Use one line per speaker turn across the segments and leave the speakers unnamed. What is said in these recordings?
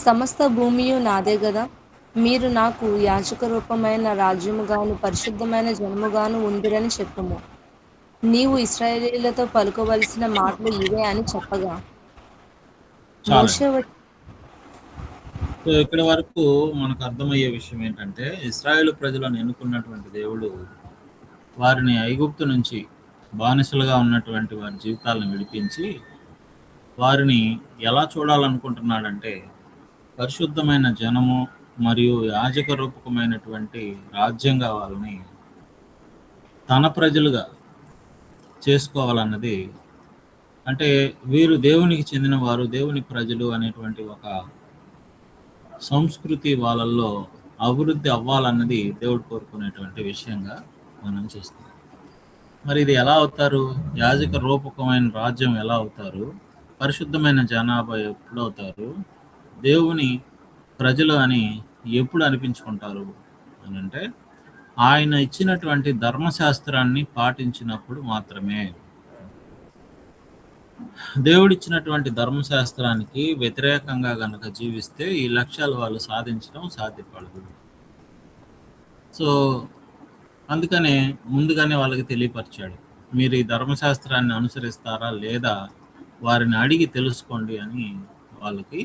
సమస్త భూమియు నాదే గదా! మీరు నాకు యాజక రూపమైన రాజ్యముగాను, పరిశుద్ధమైన జనముగాను ఉందురని చెప్పుము. నీవు ఇశ్రాయేలీయులతో పలుకవలసిన మాటలు ఇవే అని చెప్పగా, మోషే
చాలండి.
వచ్చి
సో, ఇక్కడి వరకు మనకు అర్థమయ్యే విషయం ఏంటంటే, ఇశ్రాయేలు ప్రజలను ఎన్నుకున్నటువంటి దేవుడు వారిని ఐగుప్తు నుంచి బానిసలుగా ఉన్నటువంటి వారి జీవితాలను విడిపించి, వారిని ఎలా చూడాలనుకుంటున్నాడంటే, పరిశుద్ధమైన జనము మరియు యాజక రూపకమైనటువంటి రాజ్యంగా వాళ్ళని తన ప్రజలుగా చేసుకోవాలన్నది, అంటే వీరు దేవునికి చెందిన వారు, దేవుని ప్రజలు అనేటువంటి ఒక సంస్కృతి వాళ్ళల్లో అభివృద్ధి అవ్వాలన్నది దేవుడు కోరుకునేటువంటి విషయంగా మనం చూస్తాం. మరి ఇది ఎలా అవుతారు? యాజక రూపకమైన రాజ్యం ఎలా అవుతారు? పరిశుద్ధమైన జనాభా ఎప్పుడు అవుతారు? దేవుని ప్రజలు అని ఎప్పుడు అనిపించుకుంటారు అని అంటే, ఆయన ఇచ్చినటువంటి ధర్మశాస్త్రాన్ని పాటించినప్పుడు మాత్రమే. దేవుడిచ్చినటువంటి ధర్మశాస్త్రానికి వ్యతిరేకంగా గనక జీవిస్తే ఈ లక్ష్యాలు వాళ్ళు సాధించడం సాధ్యపడదు. సో అందుకనే ముందుగానే వాళ్ళకి తెలియపరిచాడు. మీరు ఈ ధర్మశాస్త్రాన్ని అనుసరిస్తారా లేదా వారిని అడిగి తెలుసుకోండి అని వాళ్ళకి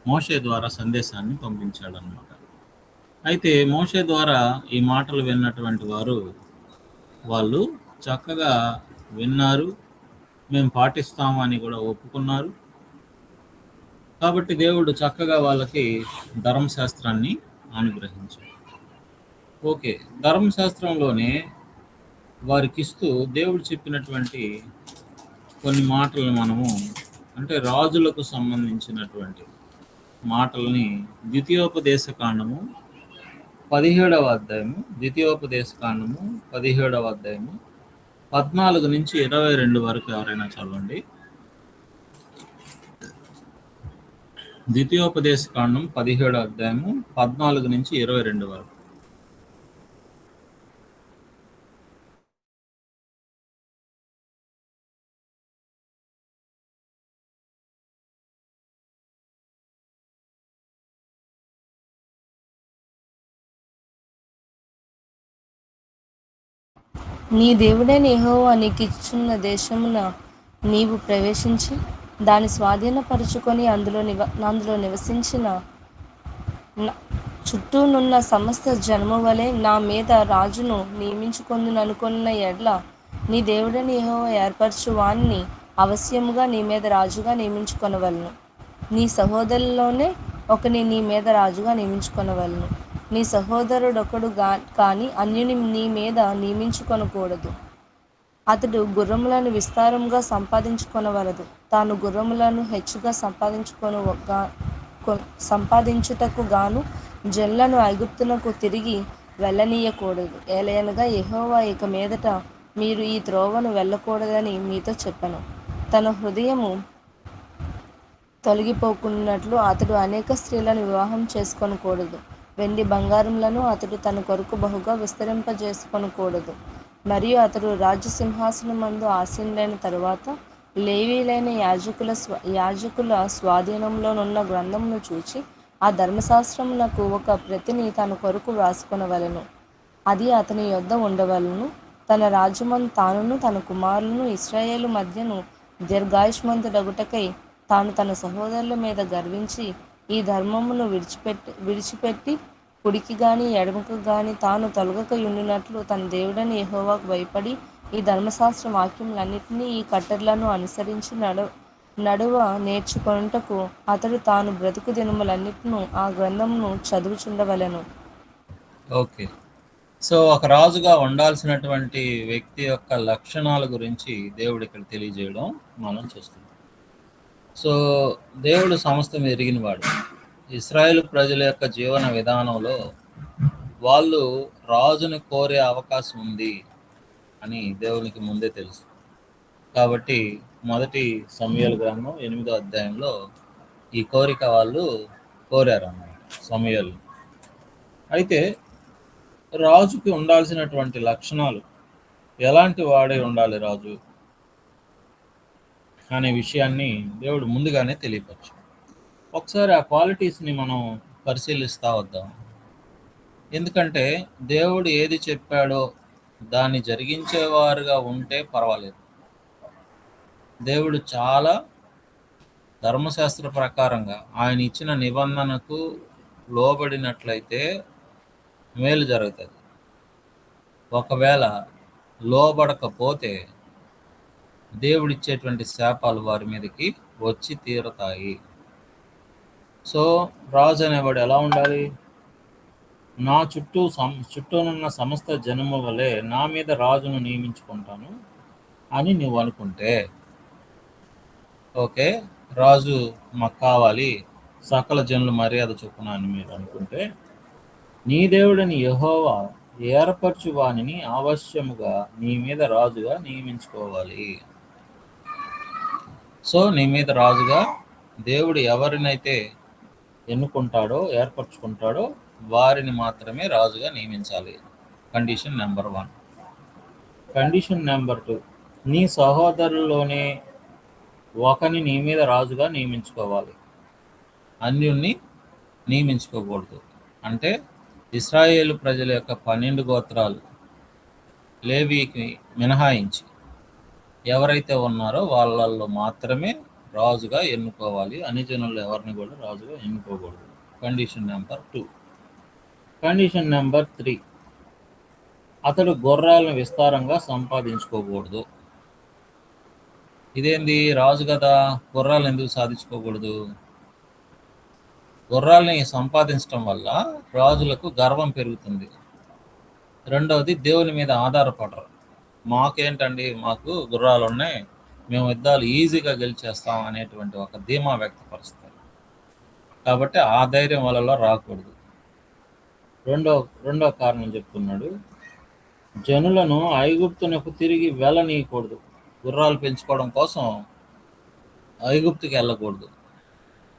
మోషే ద్వారా సందేశాన్ని పంపించాడనమాట. అయితే మోషే ద్వారా ఈ మాటలు విన్నటువంటి వారు వాళ్ళు చక్కగా విన్నారు, మేము పాటిస్తాము అని కూడా ఒప్పుకున్నారు. కాబట్టి దేవుడు చక్కగా వాళ్ళకి ధర్మశాస్త్రాన్ని అనుగ్రహించాడు. ఓకే, ధర్మశాస్త్రంలోనే వారికిస్తూ దేవుడు చెప్పినటువంటి కొన్ని మాటలను మనము, అంటే రాజులకు సంబంధించినటువంటి మాటల్ని ద్వితీయోపదేశ కాండము 17వ అధ్యాయము, ద్వితీయోపదేశ కాండము 17వ అధ్యాయము 14 నుంచి 22 వరకు ఎవరైనా చదవండి. ద్వితీయోపదేశ కాండం 17వ అధ్యాయము 14 నుంచి 22 వరకు.
నీ దేవుడైన యెహోవా నీకిచ్చుచున్న దేశమున నీవు ప్రవేశించి, దాని స్వాధీనపరచుకొని అందులో నివసించిన చుట్టూనున్న సమస్త జనము వలె నా మీద రాజును నియమించుకొందుననుకొనిన ఎడ్ల, నీ దేవుడైన యెహోవా ఏర్పరచు వానిని అవశ్యముగా నీ మీద రాజుగా నియమించుకొనవలెను. నీ సహోదరుల్లోనే ఒకని నీ మీద రాజుగా నియమించుకొనవలెను. నీ సహోదరుడొకడు కాని అన్యుని నీ మీద నియమించుకొనకూడదు. అతడు గుర్రములను విస్తారముగా సంపాదించుకొనవలదు. తాను గుర్రములను హెచ్చుగా సంపాదించుటకు గాను జనులను ఐగుప్తునకు తిరిగి వెళ్ళనీయకూడదు. ఏలయనగా యెహోవా ఇక మీదట మీరు ఈ త్రోవను వెళ్ళకూడదని మీతో చెప్పెను. తన హృదయము తొలగిపోకున్నట్లు అతడు అనేక స్త్రీలను వివాహం చేసుకొనకూడదు. వెండి బంగారములను అతడు తన కొరకు బహుగా విస్తరింపజేసుకొనకూడదు. మరియు అతడు రాజ్య సింహాసనమందు ఆసీనుడైన తరువాత లేవీయులైన యాజకుల స్వాధీనంలోనున్న గ్రంథమును చూచి ఆ ధర్మశాస్త్రమునకు ఒక ప్రతిని తన కొరకు వ్రాసుకొనవలెను. అది అతని యొద్ద ఉండవలెను. తన రాజ్యమందు తానును తన కుమారులను ఇశ్రాయేలు మధ్యను దీర్ఘాయుష్మంతుడగుటకై తాను తన సహోదరుల మీద గర్వించి ఈ ధర్మమును విడిచిపెట్టి కుడికి గాని ఎడమకు గాని తాను తొలగక యుండునట్లు తన దేవుడైన యెహోవాకు భయపడి ఈ ధర్మశాస్త్ర వాక్యములన్నిటినీ ఈ కట్టడలను అనుసరించి నడువ నేర్చుకొనుటకు అతడు తాను బ్రతుకు దినములన్నిటిను ఆ గ్రంథమును చదువుచుండవలెను.
ఓకే, సో ఒక రాజుగా ఉండాల్సినటువంటి వ్యక్తి యొక్క లక్షణాల గురించి దేవుడు ఇక్కడ తెలియజేయడం మనం చూస్తున్నాం. సో దేవుడు సమస్తం ఎరిగినవాడు. ఇశ్రాయేలు ప్రజల యొక్క జీవన విధానంలో వాళ్ళు రాజుని కోరే అవకాశం ఉంది అని దేవునికి ముందే తెలుసు. కాబట్టి మొదటి సమూయేలు గ్రంథం 8వ అధ్యాయంలో ఈ కోరిక వాళ్ళు కోరారు అన్నమాట సమూయేలు. అయితే రాజుకి ఉండాల్సినటువంటి లక్షణాలు, ఎలాంటి వాడే ఉండాలి రాజు అనే విషయాన్ని దేవుడు ముందుగానే తెలియపరిచాడు. ఒకసారి ఆ క్వాలిటీస్ని మనం పరిశీలిస్తా వద్దాం. ఎందుకంటే దేవుడు ఏది చెప్పాడో దాన్ని జరిగించేవారుగా ఉంటే పర్వాలేదు. దేవుడు చాలా ధర్మశాస్త్ర ప్రకారంగా ఆయన ఇచ్చిన నిబంధనకు లోబడినట్లయితే మేలు జరుగుతుంది. ఒకవేళ లోబడకపోతే దేవుడిచ్చేటువంటి శాపాలు వారి మీదకి వచ్చి తీరుతాయి. సో రాజు అనేవాడు ఎలా ఉండాలి? నా చుట్టూనున్న సమస్త జనము వలె నా మీద రాజును నియమించుకుంటాను అని నువ్వు అనుకుంటే, ఓకే, రాజు మాకు కావాలి, సకల జనులు మర్యాద చొప్పున అని మీరు అనుకుంటే, నీ దేవుడిని యెహోవా ఏర్పరచు వానిని అవశ్యముగా నీ మీద రాజుగా నియమించుకోవాలి. సో నీ మీద రాజుగా దేవుడు ఎవరినైతే ఎన్నుకుంటాడో ఏర్పరచుకుంటాడో వారిని మాత్రమే రాజుగా నియమించాలి. Condition number 1. కండిషన్ నెంబర్ 2, నీ సహోదరుల్లోనే ఒకని నీ మీద రాజుగా నియమించుకోవాలి, అన్యుణ్ణి నియమించుకోకూడదు. అంటే ఇశ్రాయేలు ప్రజల యొక్క 12 గోత్రాలు లేవీకి మినహాయించి ఎవరైతే ఉన్నారో వాళ్ళల్లో మాత్రమే రాజుగా ఎన్నుకోవాలి. అన్ని జనులు ఎవరిని కూడా రాజుగా ఎన్నుకోకూడదు. Condition number 2. కండిషన్ నెంబర్ 3, అతడు గుర్రాలను విస్తారంగా సంపాదించుకోకూడదు. ఇదేంది, రాజు కదా, గుర్రాలు ఎందుకు సాధించుకోకూడదు? గుర్రాలని సంపాదించడం వల్ల రాజులకు గర్వం పెరుగుతుంది. రెండవది, దేవుని మీద ఆధారపడరు. మాకేంటండి, మాకు గుర్రాలు ఉన్నాయి, మేము యుద్ధాలు ఈజీగా గెలిచేస్తాం అనేటువంటి ఒక ధీమా వ్యక్తపరుస్తారు. కాబట్టి ఆ ధైర్యం వాళ్ళలో రాకూడదు. రెండో కారణం చెప్తున్నాడు, జనులను ఐగుప్తునకు తిరిగి వెళ్ళనీయకూడదు. గుర్రాలు పెంచుకోవడం కోసం ఐగుప్తుకి వెళ్ళకూడదు.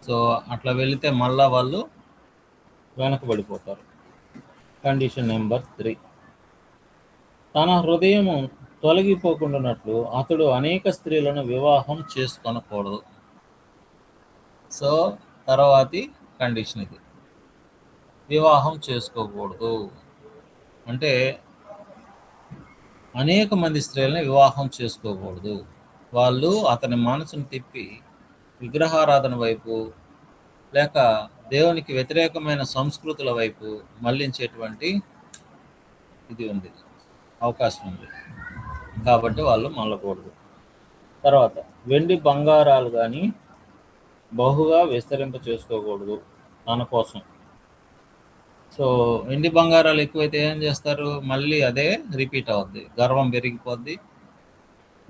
సో అట్లా వెళితే మళ్ళా వాళ్ళు వెనకబడిపోతారు. కండిషన్ నెంబర్ 3, తన హృదయము తొలగిపోకుండానట్లు అతడు అనేక స్త్రీలను వివాహం చేసుకొనకూడదు. సో తర్వాతి కండిషన్ ఇది, వివాహం చేసుకోకూడదు. అంటే అనేక మంది స్త్రీలను వివాహం చేసుకోకూడదు. వాళ్ళు అతని మనసును తిప్పి విగ్రహారాధన వైపు లేక దేవునికి వ్యతిరేకమైన సంస్కృతుల వైపు మళ్లించేటువంటి ఇది ఉంది, అవకాశం ఉంది. కాబట్టి వాళ్ళు మళ్ళకూడదు. తర్వాత, వెండి బంగారాలు కానీ బహుగా విస్తరింప చేసుకోకూడదు తన కోసం. సో వెండి బంగారాలు ఎక్కువైతే ఏం చేస్తారు, మళ్ళీ అదే రిపీట్ అవుద్ది, గర్వం పెరిగిపోద్ది,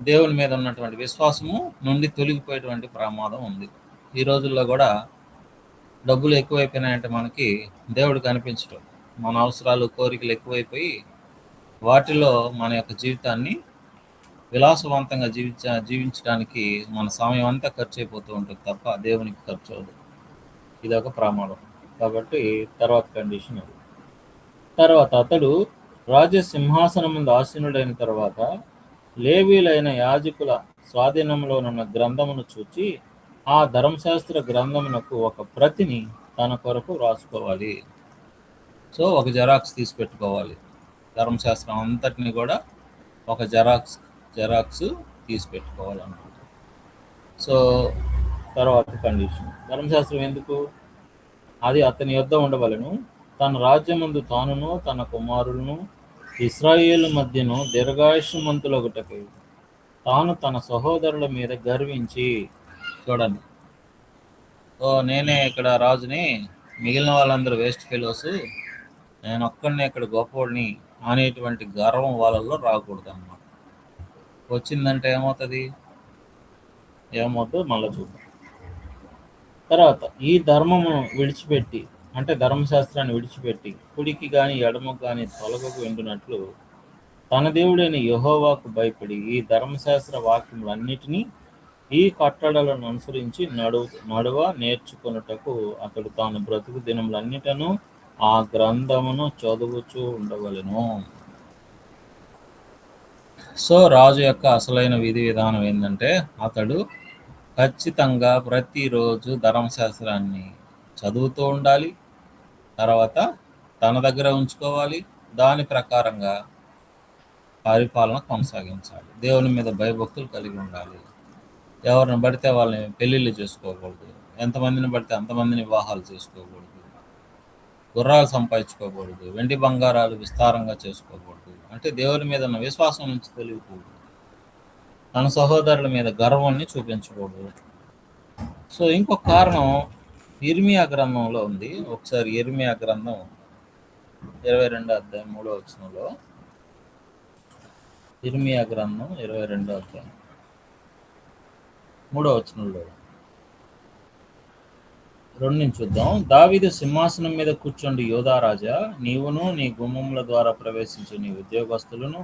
దేవుని మీద ఉన్నటువంటి విశ్వాసము నుండి తొలగిపోయేటువంటి ప్రమాదం ఉంది. ఈ రోజుల్లో కూడా డబ్బులు ఎక్కువైపోయినాయంటే మనకి దేవుడు కనిపించడం, మన అవసరాలు కోరికలు ఎక్కువైపోయి వాటిలో మన యొక్క జీవితాన్ని విలాసవంతంగా జీవించడానికి మన సమయం అంతా ఖర్చు అయిపోతూ ఉంటుంది తప్ప దేవునికి ఖర్చు అవ్వదు. ఇది ఒక ప్రమాదం. కాబట్టి తర్వాత కండిషన్ అది. తర్వాత, అతడు రాజసింహాసనం ముందు ఆసీనుడైన తర్వాత లేవీలైన యాజకుల స్వాధీనంలోనున్న గ్రంథమును చూచి ఆ ధర్మశాస్త్ర గ్రంథమునకు ఒక ప్రతిని తన కొరకు రాసుకోవాలి. సో ఒక జెరాక్స్ తీసి పెట్టుకోవాలి. ధర్మశాస్త్రం అంతటిని కూడా ఒక జెరాక్స్ తీసి పెట్టుకోవాలన్నమాట. సో తర్వాత కండిషన్, ధర్మశాస్త్రం ఎందుకు? అది అతని యొద్ద ఉండవలను, తన రాజ్యమందు తానును తన కుమారులను ఇశ్రాయేలు మధ్యను దీర్ఘాయుష్మంతులగుటకై తాను తన సహోదరుల మీద గర్వించి, చూడండి, ఓ నేనే ఇక్కడ రాజుని, మిగిలిన వాళ్ళందరూ వేస్ట్ ఫెలోస్, నేను ఒక్కడినే ఇక్కడ గొప్పవాడిని అనేటువంటి గర్వం వాళ్ళలో రాకూడదు అన్నమాట. వచ్చిందంటే ఏమవుతుంది, ఏమవుతుందో మళ్ళీ చూద్దాం. తర్వాత, ఈ ధర్మమును విడిచిపెట్టి, అంటే ధర్మశాస్త్రాన్ని విడిచిపెట్టి కుడికి కానీ ఎడమకు కానీ తొలగకు వెండునట్లు తన దేవుడైన యెహోవాకు భయపడి ఈ ధర్మశాస్త్ర వాక్యములన్నిటినీ ఈ కట్టడలను అనుసరించి నడువ నేర్చుకొనుటకు అతడు తాను బ్రతుకు దినములన్నిటను ఆ గ్రంథమును చదువుచూ ఉండవలెను. సో రాజు యొక్క అసలైన విధి విధానం ఏంటంటే, అతడు ఖచ్చితంగా ప్రతిరోజు ధర్మశాస్త్రాన్ని చదువుతూ ఉండాలి. తర్వాత తన దగ్గర ఉంచుకోవాలి. దాని ప్రకారంగా పరిపాలన కొనసాగించాలి. దేవుని మీద భయభక్తులు కలిగి ఉండాలి. ఎవరిని పడితే వాళ్ళని పెళ్ళిళ్ళు చేసుకోకూడదు. ఎంతమందిని పడితే అంతమందిని వివాహాలు చేసుకోకూడదు. గుర్రాలు సంపాదించుకోకూడదు. వెండి బంగారాలు విస్తారంగా చేసుకోకూడదు. అంటే దేవుని మీద ఉన్న విశ్వాసం నుంచి తెలియకూడదు. తన సహోదరుల మీద గర్వాన్ని చూపించకూడదు. సో ఇంకొక కారణం ఇర్మియా గ్రంథంలో ఉంది. ఒకసారి ఇర్మియా గ్రంథం 22 అధ్యాయం 3వ వచనంలో, ఇర్మియా గ్రంథం 22 అధ్యాయం 3వ వచనంలో 2 నుంచి చూద్దాం. దావీదు సింహాసనం మీద కూర్చోండి యోధారాజా, నీవును నీ గుమ్మముల ద్వారా ప్రవేశించు నీ ఉద్యోగస్తులను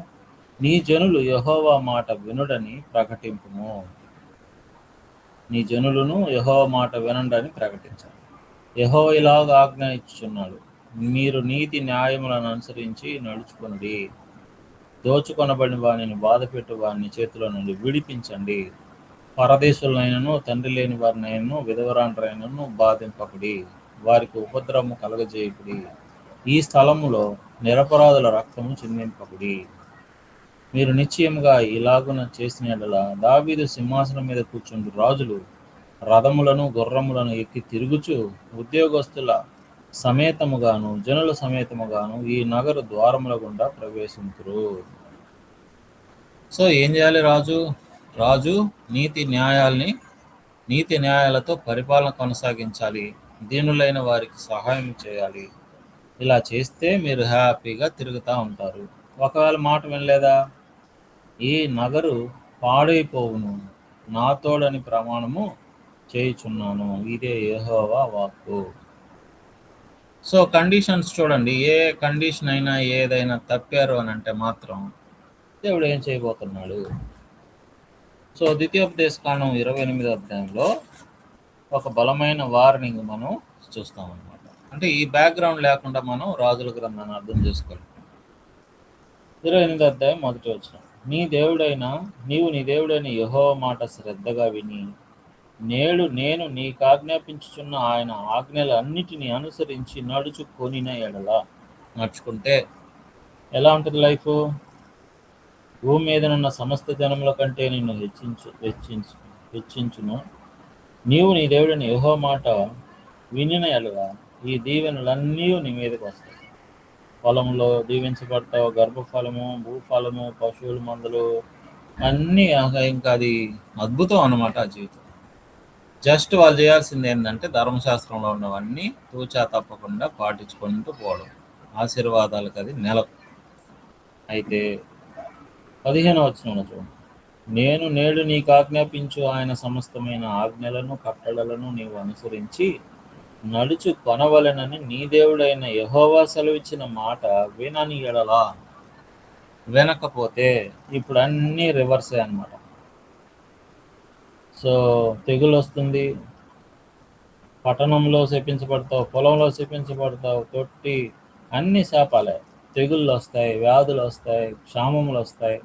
నీ జనులు యెహోవా మాట వినుడని ప్రకటింపుము. నీ జనులను యెహోవా మాట వినండని ప్రకటించాలి. యెహోవా ఇలాగ ఆజ్ఞ ఇచ్చుచున్నాడు, మీరు నీతి న్యాయములను అనుసరించి నడుచుకొనుడి. దోచుకొనబడిన వానిని బాధపెట్టు వాని చేతిలో నుండి విడిపించండి. పరదేశులైనను తండ్రి లేని వారినైనను విధవరాండ్రైనను బాధింపకుడి. వారికి ఉపద్రవము కలగజేయకుడి. ఈ స్థలములో నిరపరాధుల రక్తము చిందింపకుడి. మీరు నిశ్చయముగా ఇలాగున చేసిన యెడల దావీదు సింహాసనం మీద కూర్చుండు రాజులు రథములను గుర్రములను ఎక్కి తిరుగుచు ఉద్యోగస్తుల సమేతముగాను జనుల సమేతముగాను ఈ నగరు ద్వారముల గుండా ప్రవేశింతురు. సో ఏం చేయాలి రాజు? రాజు నీతి న్యాయాలతో పరిపాలన కొనసాగించాలి. దీనులైన వారికి సహాయం చేయాలి. ఇలా చేస్తే మీరు హ్యాపీగా తిరుగుతూ ఉంటారు. ఒకవేళ మాట వినలేదా, ఈ నగరు పాడైపోవును, నా తోడని ప్రమాణము చేయుచున్నాను. ఇదే యెహోవా వాక్కు. సో కండిషన్స్ చూడండి. ఏ కండిషన్ అయినా ఏదైనా తప్పారు అని అంటే మాత్రం దేవుడు ఏం చేయబోతున్నాడు? సో ద్వితీయోపదేశకాండం 28వ అధ్యాయంలో ఒక బలమైన వార్నింగ్ మనం చూస్తామన్నమాట. అంటే ఈ బ్యాక్గ్రౌండ్ లేకుండా మనం రాజుల గ్రంథాన్ని అర్థం చేసుకోవాలి. 28వ అధ్యాయం 1వ వచనం, నీవు నీ దేవుడైన యెహోవా మాట శ్రద్ధగా విని నేడు నేను నీకు ఆజ్ఞాపించుచున్న ఆయన ఆజ్ఞలన్నిటినీ అనుసరించి నడుచుకొనిన ఎడల, నడుచుకుంటే ఎలా ఉంటుంది లైఫ్? భూమి మీదనున్న సమస్త జనముల కంటే నిన్ను హెచ్చించును. నీవు నీ దేవుడైన యెహోవా మాట వినిన ఎడల ఈ దీవెనలన్నీ నీ మీదకి వస్తాయి. పొలంలో దీవించబడతావు, గర్భఫలము, భూఫలము, పశువుల మందలు అన్నీ. ఇంకా అది అద్భుతం అన్నమాట ఆ జీవితం. జస్ట్ వాళ్ళు చేయాల్సింది ఏంటంటే ధర్మశాస్త్రంలో ఉన్నవన్నీ తూచా తప్పకుండా పాటించుకుంటూ పోవడం. ఆశీర్వాదాలకు అది నెల. అయితే 15వ వచనంలో చూడండి, నేను నేడు నీకు ఆజ్ఞాపించు ఆయన సమస్తమైన ఆజ్ఞలను కట్టడలను నీవు అనుసరించి నడుచు కొనవలెనని నీ దేవుడైన యెహోవా సెలవిచ్చిన మాట వినని ఎడలా. వినకపోతే ఇప్పుడు అన్నీ రివర్సే అన్నమాట. సో తెగులు వస్తుంది, పట్టణంలో శపించబడతావు, పొలంలో శపించబడతావు, తొట్టి అన్ని శాపాలే. తెగుళ్ళు వస్తాయి, వ్యాధులు వస్తాయి, క్షామములు వస్తాయి.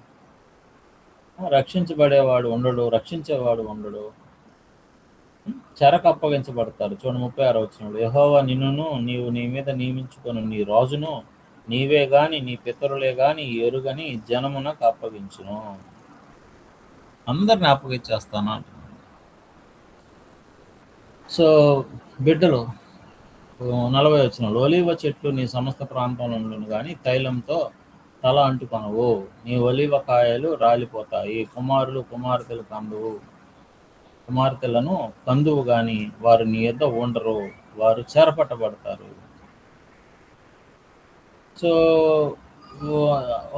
రక్షించబడేవాడు ఉండడు, రక్షించేవాడు ఉండడు. చెరకు అప్పగించబడతారు. చూడండి 36వ వచనంలో, యెహోవా నిన్నును నీవు నీ మీద నియమించుకొని నీ రాజును నీవే గాని నీ పితరులే గాని ఎరుగని జనమునకు అప్పగించును. అందరిని అప్పగించేస్తాను అంటున్నాడు. సో బిడ్డలు 40వ వచనంలో, ఒలీవ చెట్లు నీ సమస్త ప్రాంతంలో ఉండును కానీ తైలంతో తల అంటుకొనవు. నీ ఒలీవ కాయలు రాలిపోతాయి. కుమార్తెలను కందువు గాని వారు నీ యొద్ద ఉండరు, వారు చెరపట్టబడతారు. సో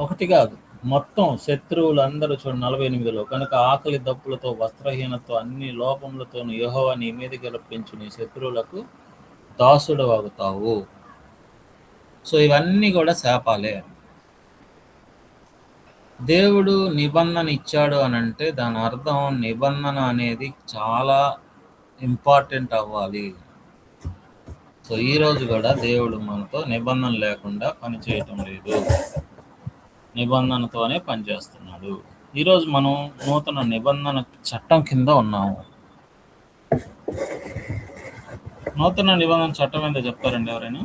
ఒకటి కాదు, మొత్తం శత్రువులందరూ చూడండి 48లో, కనుక ఆకలి దప్పులతో వస్త్రహీనతో అన్ని లోపములతోను యెహోవా నీ మీదకి రప్పించు, నీ శత్రువులకు దాసుడు అవుతావు. సో ఇవన్నీ కూడా శాపాలే. దేవుడు నిబంధన ఇచ్చాడు అని అంటే దాని అర్థం నిబంధన అనేది చాలా ఇంపార్టెంట్ అవ్వాలి. సో ఈరోజు కూడా దేవుడు మనతో నిబంధన లేకుండా పని చేయటం లేదు, నిబంధనతోనే పనిచేస్తున్నాడు. ఈరోజు మనం నూతన నిబంధన చట్టం కింద ఉన్నాము. నూతన నిబంధన చట్టం ఏందో చెప్తారండి ఎవరైనా?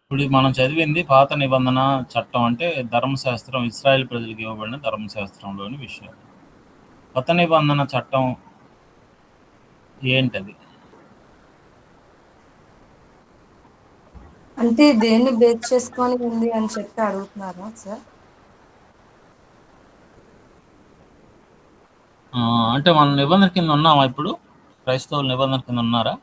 ఇప్పుడు మనం చదివింది పాత నిబంధన చట్టం అంటే ధర్మశాస్త్రం, ఇస్రాయేల్ ప్రజలకు ఇవ్వబడిన ధర్మశాస్త్రంలోని విషయం. కొత్త నిబంధన చట్టం ఏంటది?
అంటే దేన్ని బేస్ చేసుకొని ఉంది అని చెప్పి అడుగుతున్నారా సార్?
అంటే మన నిబంధన కింద ఉన్నామా ఇప్పుడు? క్రైస్తవుల నిబంధన కింద ఉన్నారా?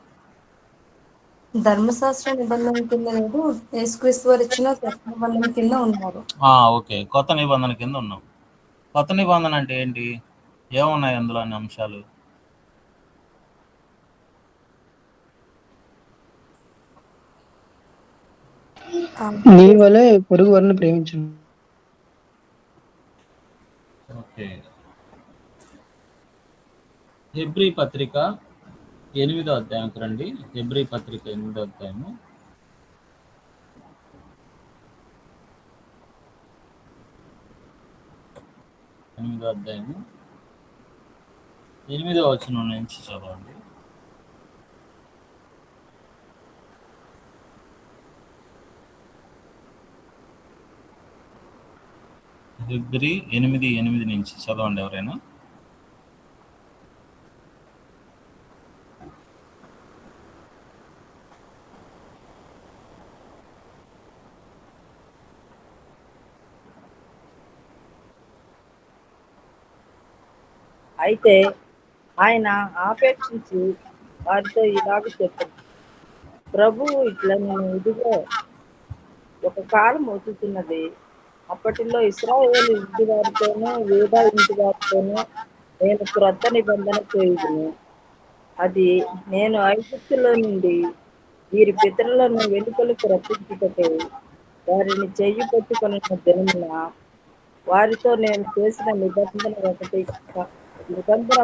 ధర్మశాస్త్ర నిబంధన కింద లేదు, యేసుక్రీస్తు వారు ఇచ్చిన కొత్త నిబంధన కింద ఉన్నారు.
ఓకే, కొత్త నిబంధన కింద ఉన్నాం. కొత్త నిబంధన అంటే ఏంటి? ఏమున్నాయి అందులో అన్ని అంశాలు?
నీ వలె పొరుగు వారిని ప్రేమించు.
ఓకే, హెబ్రీ పత్రిక 8వ అధ్యాయంకి రండి. హెబ్రీ పత్రిక 8వ అధ్యాయము. ఎనిమిదో అధ్యాయము 8వ వచనం నుంచి చదవండి. హెబ్రీ 8:8 నుంచి చదవండి ఎవరైనా.
అయితే ఆయన ఆపేక్షించి వారితో ఇలాగ చెప్పాడు, ప్రభువు ఇట్లా నేను ఇదిగో ఒక కాలం వచ్చుతున్నది, అప్పటిలో ఇశ్రాయేలు ఇంటి వారితోనూ యూదా ఇంటి వారితోనూ నేను క్రొత్త నిబంధన చేయుదును. అది నేను ఐగుప్తులో నుండి వీరి పితరులను వెలుపలకు రప్పించుటకై వారిని చెయ్యి పట్టుకొనిన దినమున వారితో నేను చేసిన నిబంధన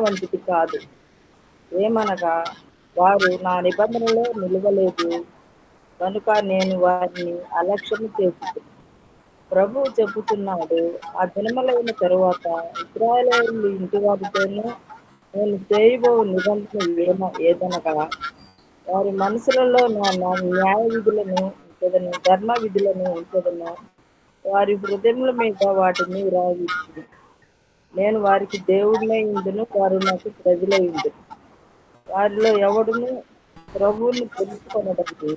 వంటిది కాదు. ఏమనగా వారు నా నిబంధనలో నిలవలేదు కనుక నేను వారిని అలక్ష్యం చేసి ప్రభువు చెబుతున్నాడు, ఆ దినములైన తరువాత ఇశ్రాయేలు ఇంటి వారితోనూ నేను చేయబో నిబంధన ఏదనగా వారి మనసులలో నా న్యాయ విధులను ఉంచదను, ధర్మ విధులను ఉంచదను, వారి హృదయముల మీద వాటిని రాయించును. నేను వారికి దేవుడినై ఉండును, వారు నాకు ప్రజలై ఉండును. వారిలో ఎవడును ప్రభువుని తెలుసుకొనడానికి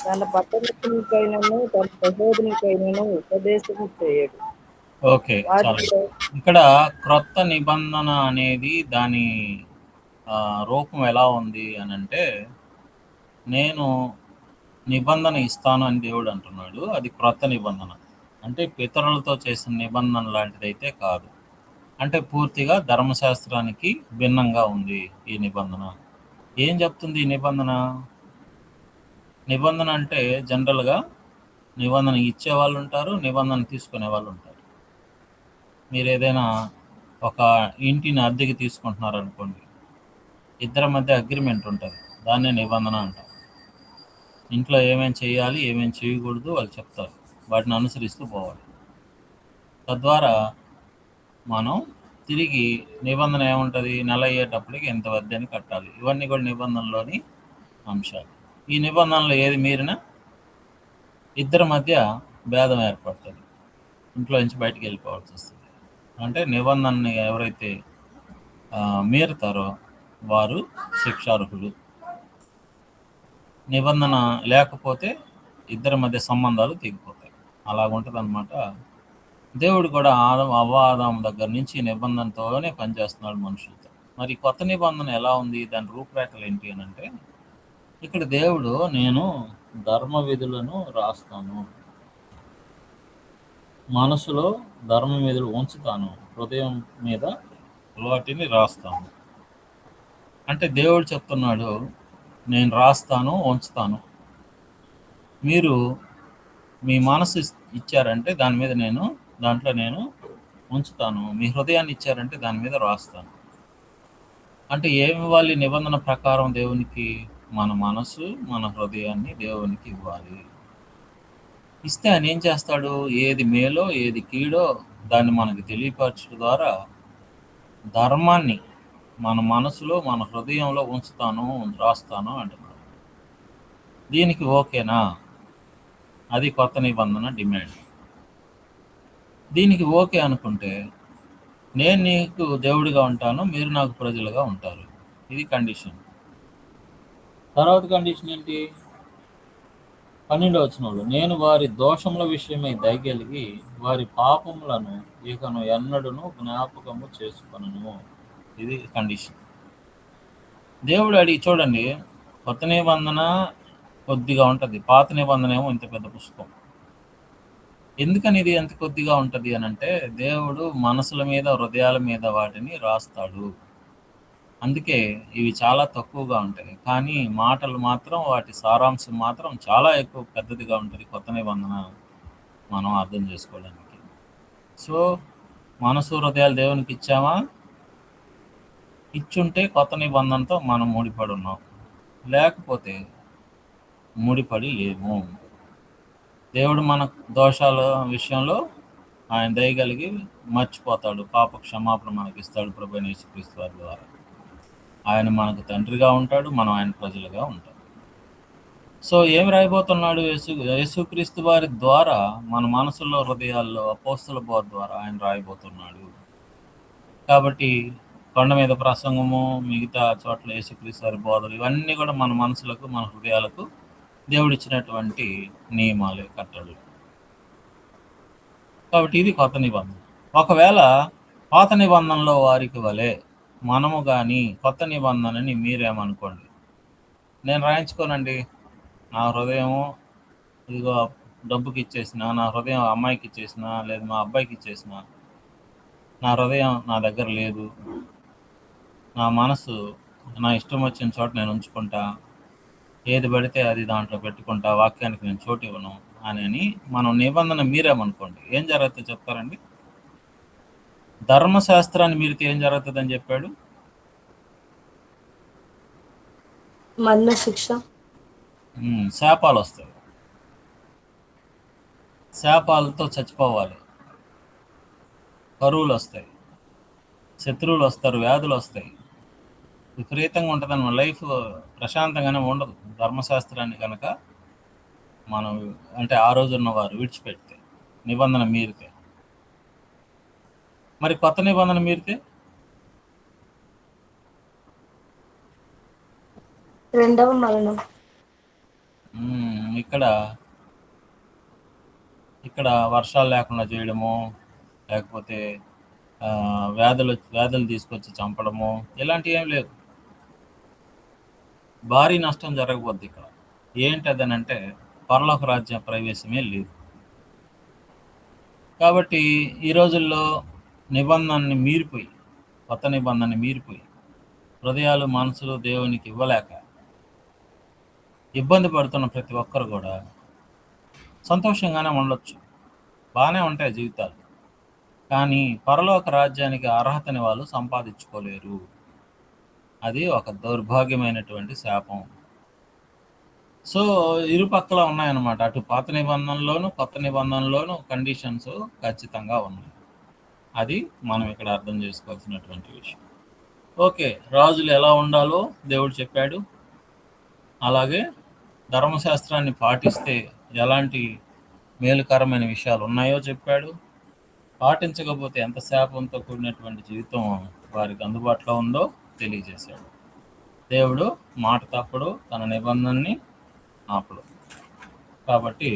తన పట్టణకునికైనను తన సహోదరునికైనను ఉపదేశము చేయడు.
ఓకే, ఇక్కడ క్రొత్త నిబంధన అనేది దాని రూపం ఎలా ఉంది అని అంటే, నేను నిబంధన ఇస్తాను అని దేవుడు అంటున్నాడు. అది క్రొత్త నిబంధన అంటే పితరులతో చేసిన నిబంధన లాంటిదైతే కాదు. అంటే పూర్తిగా ధర్మశాస్త్రానికి భిన్నంగా ఉంది ఈ నిబంధన. ఏం చెప్తుంది ఈ నిబంధన? నిబంధన అంటే జనరల్గా నిబంధన ఇచ్చే వాళ్ళు ఉంటారు, నిబంధన తీసుకునే వాళ్ళు ఉంటారు. మీరు ఏదైనా ఒక ఇంటిని అద్దెకి తీసుకుంటున్నారు అనుకోండి, ఇద్దరి మధ్య అగ్రిమెంట్ ఉంటుంది, దాన్నే నిబంధన అంటారు. ఇంట్లో ఏమేమి చేయాలి, ఏమేమి చేయకూడదు వాళ్ళు చెప్తారు, వాటిని అనుసరిస్తూ పోవాలి. తద్వారా మనం తిరిగి నిబంధన ఏముంటుంది, నెల అయ్యేటప్పటికి ఎంత వద్దని కట్టాలి, ఇవన్నీ కూడా నిబంధనలోని అంశాలు. ఈ నిబంధనలు ఏది మీరినా ఇద్దరి మధ్య భేదం ఏర్పడుతుంది, ఇంట్లో నుంచి బయటికి వెళ్ళిపోవాల్సి వస్తుంది. అంటే నిబంధనని ఎవరైతే మీరుతారో వారు శిక్షార్హులు. నిబంధన లేకపోతే ఇద్దరి మధ్య సంబంధాలు తెగిపోతాయి. అలాగుంటుంది అనమాట. దేవుడు కూడా ఆదాము దగ్గర నుంచి నిబంధనతోనే పనిచేస్తున్నాడు మనుషులతో. మరి కొత్త నిబంధన ఎలా ఉంది, దాని రూపురేఖలు ఏంటి అని అంటే, ఇక్కడ దేవుడు నేను ధర్మ విధులను రాస్తాను, మనసులో ధర్మ విధులు ఉంచుతాను, హృదయం మీద వాటిని రాస్తాను. అంటే దేవుడు చెప్తున్నాడు, నేను రాస్తాను, ఉంచుతాను. మీరు మీ మనసు ఇచ్చారంటే దాని మీద దాంట్లో నేను ఉంచుతాను. మీ హృదయాన్ని ఇచ్చారంటే దాని మీద రాస్తాను. అంటే ఏమి ఇవ్వాలి నిబంధన ప్రకారం దేవునికి? మన మనసు, మన హృదయాన్ని దేవునికి ఇవ్వాలి. ఇస్తే ఆయన ఏం చేస్తాడు? ఏది మేలో ఏది కీడో దాన్ని మనకి తెలియపరచడం ద్వారా ధర్మాన్ని మన మనసులో మన హృదయంలో ఉంచుతాను, రాస్తాను అంటున్నాడు. దీనికి ఓకేనా? అది కొత్త నిబంధన డిమాండ్. దీనికి ఓకే అనుకుంటే నేను నీకు దేవుడిగా ఉంటాను, మీరు నాకు ప్రజలుగా ఉంటారు. ఇది కండిషన్. తర్వాత కండిషన్ ఏంటి? 12వ వచనంలో, నేను వారి దోషముల విషయమై దయగలిగి వారి పాపములను ఇకను ఎన్నడూను జ్ఞాపకము చేసుకొనను. ఇది కండిషన్. దేవుడు అడిగి చూడండి, కొత్త నిబంధన కొద్దిగా ఉంటుంది, పాత నిబంధన ఏమో ఇంత పెద్ద పుస్తకం. ఎందుకని ఇది ఎంత కొద్దిగా ఉంటుంది అని అంటే, దేవుడు మనసుల మీద హృదయాల మీద వాటిని రాస్తాడు. అందుకే ఇవి చాలా తక్కువగా ఉంటాయి, కానీ మాటలు మాత్రం వాటి సారాంశం మాత్రం చాలా ఎక్కువ పెద్దదిగా ఉంటుంది కొత్త నిబంధన మనం అర్థం చేసుకోవడానికి. సో మనసు హృదయాలు దేవునికి ఇచ్చామా? ఇచ్చుంటే కొత్త నిబంధనతో మనం ముడిపడి ఉన్నాం, లేకపోతే ముడిపడి లేము. దేవుడు మన దోషాల విషయంలో ఆయన దయగలిగి మర్చిపోతాడు, పాప క్షమాపణ మనకి ఇస్తాడు ప్రభువైన యేసుక్రీస్తు వారి ద్వారా. ఆయన మనకు తండ్రిగా ఉంటాడు, మనం ఆయన ప్రజలుగా ఉంటాం. సో ఏం రాయబోతున్నాడు? యేసుక్రీస్తు వారి ద్వారా మన మనసుల్లో హృదయాల్లో అపోస్తల బోధ ద్వారా ఆయన రాయబోతున్నాడు. కాబట్టి కొండ మీద ప్రసంగము, మిగతా చోట్ల యేసుక్రీస్తు వారి బోధలు, ఇవన్నీ కూడా మన మనసులకు మన హృదయాలకు దేవుడిచ్చినటువంటి నియమాలు, కట్టడలు. కాబట్టి ఇది కొత్త నిబంధన. ఒకవేళ పాత నిబంధనలో వారికి వలె మనము కానీ కొత్త నిబంధనని మీరేమనుకోండి, నేను రాయించుకోనండి, నా హృదయం ఇదిగో డబ్బుకి ఇచ్చేసిన, నా హృదయం అమ్మాయికి ఇచ్చేసిన, లేదు మా అబ్బాయికి ఇచ్చేసిన, నా హృదయం నా దగ్గర లేదు, నా మనసు నా ఇష్టం వచ్చిన చోట నేను ఉంచుకుంటా, ఏది పడితే అది దాంట్లో పెట్టుకుంటా, వాక్యానికి నేను చోటు ఇవ్వను అని మనం నిబంధన మీరేమనుకోండి, ఏం జరుగుతుందో చెప్తారండి? ధర్మశాస్త్రాన్ని మీరితే ఏం జరుగుతుందని చెప్పాడు?
మరణ శిక్ష,
శాపాలు వస్తాయి, శాపాలతో చచ్చిపోవాలి, కరువులు వస్తాయి, శత్రువులు వస్తారు, వ్యాధులు వస్తాయి, విపరీతంగా ఉంటుంది. మన లైఫ్ ప్రశాంతంగానే ఉండదు ధర్మశాస్త్రాన్ని కనుక మనం అంటే ఆ రోజు ఉన్నవారు విడిచిపెడితే, నిబంధన మీరితే. మరి కొత్త నిబంధన మీరితే
రెండవ మరణం.
ఇక్కడ వర్షాలు లేకుండా చేయడము, లేకపోతే వ్యాధులు తీసుకొచ్చి చంపడము, ఇలాంటివి ఏం లేదు. భారీ నష్టం జరగబోద్ది ఇక్కడ. ఏంటదనంటే పరలోక రాజ్య ప్రవేశమే లేదు. కాబట్టి ఈ రోజుల్లో నిబంధనని మీరిపోయి, కొత్త నిబంధనని మీరిపోయి హృదయాలు మనసులు దేవునికి ఇవ్వలేక ఇబ్బంది పడుతున్న ప్రతి ఒక్కరు కూడా సంతోషంగానే ఉండొచ్చు, బాగానే ఉంటాయి జీవితాలు, కానీ పరలోక రాజ్యానికి అర్హతని వాళ్ళు సంపాదించుకోలేరు. అది ఒక దౌర్భాగ్యమైనటువంటి శాపం. సో ఇరుపక్కల ఉన్నాయన్నమాట, అటు పాత నిబంధనలోను కొత్త నిబంధనలోను కండిషన్స్ ఖచ్చితంగా ఉన్నాయి. అది మనం ఇక్కడ అర్థం చేసుకోవాల్సినటువంటి విషయం. ఓకే, రాజులు ఎలా ఉండాలో దేవుడు చెప్పాడు, అలాగే ధర్మశాస్త్రాన్ని పాటిస్తే ఎలాంటి మేలుకరమైన విషయాలు ఉన్నాయో చెప్పాడు. పాటించకపోతే ఎంత శాపంతో కూడినటువంటి జీవితం వారికి అందుబాటులో ఉందో తెలియజేశాడు. దేవుడు మాట తప్పడు, తన నిబంధనని ఆపడు. కాబట్టి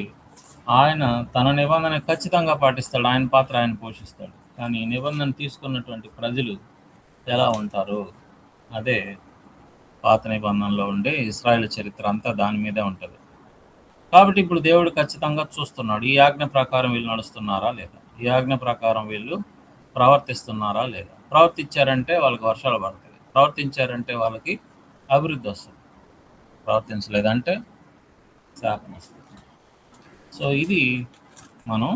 ఆయన తన నిబంధన ఖచ్చితంగా పాటిస్తాడు, ఆయన పాత్ర ఆయన పోషిస్తాడు. కానీ నిబంధన తీసుకున్నటువంటి ప్రజలు ఎలా ఉంటారు, అదే పాత నిబంధనలో ఉండే ఇశ్రాయేలు చరిత్ర అంతా దాని మీదే ఉంటుంది. కాబట్టి ఇప్పుడు దేవుడు ఖచ్చితంగా చూస్తున్నాడు, ఈ ఆజ్ఞ ప్రకారం వీళ్ళు నడుస్తున్నారా లేదా, ఈ ఆజ్ఞ ప్రకారం వీళ్ళు ప్రవర్తిస్తున్నారా లేదా. ప్రవర్తించారంటే వాళ్ళకి వర్షాలు పడతాయి, ప్రవర్తించారంటే వాళ్ళకి అభివృద్ధి వస్తుంది, ప్రవర్తించలేదంటే శాపం వస్తుంది. సో ఇది మనం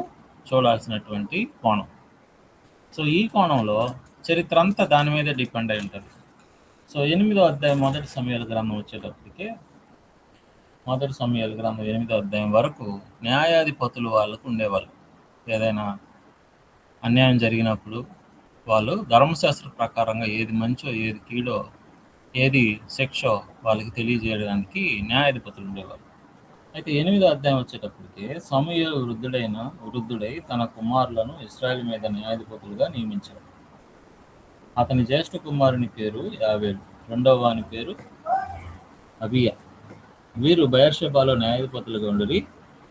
చూడాల్సినటువంటి కోణం. సో ఈ కోణంలో చరిత్ర అంతా దాని మీదే డిపెండ్ అయి ఉంటుంది. సో 8వ అధ్యాయం 1 సమూయేలు గ్రంథం వచ్చేటప్పటికే మొదటి సమూయేలు గ్రంథం 8వ అధ్యాయం వరకు న్యాయాధిపతులు వాళ్ళకు ఉండేవాళ్ళు. ఏదైనా అన్యాయం జరిగినప్పుడు వాళ్ళు ధర్మశాస్త్ర ప్రకారంగా ఏది మంచో ఏది కీడో ఏది శిక్షో వాళ్ళకి తెలియజేయడానికి న్యాయాధిపతులు ఉండేవాళ్ళు. అయితే 8వ అధ్యాయం వచ్చేటప్పటికి సమూయేలు వృద్ధుడై తన కుమారులను ఇశ్రాయేలు మీద న్యాయాధిపతులుగా నియమించాడు. అతని జ్యేష్ఠ కుమారుని పేరు యావేలు, రెండవ వాని పేరు అబియా. వీరు బెయేర్షెబాలో న్యాయాధిపతులుగా ఉండి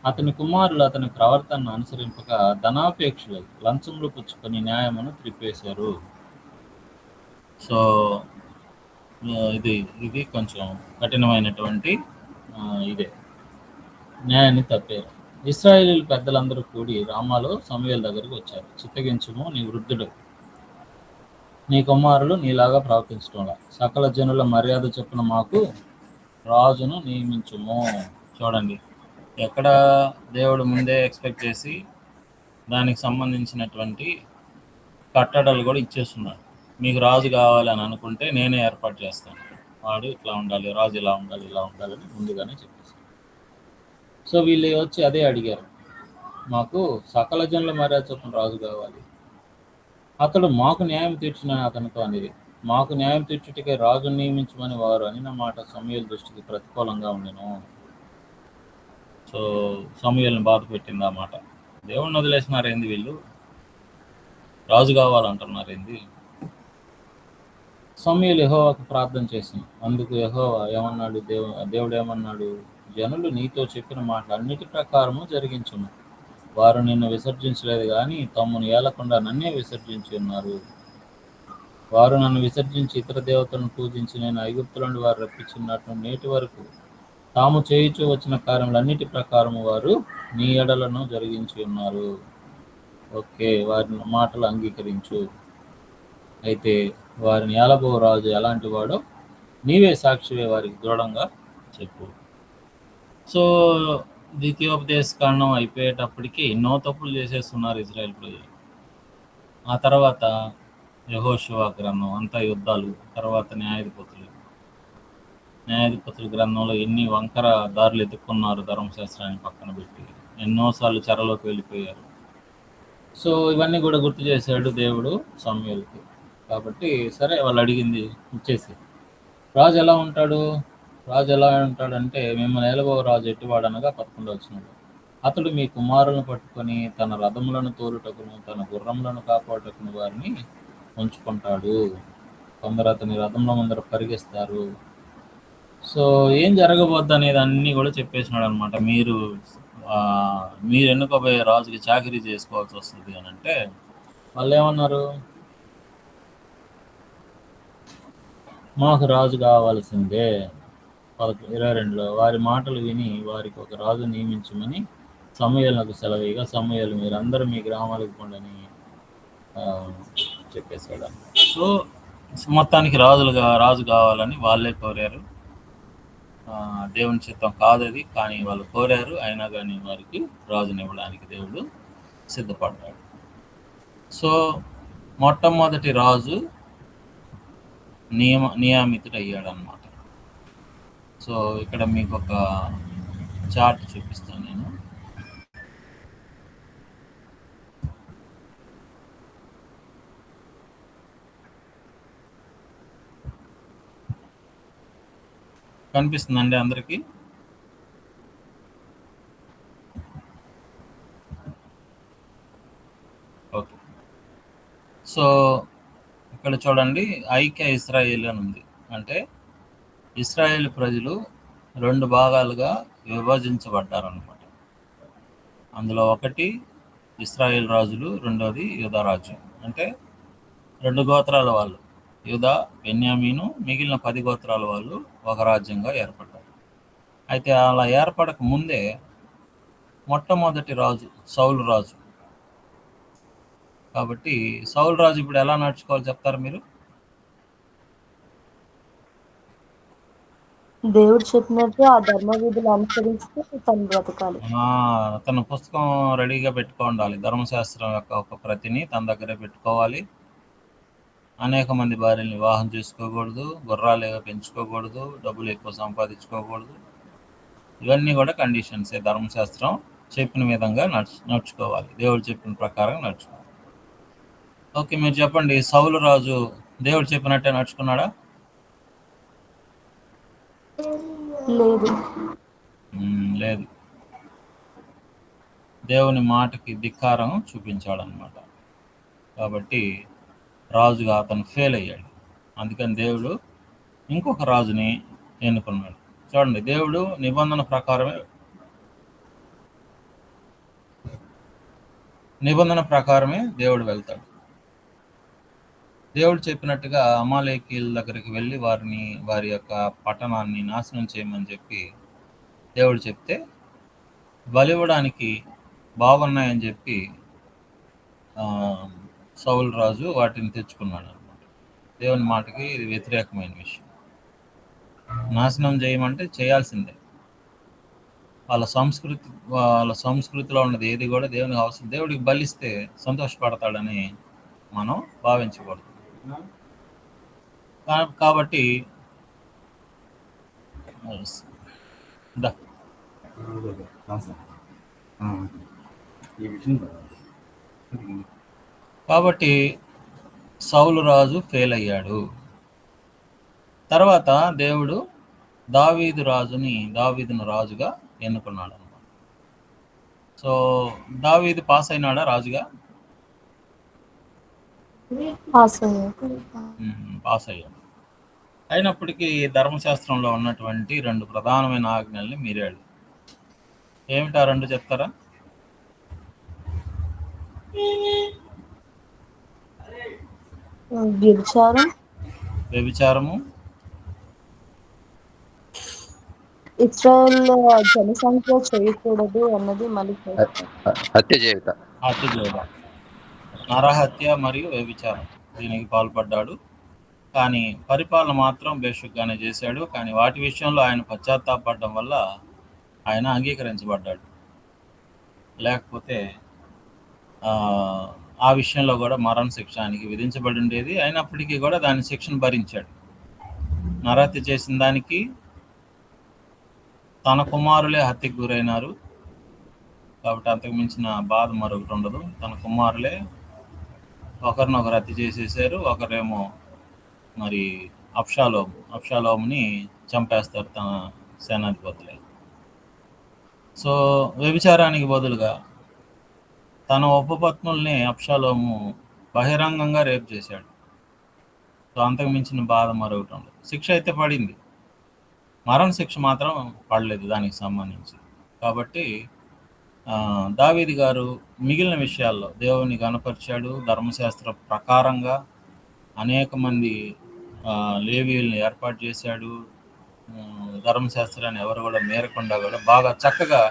అతని కుమారులు అతని ప్రవర్తనను అనుసరింపక ధనాపేక్షలు లంచములు పుచ్చుకొని న్యాయమును త్రిప్పేశారు. సో ఇది కొంచెం కఠినమైనటువంటి ఇదే న్యాయాన్ని తప్పారు. ఇశ్రాయేలీయుల పెద్దలందరూ కూడి రామాలో సమూయేలు దగ్గరికి వచ్చారు. చిత్తగించుము, నీ వృద్ధుడు, నీ కుమారులు నీలాగా ప్రవర్తించడంలా సకల జనుల మర్యాద చొప్పున మాకు రాజును నియమించుము. చూడండి, ఎక్కడ దేవుడు ముందే ఎక్స్పెక్ట్ చేసి దానికి సంబంధించినటువంటి కట్టడలు కూడా ఇచ్చేస్తున్నాడు. మీకు రాజు కావాలని అనుకుంటే నేనే ఏర్పాటు చేస్తాను, వాడు ఇట్లా ఉండాలి, రాజు ఇలా ఉండాలి, ఇలా ఉండాలని ముందుగానే చెప్పేసి. సో వీళ్ళు వచ్చి అదే అడిగారు, మాకు సకల జనుల మర్యాద చొప్పున రాజు కావాలి. అతడు మాకు న్యాయం తీర్చిన అతనితో అనేది, మాకు న్యాయం తీర్చుటకే రాజు నియమించమని వారు అనిన మాట సమూయేలు దృష్టికి ప్రతికూలంగా ఉండెను. సో సమూయేలుని బాధ పెట్టింది ఆ మాట. దేవుణ్ణి వదిలేసినారేంది వీళ్ళు, రాజు కావాలంటున్నారేంది. సమూయేలు యెహోవాకు ప్రార్థన చేసింది. అందుకు యెహోవా ఏమన్నాడు, దేవుడు ఏమన్నాడు, జనులు నీతో చెప్పిన మాటలు అన్నిటి ప్రకారము జరిగించుము. వారు నిన్ను విసర్జించలేదు కానీ తమ్మును ఏలకుండా నన్నే విసర్జించి ఉన్నారు. వారు నన్ను విసర్జించి ఇతర దేవతలను పూజించి నేను ఐగుప్తు నుండి వారు రప్పించినట్లు నేటి వరకు తాము చేయుచూ వచ్చిన కార్యములన్నిటి ప్రకారము వారు నీ ఎడలను జరిగించి ఉన్నారు. ఓకే, వారి మాటలు అంగీకరించు. అయితే వారిని ఏలబో రాజు ఎలాంటి వాడో నీవే సాక్షివే వారికి దృఢంగా చెప్పు. సో ద్వితీయోపదేశ కాండం అయిపోయేటప్పటికి ఎన్నో తప్పులు చేసేస్తున్నారు ఇజ్రాయెల్ ప్రజలు. ఆ తర్వాత యెహోషువ గ్రంథం అంతా యుద్ధాలు, తర్వాత న్యాయాధిపతుల గ్రంథంలో ఎన్ని వంకర దారులు ఎత్తుక్కున్నారు, ధర్మశాస్త్రాన్ని పక్కన పెట్టి ఎన్నోసార్లు చెరలోకి వెళ్ళిపోయారు. సో ఇవన్నీ కూడా గుర్తు చేశాడు దేవుడు సమూయేలుకి. కాబట్టి సరే, వాళ్ళు అడిగింది ఇచ్చేసి. రాజు ఎలా ఉంటాడంటే మిమ్మల్ని ఏలబో రాజు ఎట్టివాడనగా 11వ వచనంలో, అతడు మీ కుమారులను పట్టుకొని తన రథములను తోలుటకును తన గుర్రములను కాపాడుటకును వారిని ఉంచుకుంటాడు. కొందరు అతని రథంలో ముందర పరిగెస్తారు. సో ఏం జరగబోద్దు అనేది అన్నీ కూడా చెప్పేసినాడు అనమాట. మీరు ఎన్నుకోబోయే రాజుకి చాకరీ చేసుకోవాల్సి వస్తుంది అని అంటే వాళ్ళు ఏమన్నారు, మాకు రాజు కావాల్సిందే. 22లో వారి మాటలు విని వారికి ఒక రాజు నియమించమని సమూయేలునకు సెలవేయగా సమూయేలు మీరందరూ మీ గ్రామాలకు పొండని చెప్పేశాడు. సో మొత్తానికి రాజు కావాలని వాళ్ళే కోరారు. దేవుని చిత్తం కాదది, కానీ వాళ్ళు కోరారు. అయినా కానీ వారికి రాజునివ్వడానికి దేవుడు సిద్ధపడ్డాడు. సో మొట్టమొదటి రాజు నియమితుడు అయ్యాడు అన్నమాట. సో ఇక్కడ మీకు ఒక చార్ట్ చూపిస్తాను నేను. కనిపిస్తుందండి అందరికీ? ఓకే. సో ఇక్కడ చూడండి, ఐక్య ఇశ్రాయేలు అని ఉంది. అంటే ఇశ్రాయేలు ప్రజలు 2 భాగాలుగా విభజించబడ్డారన్నమాట. అందులో ఒకటి ఇశ్రాయేల్ రాజులు, రెండోది యూదా రాజ్యం. అంటే 2 గోత్రాల వాళ్ళు యూదా, బెన్యామీను, మిగిలిన 10 గోత్రాల వాళ్ళు ఒక రాజ్యంగా ఏర్పడ్డారు. అయితే అలా ఏర్పడక ముందే మొట్టమొదటి రాజు సౌలు రాజు. కాబట్టి సౌలు రాజు ఇప్పుడు ఎలా నడుచుకోవాలి చెప్తారు మీరు?
దేవుడు చెప్పినట్టు ఆ ధర్మ విధులు అనుసరిస్తూ తను బ్రతకాలి.
తన పుస్తకం రెడీగా పెట్టుకోవాలి. ధర్మశాస్త్రం యొక్క ఒక ప్రతిని తన దగ్గరే పెట్టుకోవాలి. అనేక మంది భార్యని వివాహం చేసుకోకూడదు, గుర్రాలు పెంచుకోకూడదు, డబ్బులు ఎక్కువ సంపాదించుకోకూడదు. ఇవన్నీ కూడా కండిషన్సే. ధర్మశాస్త్రం చెప్పిన విధంగా నడుచుకోవాలి, దేవుడు చెప్పిన ప్రకారం నడుచుకోవాలి. ఓకే, మీరు చెప్పండి, సౌలు రాజు దేవుడు చెప్పినట్టే నడుచుకున్నాడా?
లేదు.
లేదు, దేవుని మాటకి ధిక్కారం చూపించాడనమాట. కాబట్టి రాజుగా అతను ఫెయిల్ అయ్యాడు. అందుకని దేవుడు ఇంకొక రాజుని ఎన్నుకున్నాడు. చూడండి, దేవుడు నిబంధన ప్రకారమే దేవుడు వెళ్తాడు. దేవుడు చెప్పినట్టుగా అమాలేకీల దగ్గరికి వెళ్ళి వారి యొక్క పట్టణాన్ని నాశనం చేయమని చెప్పి దేవుడు చెప్తే బలివ్వడానికి బాగున్నాయని చెప్పి సౌలు రాజు వాటిని తెచ్చుకున్నాడు అనమాట. దేవుని మాటకి ఇది వ్యతిరేకమైన విషయం. నాశనం చేయమంటే చేయాల్సిందే. వాళ్ళ సంస్కృతిలో ఉన్నది ఏది కూడా దేవునికి అవసరం. దేవుడికి బలిస్తే సంతోషపడతాడని మనం భావించకూడదు. కాబట్టి సౌలు రాజు ఫెయిల్ అయ్యాడు. తర్వాత దేవుడు దావీదును రాజుగా ఎన్నుకున్నాడు అనమాట. సో దావీదు పాస్ అయినాడా రాజుగా? పాస్ అయ్యాడు. అయినప్పటికీ ధర్మశాస్త్రంలో ఉన్నటువంటి 2 ప్రధానమైన ఆజ్ఞల్ని మీరాడు. ఏమిటా 2 చెప్తారా? వ్యభిచారము,
ఇశ్రాయేల్ జనసంఖ్య చేయకూడదు అన్నది మళ్ళీ
హత్య చేయుట,
నరహత్య మరియు వ్యభిచారం, దీనికి పాల్పడ్డాడు. కానీ పరిపాలన మాత్రం బేషుగ్గానే చేశాడు. కానీ వాటి విషయంలో ఆయన పశ్చాత్తాపడడం వల్ల ఆయన అంగీకరించబడ్డాడు. లేకపోతే ఆ విషయంలో కూడా మరణ శిక్ష ఆయనకి విధించబడి ఉండేది. అయినప్పటికీ కూడా దాని శిక్షను భరించాడు. నరహత్య చేసిన దానికి తన కుమారులే హత్యకు గురైనారు. కాబట్టి అంతకు మించిన బాధ మరొకటి ఉండదు. తన కుమారులే ఒకరినొకరు హత్య చేసేసారు. ఒకరేమో మరి అబ్షాలోముని చంపేస్తారు తన సేనాధిపతులే. సో వ్యభిచారానికి బదులుగా తన ఉపపత్నుల్ని అబ్షాలోము బహిరంగంగా రేపు చేశాడు. సో అంతకు మించిన బాధ మరొకటి ఉండదు. శిక్ష అయితే పడింది, మరణ శిక్ష మాత్రం పడలేదు దానికి సంబంధించి. కాబట్టి దావీదు గారు మిగిలిన విషయాల్లో దేవుని గణపరిచాడు. ధర్మశాస్త్ర ప్రకారంగా అనేక మంది లేవీయుల్ని ఏర్పాటు చేశాడు. ధర్మశాస్త్రాన్ని ఎవరు కూడా మేరకుండా కూడా బాగా చక్కగా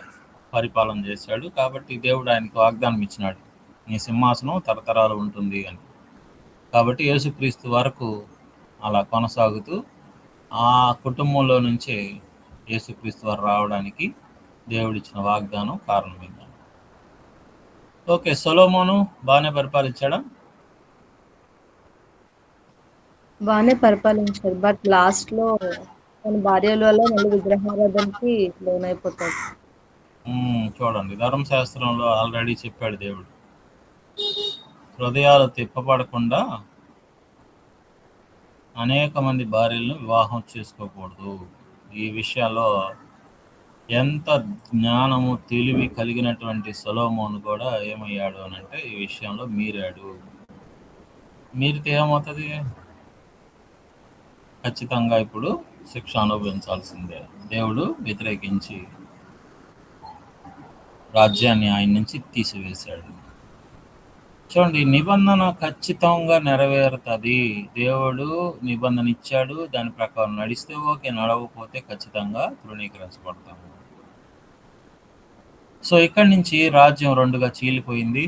పరిపాలన చేశాడు. కాబట్టి దేవుడు ఆయనకు వాగ్దానం ఇచ్చినాడు, నీ సింహాసనం తరతరాలు ఉంటుంది అని. కాబట్టి యేసుక్రీస్తు వరకు అలా కొనసాగుతూ ఆ కుటుంబంలో నుంచే యేసుక్రీస్తు వారు రావడానికి దేవుడిచ్చిన వాగ్దానం కారణమైంది. ఓకే, సొలొమోను బాగానే పరిపాలించాడా?
బాగానే పరిపాలించాడు. బట్ లాస్ట్ లో తన భార్యల వల్ల మళ్ళీ విగ్రహారాధనకి లోనైపోతాడు.
చూడండి, ధర్మశాస్త్రంలో ఆల్రెడీ చెప్పాడు దేవుడు, హృదయాలు తిప్పబడకుండా అనేక మంది భార్యలను వివాహం చేసుకోకూడదు. ఈ విషయాల్లో ఎంత జ్ఞానము తెలివి కలిగినటువంటి సొలొమోను కూడా ఏమయ్యాడు అని అంటే ఈ విషయంలో మీరితే ఏమవుతుంది? ఖచ్చితంగా ఇప్పుడు శిక్ష అనుభవించాల్సిందే. దేవుడు వ్యతిరేకించి రాజ్యాన్ని ఆయన నుంచి తీసివేశాడు. చూడండి, నిబంధన ఖచ్చితంగా నెరవేరుతుంది. దేవుడు నిబంధన ఇచ్చాడు, దాని ప్రకారం నడిస్తే ఓకే, నడవకపోతే ఖచ్చితంగా తృణీకరించబడతాము. సో ఇక్కడి నుంచి రాజ్యం 2గా చీలిపోయింది.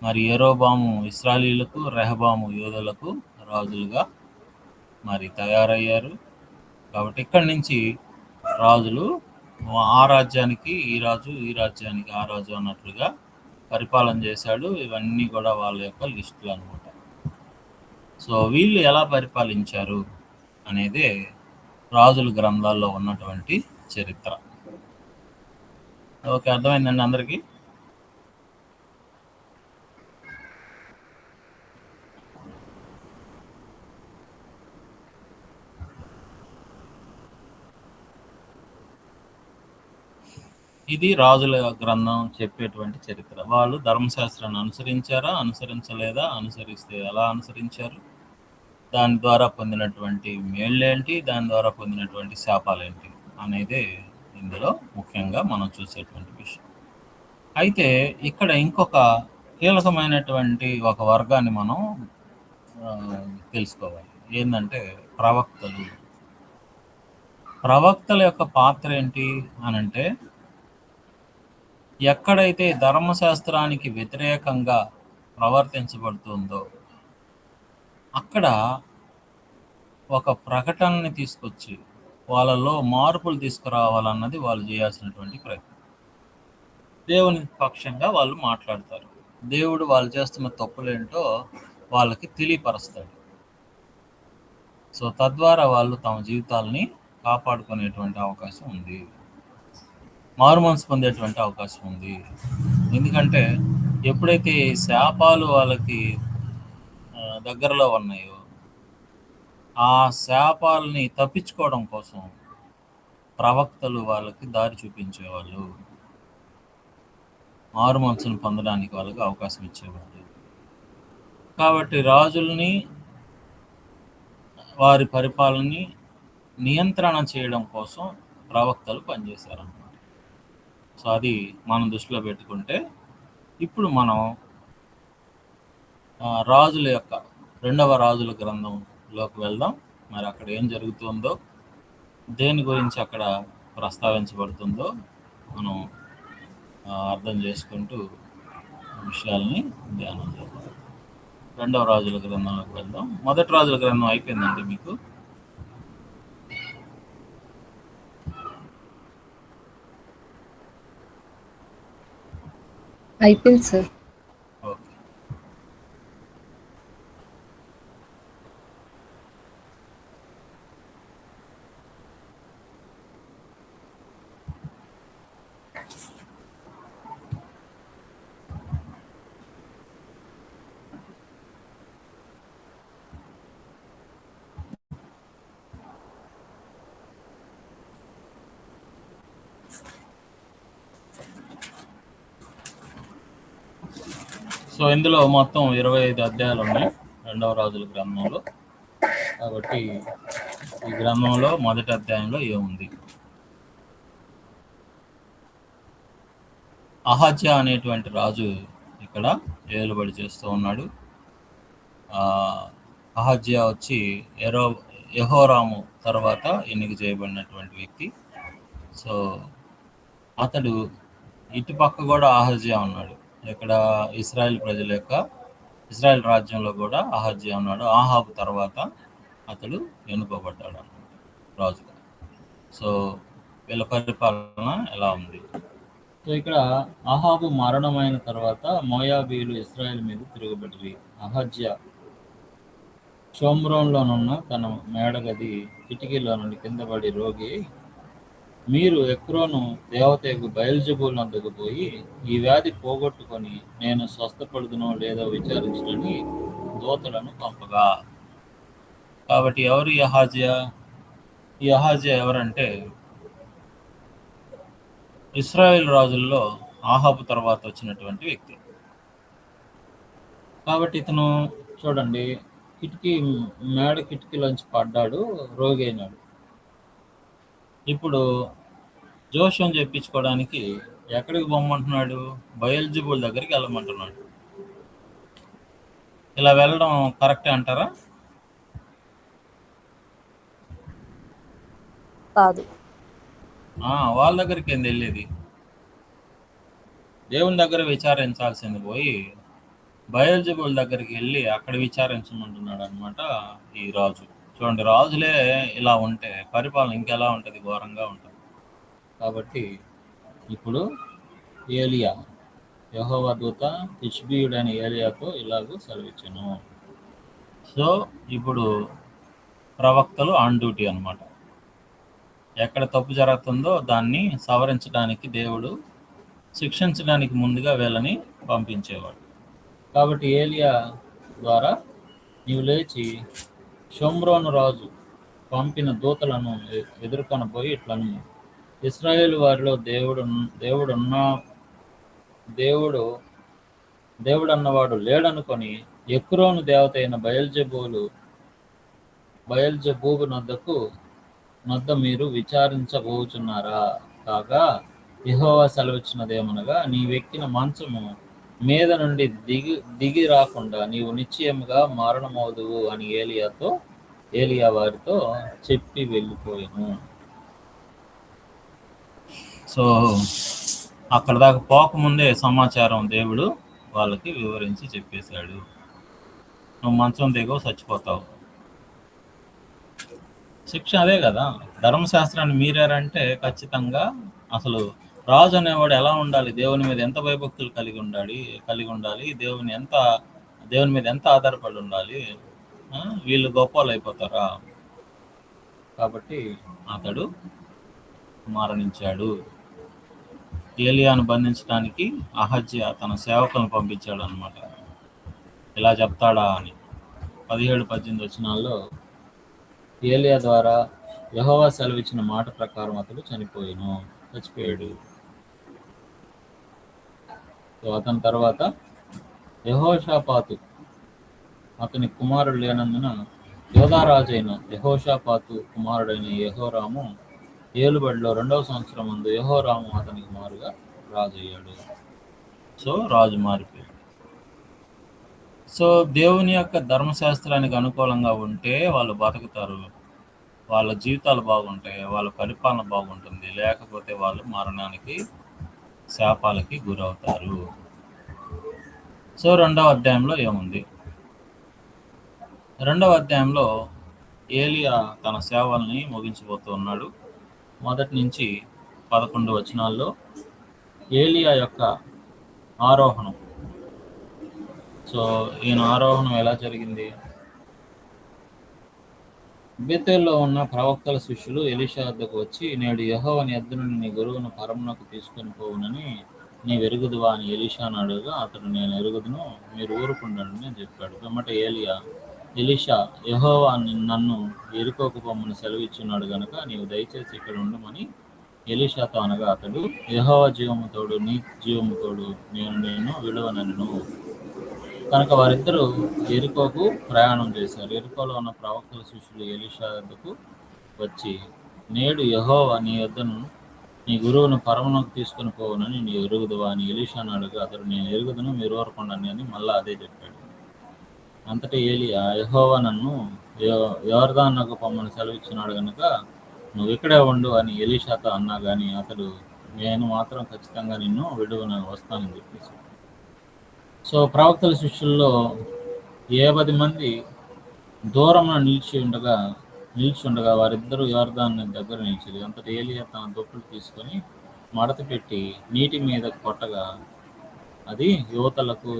మరి యెరోబాము ఇశ్రాయేలీయులకు, రెహబాము యూదులకు రాజులుగా మరి తయారయ్యారు. కాబట్టి ఇక్కడి నుంచి రాజులు ఆ రాజ్యానికి ఈ రాజు, ఈ రాజ్యానికి ఆ రాజు అన్నట్లుగా పరిపాలన చేశాడు. ఇవన్నీ కూడా వాళ్ళ యొక్క లిస్టులు అనమాట. సో వీళ్ళు ఎలా పరిపాలించారు అనేదే రాజుల గ్రంథాల్లో ఉన్నటువంటి చరిత్ర. ఓకే, అర్థమైందండి అందరికీ? ఇది రాజుల గ్రంథం చెప్పేటువంటి చరిత్ర. వాళ్ళు ధర్మశాస్త్రాన్ని అనుసరించారా, అనుసరించలేదా, అనుసరిస్తే ఎలా అనుసరించారు, దాని ద్వారా పొందినటువంటి మేళ్ళేంటి, దాని ద్వారా పొందినటువంటి శాపాలేంటి అనేది ఇందులో ముఖ్యంగా మనం చూసేటువంటి విషయం. అయితే ఇక్కడ ఇంకొక కీలకమైనటువంటి ఒక వర్గాన్ని మనం తెలుసుకోవాలి. ఏంటంటే ప్రవక్తలు. ప్రవక్తల యొక్క పాత్ర ఏంటి అనంటే, ఎక్కడైతే ధర్మశాస్త్రానికి వ్యతిరేకంగా ప్రవర్తించబడుతుందో అక్కడ ఒక ప్రకటనని తీసుకొచ్చి వాళ్ళలో మార్పులు తీసుకురావాలన్నది వాళ్ళు చేయాల్సినటువంటి ప్రయత్నం. దేవుని పక్షంగా వాళ్ళు మాట్లాడతారు. దేవుడు వాళ్ళు చేస్తున్న తప్పులేంటో వాళ్ళకి తెలియపరుస్తాడు. సో తద్వారా వాళ్ళు తమ జీవితాలని కాపాడుకునేటువంటి అవకాశం ఉంది, మారుమనసు పొందేటువంటి అవకాశం ఉంది. ఎందుకంటే ఎప్పుడైతే శాపాలు వాళ్ళకి దగ్గరలో ఉన్నాయో ఆ శాపాలని తప్పించుకోవడం కోసం ప్రవక్తలు వాళ్ళకి దారి చూపించేవాళ్ళు, మారు మనసును పొందడానికి వాళ్ళకి అవకాశం ఇచ్చేవాళ్ళు. కాబట్టి రాజుల్ని, వారి పరిపాలనని నియంత్రణ చేయడం కోసం ప్రవక్తలు పనిచేశారన్నమాట. సో అది మనం దృష్టిలో పెట్టుకుంటే ఇప్పుడు మనం రాజుల యొక్క 2వ రాజుల గ్రంథంలోకి వెళ్దాం. మరి అక్కడ ఏం జరుగుతుందో, దేని గురించి అక్కడ ప్రస్తావించబడుతుందో మనం అర్థం చేసుకుంటూ విషయాల్ని ధ్యానం చేద్దాం. 2వ రాజుల గ్రంథంలోకి వెళ్దాం. 1వ రాజుల గ్రంథం అయిపోయిందండి మీకు?
అయిపోయింది సార్.
ఓకే. సో ఇందులో మొత్తం 25 అధ్యాయాలు ఉన్నాయి 2వ రాజుల గ్రంథంలో. కాబట్టి ఈ గ్రంథంలో మొదటి అధ్యాయంలో ఏముంది? అహజ్యా అనేటువంటి రాజు ఇక్కడ ఏలుబడి చేస్తూ ఉన్నాడు. అహజ్యా వచ్చి యెహోరాము తర్వాత ఎన్నిక చేయబడినటువంటి వ్యక్తి. సో అతడు ఇటుపక్క కూడా అహజ్యా ఉన్నాడు. ఇక్కడ ఇశ్రాయేల్ ప్రజల యొక్క ఇశ్రాయేల్ రాజ్యంలో కూడా అహజ్యా ఉన్నాడు. ఆహాబు తర్వాత అతడు ఎన్నుకోబడ్డాడు అన్నమాట రాజుగా. సో వీళ్ళ పరిపాలన ఎలా ఉంది? సో ఇక్కడ ఆహాబు మరణమైన తర్వాత మోయాబీయులు ఇశ్రాయేల్ మీద తిరుగుబడి అహజ్యా షోమ్రోన్లోనున్న తన మేడగది కిటికీలో నుండి కింద పడి రోగి, మీరు ఎక్రోను దేవతకు బయల్జెబూల్ వద్దకు పోయి ఈ వ్యాధి పోగొట్టుకొని నేను స్వస్థపడుదునో లేదో విచారించడానికి దూతలను పంపగా. కాబట్టి ఎవరు అహజ్యా? ఈ అహజ్యా ఎవరంటే ఇశ్రాయేల్ రాజుల్లో ఆహాబు తర్వాత వచ్చినటువంటి వ్యక్తి. కాబట్టి ఇతను చూడండి, మేడ కిటికీలోంచి పడ్డాడు, రోగి అయినాడు. ఇప్పుడు జోష్యం చెప్పించుకోవడానికి ఎక్కడికి పొమ్మంటున్నాడు? బయల్జెబూల్ దగ్గరికి వెళ్ళమంటున్నాడు. ఇలా వెళ్ళడం కరెక్టే అంటారా?
కాదు.
వాళ్ళ దగ్గరికి ఏంది వెళ్ళేది? దేవుని దగ్గర విచారించాల్సింది పోయి బయల్జెబూల్ దగ్గరికి వెళ్ళి అక్కడ విచారించమంటున్నాడు అనమాట ఈ రాజు. చూడండి, రాజులే ఇలా ఉంటే పరిపాలన ఇంకెలా ఉంటుంది? ఘోరంగా ఉంటుంది. కాబట్టి ఇప్పుడు ఏలియా, యెహోవా దూత తిష్బీయుడైన ఏలియాతో ఇలాగూ సెలవిచ్చాను. సో ఇప్పుడు ప్రవక్తలు ఆన్ డ్యూటీ అనమాట. ఎక్కడ తప్పు జరుగుతుందో దాన్ని సవరించడానికి దేవుడు శిక్షించడానికి ముందుగా వీళ్ళని పంపించేవాడు. కాబట్టి ఏలియా ద్వారా నీవు లేచి షోమ్రోను రాజు పంపిన దూతలను ఎదుర్కొనబోయి ఇట్లను, ఇశ్రాయేలు వారిలో దేవుడన్నవాడు లేడనుకొని ఎక్రోను దేవత అయిన బయల్జెబూబు నొద్ద మీరు విచారించబోచున్నారా? కాగా యెహోవా సెలవిచ్చినదేమనగా, నీవెక్కిన మంచము మీద నుండి దిగి రాకుండా నీవు నిశ్చయముగా మరణమవుదువు అని ఏలియా వారితో చెప్పి వెళ్ళిపోయాను. సో అక్కడ దాకా పోకముందే సమాచారం దేవుడు వాళ్ళకి వివరించి చెప్పేశాడు. నువ్వు మంచం దిగవు, చచ్చిపోతావు. శిక్ష అదే కదా. ధర్మశాస్త్రాన్ని మీరారంటే ఖచ్చితంగా అసలు రాజు అనేవాడు ఎలా ఉండాలి, దేవుని మీద ఎంత భయభక్తులు కలిగి ఉండాలి, దేవుని మీద ఎంత ఆధారపడి ఉండాలి. వీళ్ళు గొప్పలు అయిపోతారా? కాబట్టి అతడు మరణించాడు. ఏలియాను బంధించడానికి అహజ్యా తన సేవకులను పంపించాడు అనమాట. ఇలా చెప్తాడా అని 17-18 వచనాల్లో ఏలియా ద్వారా యెహోవా సెలవిచ్చిన మాట ప్రకారం అతడు చచ్చిపోయాడు. సో అతని తర్వాత యెహోషాపాతు, అతని కుమారుడు లేనందున యోధారాజైన యెహోషాపాతు కుమారుడైన యెహోరాము ఏలుబడిలో 2వ సంవత్సరం ముందు యెహోరాము అతనికి మారుగా రాజు అయ్యాడు. సో రాజు మారిపోయాడు. సో దేవుని యొక్క ధర్మశాస్త్రానికి అనుకూలంగా ఉంటే వాళ్ళు బతుకుతారు, వాళ్ళ జీవితాలు బాగుంటాయి, వాళ్ళ పరిపాలన బాగుంటుంది. లేకపోతే వాళ్ళు మరణానికి, శాపాలకి గురవుతారు. సో 2వ అధ్యాయంలో ఏముంది? 2వ అధ్యాయంలో ఏలియా తన సేవల్ని ముగించబోతూ ఉన్నాడు. 1 నుంచి 11 వచనాల్లో ఏలియా యొక్క ఆరోహణం. సో ఈయన ఆరోహణం ఎలా జరిగింది? బేతేల్లో ఉన్న ప్రవక్తల శిష్యులు ఎలీషా వద్దకు వచ్చి, నేడు యెహోవా నీ యొద్ద నుండి నీ గురువును పరమునకు తీసుకొని పోవునని నీ ఎరుగుదువా అని ఎలీషాను అడుగుగా, అతడు నేను ఎరుగుదును, మీరు ఊరుకుండండి అని చెప్పాడు. పిమ్మట ఎలీషా, యెహోవా నన్ను యెరికోకు పొమ్మని సెలవిచ్చున్నాడు గనుక నీవు దయచేసి ఇక్కడ ఉండమని ఎలీషాతో అనగా, అతడు యెహోవా జీవము తోడు నీ జీవము తోడు నేను విడువనెను. కనుక వారిద్దరూ యెరికోకు ప్రయాణం చేశారు. యెరికోలో ఉన్న ప్రవక్తల శిష్యులు ఎలీషా వద్దకు వచ్చి, నేడు యెహోవా నీ యొద్దను నీ గురువును పరమునకు తీసుకొని పోవునని నీ ఎరుగుదువా అని ఎలీషాను అడుగు, అతడు నేను ఎరుగుదును, మీరు ఊరకుండండి అని మళ్ళీ అదే చెప్పాడు. అంతటా ఏలియా, యెహోవా నన్ను యోర్దానుకు పొమ్మని సెలవిచ్చినాడు కనుక నువ్వు ఇక్కడే ఉండు అని ఎలీషాతో అన్నా కానీ అతడు, నేను మాత్రం ఖచ్చితంగా నిన్ను విడువన వస్తానని చెప్పేసి. సో ప్రవక్తల శిష్యుల్లో 10 మంది దూరంలో నిలిచి ఉండగా వారిద్దరూ యోర్దాను దగ్గర నిలిచింది. అంతటా ఏలియా తన దుప్పలు తీసుకొని మడత పెట్టి నీటి మీద కొట్టగా అది యువతలకు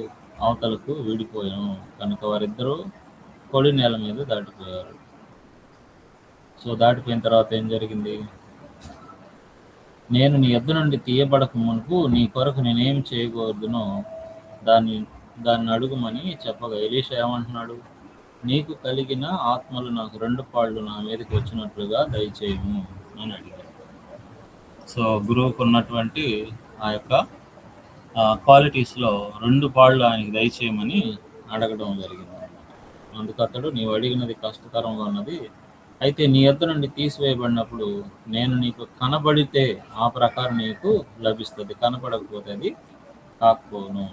అవతలకు విడిపోయాను. కనుక వారిద్దరూ పొడి నేల మీద దాటిపోయారు. సో దాటిపోయిన తర్వాత ఏం జరిగింది? నేను నీ యొద్ద నుండి తీయబడక మునుపు నీ కొరకు నేనేం చేయకూడదునో దాన్ని అడుగుమని చెప్పగా ఎలీషా ఏమంటున్నాడు? నీకు కలిగిన ఆత్మలు నాకు 2 పాళ్ళు నా మీదకి వచ్చినట్లుగా దయచేయము అని అడిగాడు. సో గురువుకు ఉన్నటువంటి ఆ యొక్క క్వాలిటీస్లో 2 పాళ్ళు ఆయనకి దయచేయమని అడగడం జరిగింది. అందుకు అతడు, నీవు అడిగినది కష్టతరంగా ఉన్నది, అయితే నీ యొద్ద నుండి తీసివేయబడినప్పుడు నేను నీకు కనబడితే ఆ ప్రకారం నీకు లభిస్తుంది, కనపడకపోతే అది కాకపోను.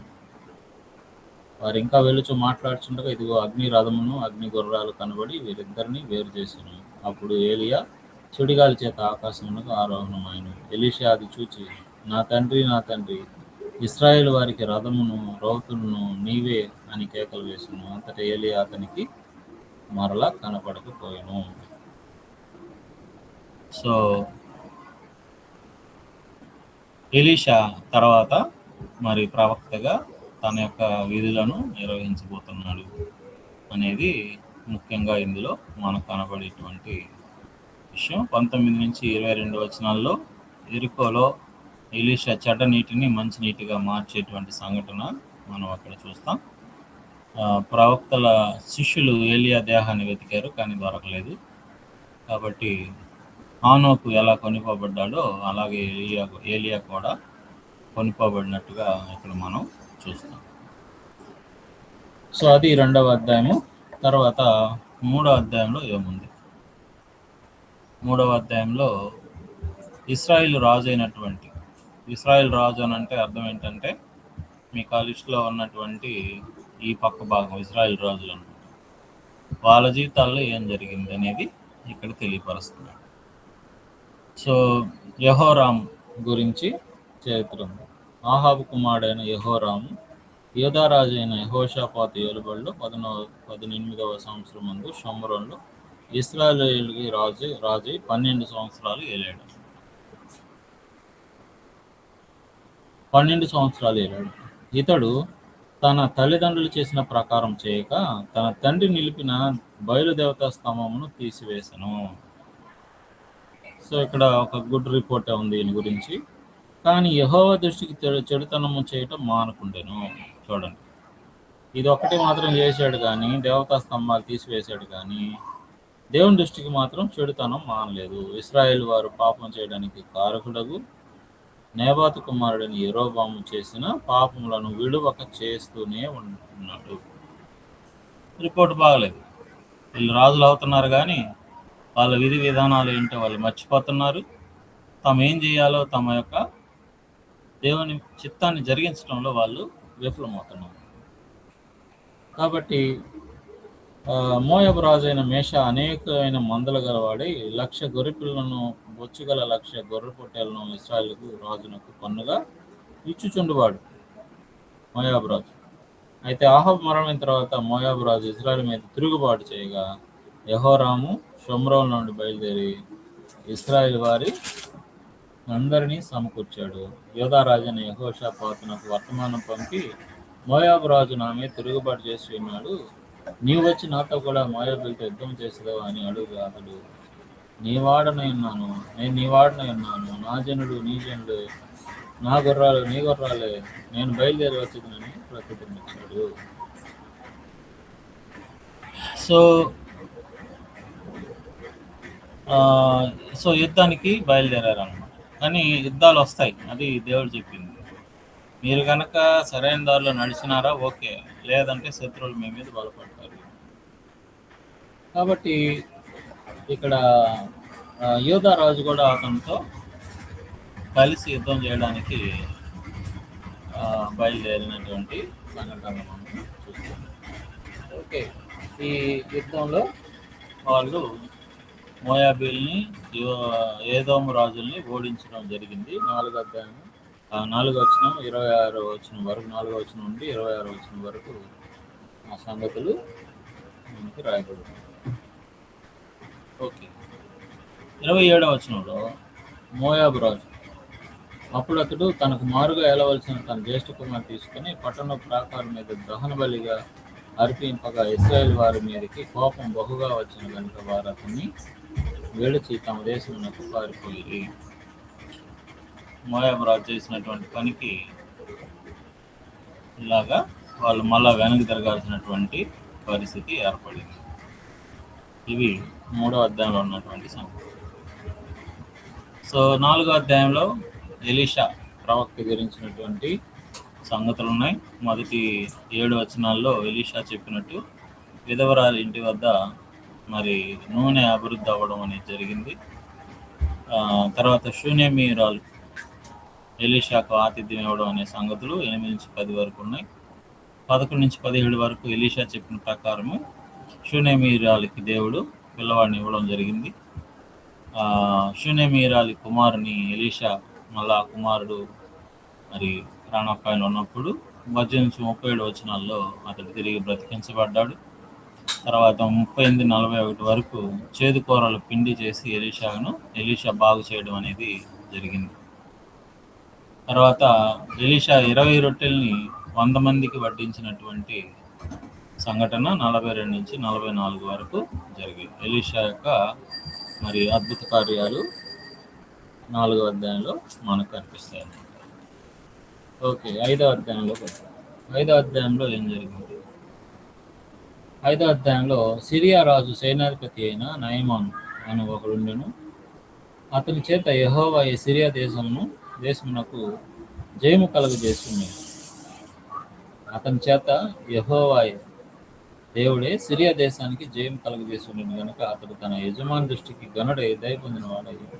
వారు ఇంకా వెలుచు మాట్లాడుచుండగా ఇదిగో అగ్ని రథమును అగ్ని గుర్రాలు కనబడి వీరిద్దరిని వేరు చేశాను. అప్పుడు ఏలియా సుడిగాలి చేత ఆకాశమునకు ఆరోహణమాయను. ఎలీషా అది చూచి, నా తండ్రి ఇశ్రాయేలు వారికి రథమును రౌతులను నీవే అని కేకలు వేసును. అంతటా ఏలియా అతనికి మరలా కనపడకపోయాను. సో ఎలీషా తర్వాత మరి ప్రవక్తగా తన యొక్క విధులను నిర్వహించబోతున్నాడు అనేది ముఖ్యంగా ఇందులో మనకు కనబడేటువంటి విషయం. 19 నుంచి 22 వచనాల్లో ఎరికోలో ఎలీషా చెడ్డ నీటిని మంచి నీటిగా మార్చేటువంటి సంఘటన మనం అక్కడ చూస్తాం. ప్రవక్తల శిష్యులు ఏలియా దేహాన్ని వెతికారు కానీ దొరకలేదు. కాబట్టి హానోకు ఎలా కొనిపోబడ్డాడో అలాగే ఏలియా కూడా కొనిపోబడినట్టుగా ఇక్కడ మనం చూస్తాం. సో అది 2వ అధ్యాయము. తర్వాత 3వ అధ్యాయంలో ఏముంది? 3వ అధ్యాయంలో ఇశ్రాయేలు రాజు అయినటువంటి, ఇశ్రాయేల్ రాజు అని అంటే అర్థం ఏంటంటే మీకు ఆ లిస్టులో ఉన్నటువంటి ఈ పక్క భాగం ఇశ్రాయేల్ రాజులు అన్నమాట. వాళ్ళ జీవితాల్లో ఏం జరిగింది అనేది ఇక్కడ తెలియపరుస్తున్నాడు. సో యెహోరాము గురించి చరిత్ర ఉంది. ఆహాబు కుమారుడైన యెహోరాము యూదారాజు అయిన యెహోషాపాతు ఏలుబడిలో 18వ సంవత్సరం ముందు షోమ్రోన్లో ఇశ్రాయేలుకి రాజు 12 సంవత్సరాలు ఏలాడు. 12 సంవత్సరాలు ఏలాడు. ఇతడు తన తల్లిదండ్రులు చేసిన ప్రకారం చేయక తన తండ్రి నిలిపిన బయలుదేవతా స్తంభమును తీసివేసెను. సో ఇక్కడ ఒక గుడ్ రిపోర్ట్ ఉంది దీని గురించి. కానీ యెహోవా దృష్టికి చెడుతనము చేయటం మానకుండెను. చూడండి, ఇది ఒక్కటి మాత్రం చేశాడు కానీ, దేవతా స్తంభాలు తీసివేశాడు కానీ దేవుని దృష్టికి మాత్రం చెడుతనం మానలేదు. ఇశ్రాయేలు వారు పాపం చేయడానికి కారకుడగు నేబాతు కుమారుడని యెరోబాము చేసిన పాపములను విడువక చేస్తూనే ఉంటున్నాడు. రిపోర్ట్ బాగలేదు. వీళ్ళు రాజులు అవుతున్నారు కానీ వాళ్ళ విధి విధానాలు ఏంటో వాళ్ళు మర్చిపోతున్నారు. తాము ఏం చేయాలో తమ యొక్క దేవుని చిత్తాన్ని జరిగించడంలో వాళ్ళు విఫలమవుతున్నారు. కాబట్టి మోయాబు రాజు అయిన మేష అనేకమైన మందలు గలవాడి 1,00,000 గొర్రెపిల్లను బొచ్చుగల 1,00,000 గొర్రె పొట్టేలను ఇశ్రాయేలుకు రాజునకు పన్నుగా ఇచ్చుచుండువాడు మోయాబు రాజు. అయితే ఆహాబు మరణమైన తర్వాత మోయాబు రాజు ఇశ్రాయేలు మీద తిరుగుబాటు చేయగా యెహోరాము షోమ్రోన్ నుండి బయలుదేరి ఇశ్రాయేలు వారి అందరినీ సమకూర్చాడు. యూదారాజైన యెహోషాపాతునకు వర్తమానం పంపి, మోయాబు రాజు నా మీద తిరుగుబాటు చేసి ఉన్నాడు, నీవు వచ్చి నాతో కూడా మోయాబులతో యుద్ధం చేసేదావు అని అడుగు. అతడు, నేను నీ వాడనై ఉన్నాను, నా జనుడు నీ జనుడు, నా గుర్రాలు నీ గుర్రాలే, నేను బయలుదేరి వచ్చేదని ప్రతిజ్ఞించాడు. సో యుద్ధానికి బయలుదేరారన్నమాట. కానీ యుద్ధాలు వస్తాయి, అది దేవుడు చెప్పింది. మీరు కనుక సరైన దారిలో నడిచినారా ఓకే, లేదంటే శత్రువులు మీ మీద బలపడతారు. కాబట్టి ఇక్కడ యూదా రాజు కూడా అతనితో కలిసి యుద్ధం చేయడానికి బయలుదేరినటువంటి సంఘటన మనం చూస్తున్నాం. ఓకే, ఈ యుద్ధంలో వాళ్ళు మోయాబీల్ని ఏదోము రాజుల్ని ఓడించడం జరిగింది. 4వ అధ్యాయం 4వ వచనం 26వ వచనం వరకు, 4వ వచనం నుండి 26వ వచనం వరకు ఆ సంగతులు మనకి రాయబడుతుంది. ఓకే, 27వ వచనంలో మోయాబు రాజు అప్పుడు అతడు తనకు మారుగా ఏలవలసిన తన జ్యేష్ఠ కుమార్ తీసుకుని పట్టణ ప్రాకారం మీద దహన బలిగా అర్పింపగా ఇశ్రాయేలు వారి మీదకి కోపం బహుగా వచ్చిన కనుక వారు అతన్ని విడిచి తమ దేశమునకు పారిపోయి. మోయాబు రాజు చేసినటువంటి పనికి ఇలాగా వాళ్ళు మళ్ళా వెనక్కి తిరగాల్సినటువంటి పరిస్థితి ఏర్పడింది. ఇవి 3వ అధ్యాయంలో ఉన్నటువంటి సంగతి. సో 4వ అధ్యాయంలో ఎలీషా ప్రవక్త గురించినటువంటి సంగతులు ఉన్నాయి. మొదటి 7 వచనాల్లో ఎలీషా చెప్పినట్టు విధవరాలి ఇంటి వద్ద మరి నూనె అభివృద్ధి అవ్వడం అనేది జరిగింది. తర్వాత షూనేమీయురాలు ఎలీషాకు ఆతిథ్యం ఇవ్వడం అనే సంగతులు 8-10 వరకు ఉన్నాయి. 11-17 వరకు ఎలీషా చెప్పిన ప్రకారము షూనేమీయురాలికి దేవుడు పిల్లవాడిని ఇవ్వడం జరిగింది. షూనేమీయురాలి కుమారుని ఎలీషా మళ్ళా కుమారుడు మరి ప్రాణాపాయంలో ఉన్నప్పుడు 18-37 వచనాల్లో అతడు తిరిగి బ్రతికించబడ్డాడు. తర్వాత 38-41 వరకు చేదు కూరలు పిండి చేసి ఎలీషా బాగు చేయడం అనేది జరిగింది. తర్వాత ఎలీషా 20 రొట్టెల్ని 100 మందికి వడ్డించినటువంటి సంఘటన 42-44 వరకు జరిగింది. ఎలీషా యొక్క మరి అద్భుత కార్యాలు 4వ అధ్యాయంలో మనకు కనిపిస్తాయి. ఓకే, 5వ అధ్యాయంలోకి వస్తాం. 5వ అధ్యాయంలో ఏం జరిగింది? 5వ అధ్యాయంలో సిరియా రాజు సేనాధిపతి అయిన నయమాను అని ఒకడుండెను. అతని చేత యెహోవా ఈ సిరియా దేశమునకు జయము కలుగజేస్తున్నాడు. అతని చేత యెహోవా దేవుడే సిరియా దేశానికి జయం కలుగజేస్తున్నాడు కనుక అతడు తన యజమాని దృష్టికి గనుడై దయ పొందిన వాడయ్యాడు.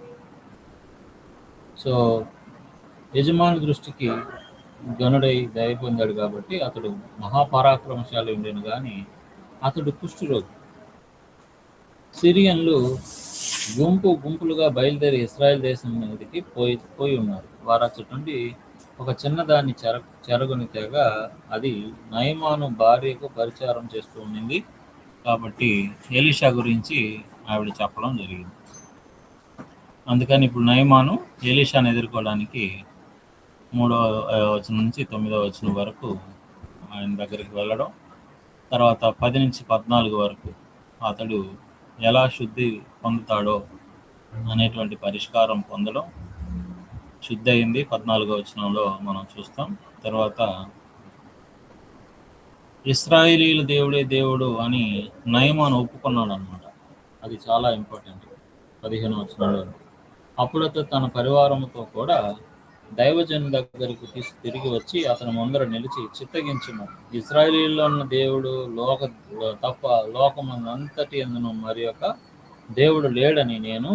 సో యజమాని దృష్టికి గనుడై దయ పొందాడు కాబట్టి అతడు మహాపరాక్రమశాలి ఉండేను కానీ అతడు కుష్ఠరోగి. సిరియన్లు గుంపులుగా బయలుదేరి ఇశ్రాయేల్ దేశం మీదకి పోయి ఉన్నారు. వారు అచ్చటి నుండి ఒక చిన్నదాన్ని చెరగొని తెగ అది నయమాను భార్యకు పరిచారం చేస్తూ ఉండింది. కాబట్టి ఎలీషా గురించి ఆవిడ చెప్పడం జరిగింది. అందుకని ఇప్పుడు నయమాను ఎలీషాను ఎదుర్కోవడానికి 3వ వచనం నుంచి 9వ వచనం వరకు ఆయన దగ్గరికి వెళ్ళడం, తర్వాత 10 నుంచి 14 వరకు అతడు ఎలా శుద్ధి పొందుతాడో అనేటువంటి పరిష్కారం పొందడం, శుద్ధి అయింది 14వ వచనంలో మనం చూస్తాం. తర్వాత ఇశ్రాయేలీయుల దేవుడే దేవుడు అని నయమాను ఒప్పుకున్నాడు అనమాట. అది చాలా ఇంపార్టెంట్. 15వ వచనంలో అప్పుడు అతడు తన పరివారంతో కూడా దైవజను దగ్గరకు తిరిగి వచ్చి అతని ముందర నిలిచి చిత్తగించుము, ఇశ్రాయేలీయుల్లో ఉన్న దేవుడు తప్ప లోకమంతటి యందును మరి యొక్క దేవుడు లేడని నేను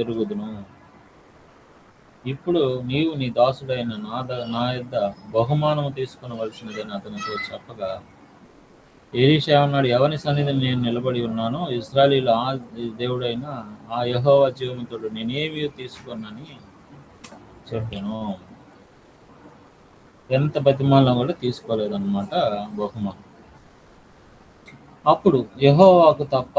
ఎరుగుదును. ఇప్పుడు నీవు నీ దాసుడైన నా యొద్ద బహుమానము తీసుకునవలసినదని అతనితో చెప్పగా ఎలీషా అన్నాడు, ఎవరి సన్నిధిని నేను నిలబడి ఉన్నానో ఇశ్రాయేలీయుల ఆ దేవుడైన ఆ యెహోవా జీవముతోడు నేనేమీ తీసుకున్నానని చెప్పాను. ఎంత బతిమాలినా కూడా తీసుకోలేదన్నమాట బహుమానం. అప్పుడు యెహోవాకు తప్ప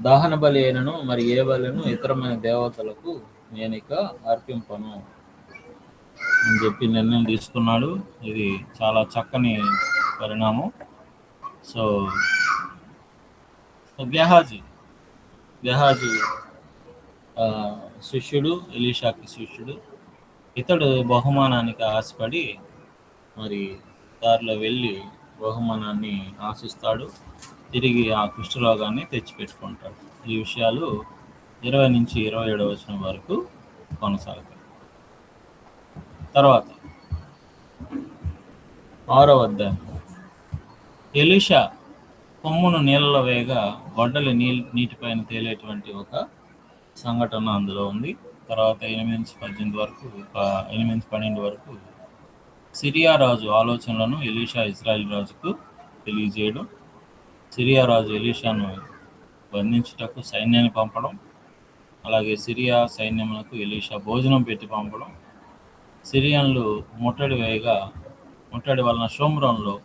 దహన బలి అయినను మరి ఏ బలిను ఇతరమైన దేవతలకు నేను ఇక అర్పింపను అని చెప్పి నిర్ణయం తీసుకున్నాడు. ఇది చాలా చక్కని పరిణామం. సో గెహాజీ శిష్యుడు, ఎలీషాకి శిష్యుడు. ఇతడు బహుమానానికి ఆశపడి మరి దారిలో వెళ్ళి బహుమానాన్ని ఆశిస్తాడు. తిరిగి ఆ కుష్ఠరోగాన్ని తెచ్చిపెట్టుకుంటాడు. ఈ విషయాలు 20 నుంచి 27వ వచనం వరకు కొనసాగుతాయి. తర్వాత 6వ అధ్యాయం. ఎలీషా కొమ్మును నీళ్ళలో వేయగా గొడ్డలి నీటిపైన తేలేటువంటి ఒక సంఘటన అందులో ఉంది. తర్వాత 8 నుంచి 18 వరకు 8 నుంచి 12 వరకు సిరియా రాజు ఆలోచనలను ఎలీషా ఇశ్రాయేల్ రాజుకు తెలియజేయడం, సిరియా రాజు ఎలీషాను బంధించుటకు సైన్యాన్ని పంపడం, అలాగే సిరియా సైన్యములకు ఎలీషా భోజనం పెట్టి పంపడం, సిరియన్లు ముట్టడి వలన షోమ్రోన్లో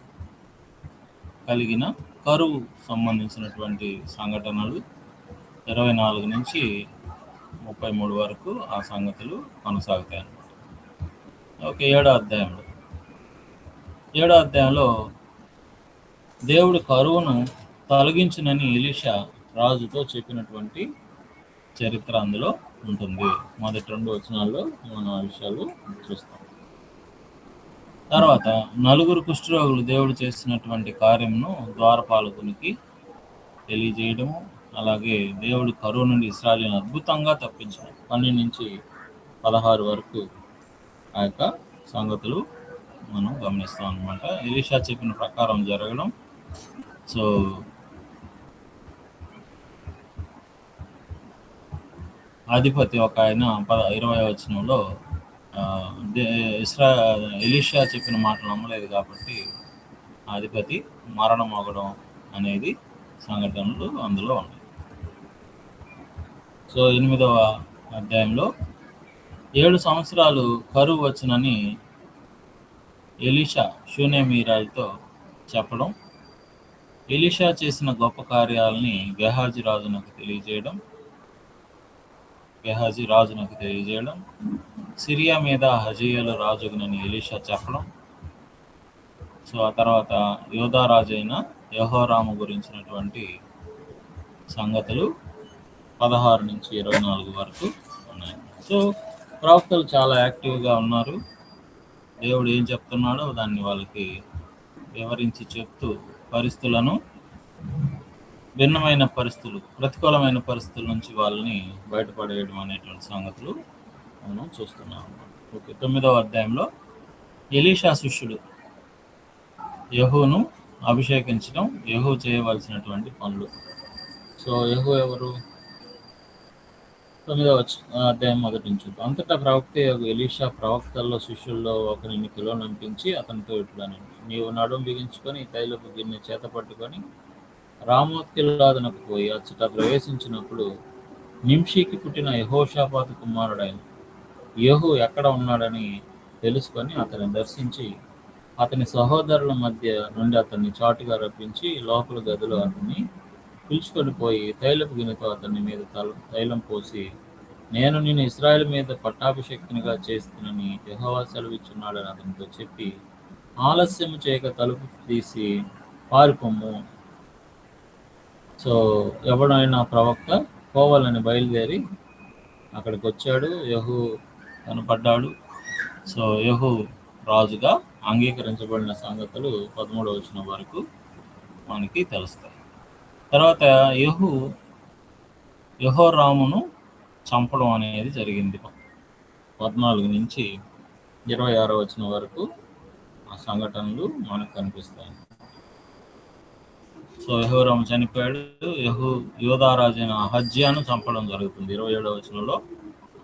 కలిగిన కరువు సంబంధించినటువంటి సంఘటనలు 24 నుంచి 33 వరకు ఆ సంగతులు కొనసాగుతాయి అన్నమాట. ఓకే, 7వ అధ్యాయంలో దేవుడు కరువును తొలగించునని ఎలీషా రాజుతో చెప్పినటువంటి చరిత్ర అందులో ఉంటుంది. మొదటి 2 వచనాల్లో మనం ఆ విషయాలు చూస్తాం. తర్వాత 4 కుష్ఠరోగులు దేవుడు చేసినటువంటి కార్యమును ద్వారపాలకునికి తెలియజేయడము, అలాగే దేవుడు కరువు నుండి ఇశ్రాయేలును అద్భుతంగా తప్పించడం 12 నుంచి 16 వరకు ఆ యొక్క సంగతులు మనం గమనిస్తాం అన్నమాట. ఎలీషా చెప్పిన ప్రకారం జరగడం. సో అధిపతి ఒక ఆయన 20వ వచనంలో ఎలీషా చెప్పిన మాటలు నమ్మలేదు కాబట్టి అధిపతి మరణం అవ్వడం అనేది సంఘటనలు అందులో ఉన్నాయి. సో 8వ అధ్యాయంలో 7 సంవత్సరాలు కరువు వచ్చునని ఎలీషా షూనేమీరాజుతో చెప్పడం, ఎలీషా చేసిన గొప్ప కార్యాలని గెహాజీ రాజునకు తెలియజేయడం, సిరియా మీద హజాయేలు రాజుగునని ఎలీషా చెప్పడం. సో ఆ తర్వాత యోధా రాజు అయిన యెహోరాము గురించినటువంటి సంగతులు 16 నుంచి 24 వరకు ఉన్నాయి. సో ప్రవక్తలు చాలా యాక్టివ్గా ఉన్నారు. దేవుడు ఏం చెప్తున్నాడో దాన్ని వాళ్ళకి వివరించి చెప్తూ పరిస్థితులను, భిన్నమైన పరిస్థితులు, ప్రతికూలమైన పరిస్థితుల నుంచి వాళ్ళని బయటపడేయడం అనేటువంటి సంగతులు మనం చూస్తున్నాం. ఓకే, 9వ అధ్యాయంలో ఎలీషా శిష్యుడు యెహూను అభిషేకించడం, యెహూ చేయవలసినటువంటి పనులు. సో యెహూ ఎవరు? 9వ అధ్యాయం మొదటి నుంచి చూద్దాం. అంతటా ప్రవక్త ఎలీషా ప్రవక్తల్లో శిష్యుల్లో ఒకరిని పిలువనంపించి అతనితో ఇట్లని, నీవు నడుం బిగించుకొని తైలపు గిన్నె చేత పట్టుకొని రామోత్కిల్లాదునకు పోయి అచ్చట ప్రవేశించినప్పుడు నింషికి పుట్టిన యెహోషాపాతు కుమారుడైన యెహూ ఎక్కడ ఉన్నాడని తెలుసుకొని అతన్ని దర్శించి అతని సహోదరుల మధ్య నుండి అతన్ని చాటుగా రప్పించి లోపల గదిలో అతన్ని పిలుచుకొని పోయి తైలపు గిన్నెతో అతని మీద తైలం పోసి, నేను నిన్ను ఇశ్రాయేలు మీద పట్టాభిషేక్తునిగా చేస్తునని యెహోవా సెలవిచ్చున్నాడని అతనితో చెప్పి, ఆలస్యం చేయక తలుపు తీసి పారిపోము. సో ఎవడైనా ప్రవక్త పోవాలని బయలుదేరి అక్కడికి వచ్చాడు, యెహూ కనపడ్డాడు. సో యెహూ రాజుగా అంగీకరించబడిన సంగతులు 13వ వచనం వరకు మనకి తెలుస్తాయి. తర్వాత యెహోరామును చంపడం అనేది జరిగింది. 14 నుంచి 26వ వచనం వరకు ఆ సంఘటనలు మనకు కనిపిస్తాయి. సో యెహోరాము చనిపోయాడు. యోధారాజైన అహజ్యాను చంపడం జరుగుతుంది 27వ వచనంలో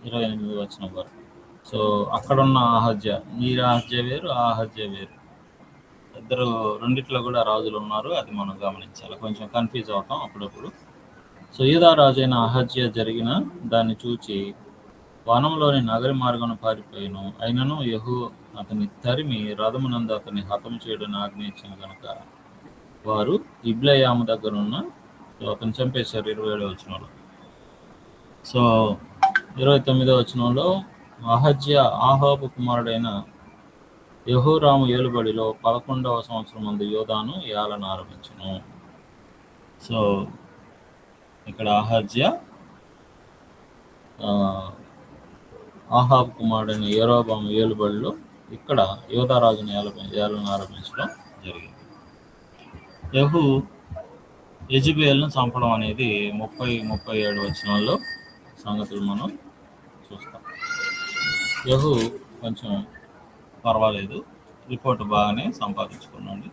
28వ వచనం వరకు. సో అక్కడున్న అహజ్య, ఈ అహజ్య వేరు, ఆ అహజ్య వేరు, ఇద్దరు రెండిట్లో కూడా రాజులు ఉన్నారు. అది మనం గమనించాలి. కొంచెం కన్ఫ్యూజ్ అవుతాం అప్పుడప్పుడు. సో యూదారాజైన అహజ్య జరిగిన దాన్ని చూచి వనంలోని నగరి మార్గం పారిపోయాను. అయినను యెహూ అతని తరిమి రథమునందు అతన్ని హతం చేయడం ఆజ్ఞయించిన కనుక వారు ఇబ్లయాము దగ్గర ఉన్న అతను చంపేశారు 27వ వచనంలో. సో 29వ వచనంలో అహజ్య ఆహాబు కుమారుడైన యెహోరాము ఏలుబడిలో 11వ సంవత్సరం ముందు యోధాను ఏలన ఆరంభించును. సో ఇక్కడ అహజ్య ఆహాబు కుమారుడైన యెరోబాము ఏలుబడిలో ఇక్కడ యోధారాజును ఏలన ఆరంభించడం జరిగింది. యెహూ యెజబెల్ను చంపడం అనేది 30-37 వచనాల్లో సంగతులు మనం చూస్తాం. యెహూ కొంచెం పర్వాలేదు, రిపోర్ట్ బాగానే సంపాదించుకున్నాడు.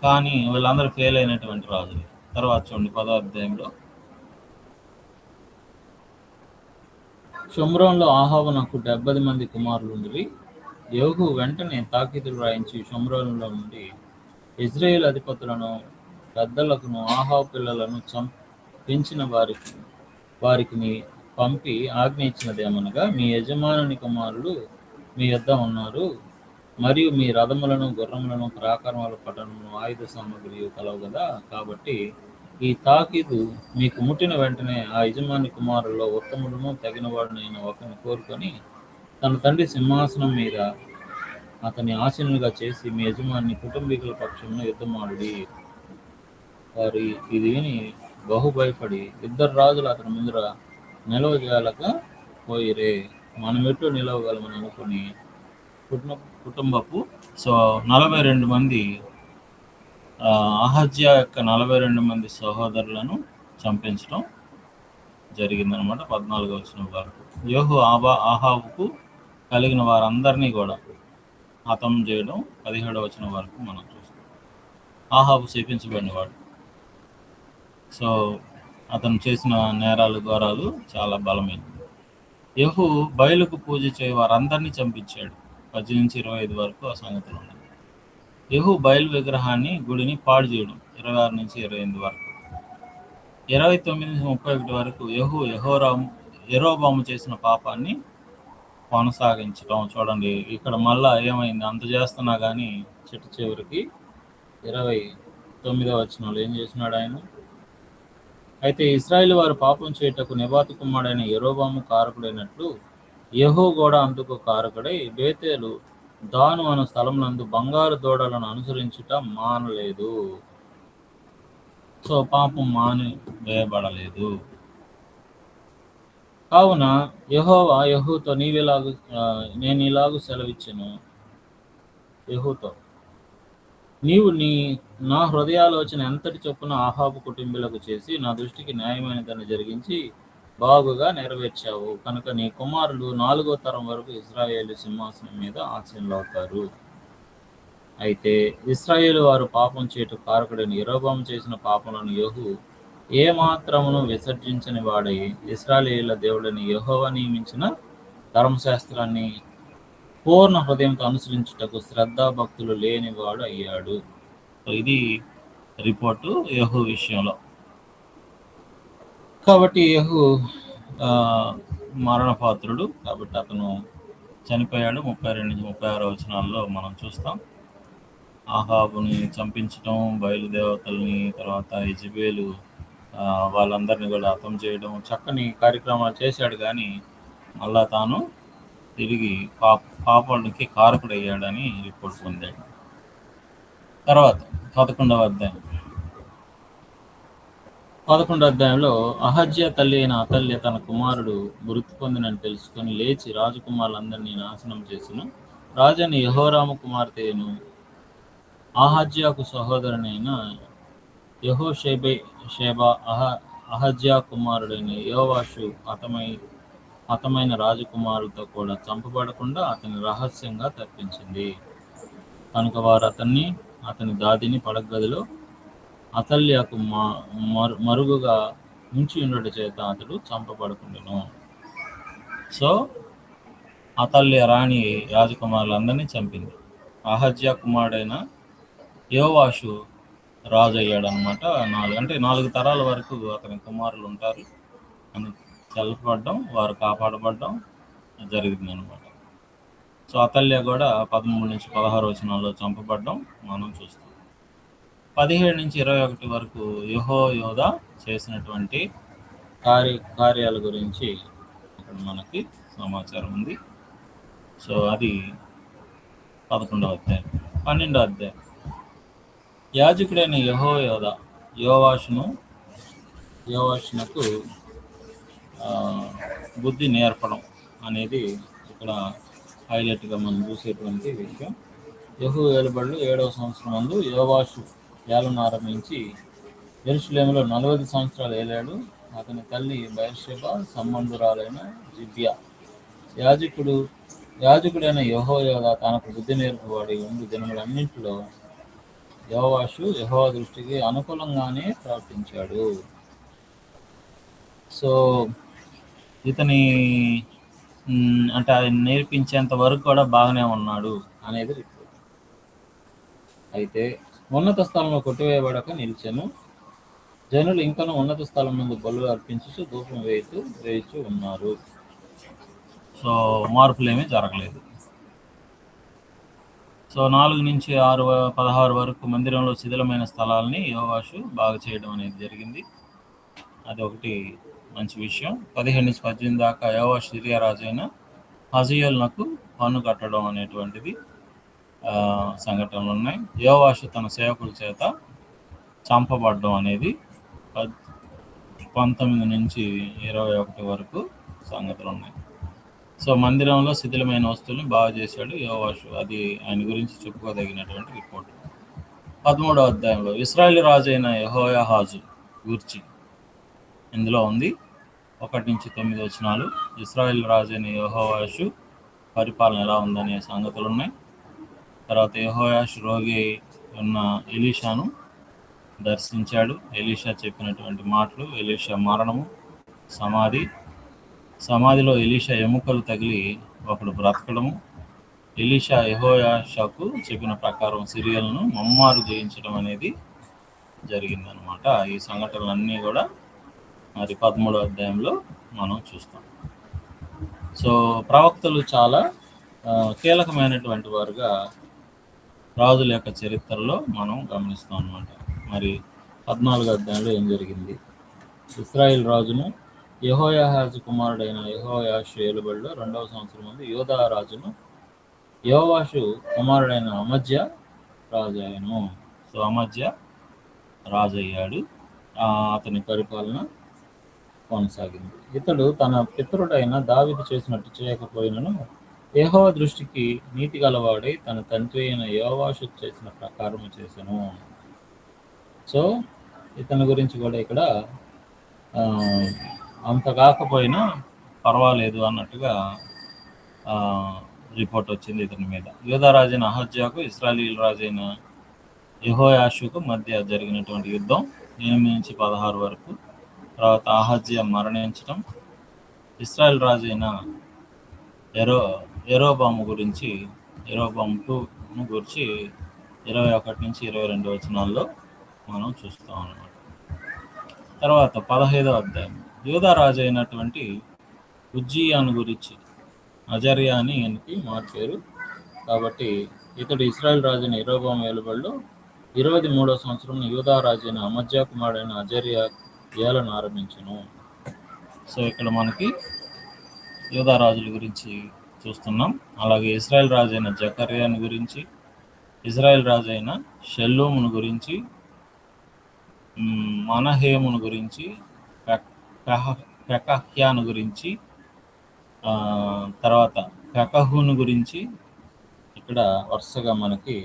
కానీ వీళ్ళందరూ ఫెయిల్ అయినటువంటి రాజులు. తర్వాత చూడండి 10వ అధ్యాయంలో, షోమ్రోన్లో అహాబునకు 70 మంది కుమారులు ఉండిరి. యెహూ వెంటనే తాకీదులు రాయించి షోమ్రోనులో నుండి ఇజ్రాయేల్ అధిపతులను, పెద్దలకును, అహాబు పిల్లలను పెంచిన వారికి పంపి ఆజ్ఞ ఇచ్చినదేమనగా, మీ యజమానుని కుమారులు మీ యొద్ద ఉన్నారు, మరియు మీ రథములను, గుర్రములను, ప్రాకారముల పట్టణములను, ఆయుధ సామగ్రి కలవు కదా. కాబట్టి ఈ తాకీదు మీకు ముట్టిన వెంటనే ఆ యజమాని కుమారుల్లో ఉత్తముడును తగినవాడునైన ఒకరిని కోరుకొని తన తండ్రి సింహాసనం మీద అతని ఆసీనులుగా చేసి మీ యజమాని కుటుంబీకుల పక్షంలో యుద్ధమాడుడి. వారు ఇది విని బహు భయపడి, ఇద్దరు రాజులు అతని ముందర నిలవజాలక పోయిరే, మనం ఎటు నిలవగలమని అనుకుని కుటుంబపు 42 మంది అహజ్య యొక్క 42 మంది సహోదరులను చంపించడం జరిగిందనమాట 14వ వచనం వరకు. యెహూ ఆహాబుకు కలిగిన వారందరినీ కూడా హతం చేయడం 17వ వచనం వరకు మనం చూస్తాం. ఆహాబు శపించబడినవాడు. సో అతను చేసిన నేరాలు, ఘోరాలు చాలా బలమైనవి. యెహూ బయలుకు పూజ చేయ వారందరినీ చంపించాడు. 18-25 వరకు ఆ సంగతులు ఉన్నాయి. యెహూ బయలు విగ్రహాన్ని, గుడిని పాడు చేయడం 26-28 వరకు. 29-31 వరకు యెహూ యెరోబాము చేసిన పాపాన్ని కొనసాగించడం. చూడండి ఇక్కడ మళ్ళా ఏమైంది, అంత చేస్తున్నా కానీ చిట్ట చివరికి 29వ వచనంలో ఏం చేసినాడు ఆయన? అయితే ఇశ్రాయేలు వారు పాపం చేయుటకు నెబాతు కుమారుడైన యెరోబాము కారకుడైనట్లు యెహూ కూడా అందుకు కారకుడై బేతేలు, దాను అను స్థలం నందు బంగారు దూడలను అనుసరించుట మానలేదు. సో పాపం మాని వేయబడలేదు. కావున యెహోవా యెహూతో నేను ఇలాగు సెలవిచ్చెను, యెహూతో, నీవు నా హృదయాలోచన ఎంతటి చొప్పున ఆహాబు కుటుంబీలకు చేసి నా దృష్టికి న్యాయమైన దాన్ని జరిగించి బాగుగా నెరవేర్చావు. కనుక నీ కుమారులు 4వ తరం వరకు ఇశ్రాయేలు సింహాసనం మీద ఆసీనులవుతారు. అయితే ఇశ్రాయేలు వారు పాపం చేయుట కారకుడైన యెరొబెయాము చేసిన పాపములను యెహూ ఏ మాత్రమును విసర్జించని వాడై ఇశ్రాయేలీయుల దేవుడైన యెహోవా నియమించిన ధర్మశాస్త్రాన్ని పూర్ణ హృదయంతో అనుసరించుటకు శ్రద్ధాభక్తులు లేనివాడు అయ్యాడు. ఇది రిపోర్టు యెహూ విషయంలో. కాబట్టి యెహూ మరణపాత్రుడు, కాబట్టి అతను చనిపోయాడు. 32 నుంచి 36 వచనాల్లో మనం చూస్తాం. ఆహాబుని చంపించడం, బయలుదేవతల్ని, తర్వాత యెజెబెలు వాళ్ళందరినీ కూడా హతం చేయడం, చక్కని కార్యక్రమాలు చేశాడు. కానీ మళ్ళా తాను తిరిగి పాపానికి కారకుడయ్యాడని రిపోర్ట్ పొందాడు. తర్వాత 11వ అధ్యాయంలో అహజ్యా తల్లి అయిన అతల్య తన కుమారుడు మృతి పొందినని తెలుసుకొని లేచి రాజకుమారులందరినీ నాశనం చేసిన రాజని యెహోరాము కుమార్తెను అహజ్యాకు సహోదరునైన యెహోషేబా అహజ్యా కుమారుడైన యోవాషు హతమైన రాజకుమారులతో కూడా చంపబడకుండా అతని రహస్యంగా తప్పించింది. కనుక వారు అతని దాదిని పడగదిలో అతల్యకు మరుగుగా ఉంచి ఉండట చేత అతడు చంపబడుకుండెను. సో అతల్య రాణి రాజకుమారులందరినీ చంపింది. అహజ్యా కుమారుడైన యోవాషు రాజు అయ్యాడు అనమాట. 4 తరాల వరకు అతని కుమారులు ఉంటారు అని తెలపబడ్డం, వారు కాపాడబడ్డం జరిగింది అనమాట. సో అతల్య కూడా 13 నుంచి 16 వచనాల్లో చంపబడ్డం మనం చూస్తాం. 17 నుంచి 21 వరకు యెహోయాదా చేసినటువంటి కార్యాల గురించి ఇక్కడ మనకి సమాచారం ఉంది. సో అది 11వ అధ్యాయం. 12వ అధ్యాయం, యాజకుడైన యెహోయాదా యోవాషునకు బుద్ధి నేర్పడం అనేది ఇక్కడ హైలైట్గా మనం చూసేటువంటి విషయం. యెహూ ఏలుబడిలో 7వ సంవత్సరం నందు యోవాషు ఏలన ఆరంభించి యెరూషలేములో 40 సంవత్సరాలు ఏలాడు. అతని తల్లి బయర్షెబా సంబంధురాలైన జిబ్యా. యాజకుడైన యెహోయాదా తనకు బుద్ధి నేర్పువాడి ఉండి దినములన్నింటిలో యోవాషు యెహోవా దృష్టికి అనుకూలంగానే ప్రవర్తించాడు. సో ఇతని అంటే ఆయన నేర్పించేంత వరకు కూడా బాగానే ఉన్నాడు అనేది రిపోర్ట్. అయితే ఉన్నత స్థలంలో కొట్టివేయబడక నిలిచెను. జనులు ఇంకనూ ఉన్నత స్థలం ముందు బలులు అర్పించు ధూపం వేయిచు ఉన్నారు. సో మార్పులేమీ జరగలేదు. సో 4 నుంచి 16 వరకు మందిరంలో శిథిలమైన స్థలాల్ని యోవాషు బాగు చేయడం అనేది జరిగింది. అదొకటి మంచి విషయం. 17 నుంచి 18 దాకా యోవాషు సిరియా రాజు అయిన హజాయేలునకు పన్ను కట్టడం అనేటువంటిది సంఘటనలు ఉన్నాయి. యోవాషు తన సేవకుల చేత చంపబడడం అనేది 19 నుంచి 21 వరకు సంగతులు ఉన్నాయి. సో మందిరంలో శిథిలమైన వస్తువుల్ని బాగు చేశాడు యోవాషు. అది ఆయన గురించి చెప్పుకోదగినటువంటి రిపోర్ట్. 13వ అధ్యాయంలో ఇశ్రాయేలు రాజు అయిన యెహోయాహాజు గూర్చి ఇందులో ఉంది. 1 నుంచి 9 వచనాలు. ఇశ్రాయేలు రాజు అయిన యెహోయాషు పరిపాలన ఎలా ఉందనే సంగతులు ఉన్నాయి. తర్వాత యెహోయాషు రోగి ఉన్న ఎలీషాను దర్శించాడు. ఎలీషా చెప్పినటువంటి మాటలు, ఎలీషా మరణము, సమాధిలో ఎలీషా ఎముకలు తగిలి ఒకడు బ్రతకడము, ఎలీషా యెహోయాషాకు చెప్పిన ప్రకారం సిరియలను మమ్మారు జయించడం అనేది జరిగిందనమాట. ఈ సంఘటనలన్నీ కూడా మరి 13వ అధ్యాయంలో మనం చూస్తాం. సో ప్రవక్తలు చాలా కీలకమైనటువంటి వారుగా రాజుల యొక్క చరిత్రలో మనం గమనిస్తాం అన్నమాట. మరి 14వ అధ్యాయంలో ఏం జరిగింది? ఇశ్రాయేల్ రాజును యెహోయాహాజు కుమారుడైన యెహోయాషు ఏలుబడిలో 2వ సంవత్సరం ముందు యోధా రాజును యోవాషు కుమారుడైన అమజ్యా రాజు అయ్యాను. సో అమజ్యా రాజు అయ్యాడు. అతని పరిపాలన కొనసాగింది. ఇతడు తన పితరుడైన దావీదు చేసినట్టు చేయకపోయినను యెహోవా దృష్టికి నీతి గలవాడై తన తండ్రి అయిన యోవాషు చేసిన ప్రకారం చేసెను. సో ఇతని గురించి కూడా ఇక్కడ అంత కాకపోయినా పర్వాలేదు అన్నట్టుగా రిపోర్ట్ వచ్చింది ఇతని మీద. యూదా రాజైన అహజ్యాకు ఇశ్రాయేలు రాజైన యెహోయాషుకు మధ్య జరిగినటువంటి యుద్ధం 8 నుంచి 16 వరకు. తర్వాత అహజ్యా మరణించడం, ఇశ్రాయేల్ రాజైన యెరోబాము గురించి, యెరోబాము 2 గురించి 21 నుంచి 22 వచనాల్లో మనం చూస్తాం అన్నమాట. తర్వాత 15వ అధ్యాయం యూదా రాజు అయినటువంటి ఉజ్జియాను గురించి. అజర్యా అని ఈయనకి మార్చారు కాబట్టి ఇతడు ఇశ్రాయేల్ రాజైన యెరోబాము ఏలుబడిలో 23వ సంవత్సరంలో యూదా రాజైన అమజ్యా కుమారుడైన అజర్యా ఏలను ఆరంభించను. సో ఇక్కడ మనకి యూదా రాజుల గురించి చూస్తున్నాం. అలాగే ఇశ్రాయేల్ రాజైన జకర్యాను గురించి, ఇజ్రాయెల్ రాజైన షెల్లూమును గురించి, మనహేమును గురించి, పెకహ్యాను గురించి, తర్వాత పెకహును గురించి ఇక్కడ వరుసగా మనకి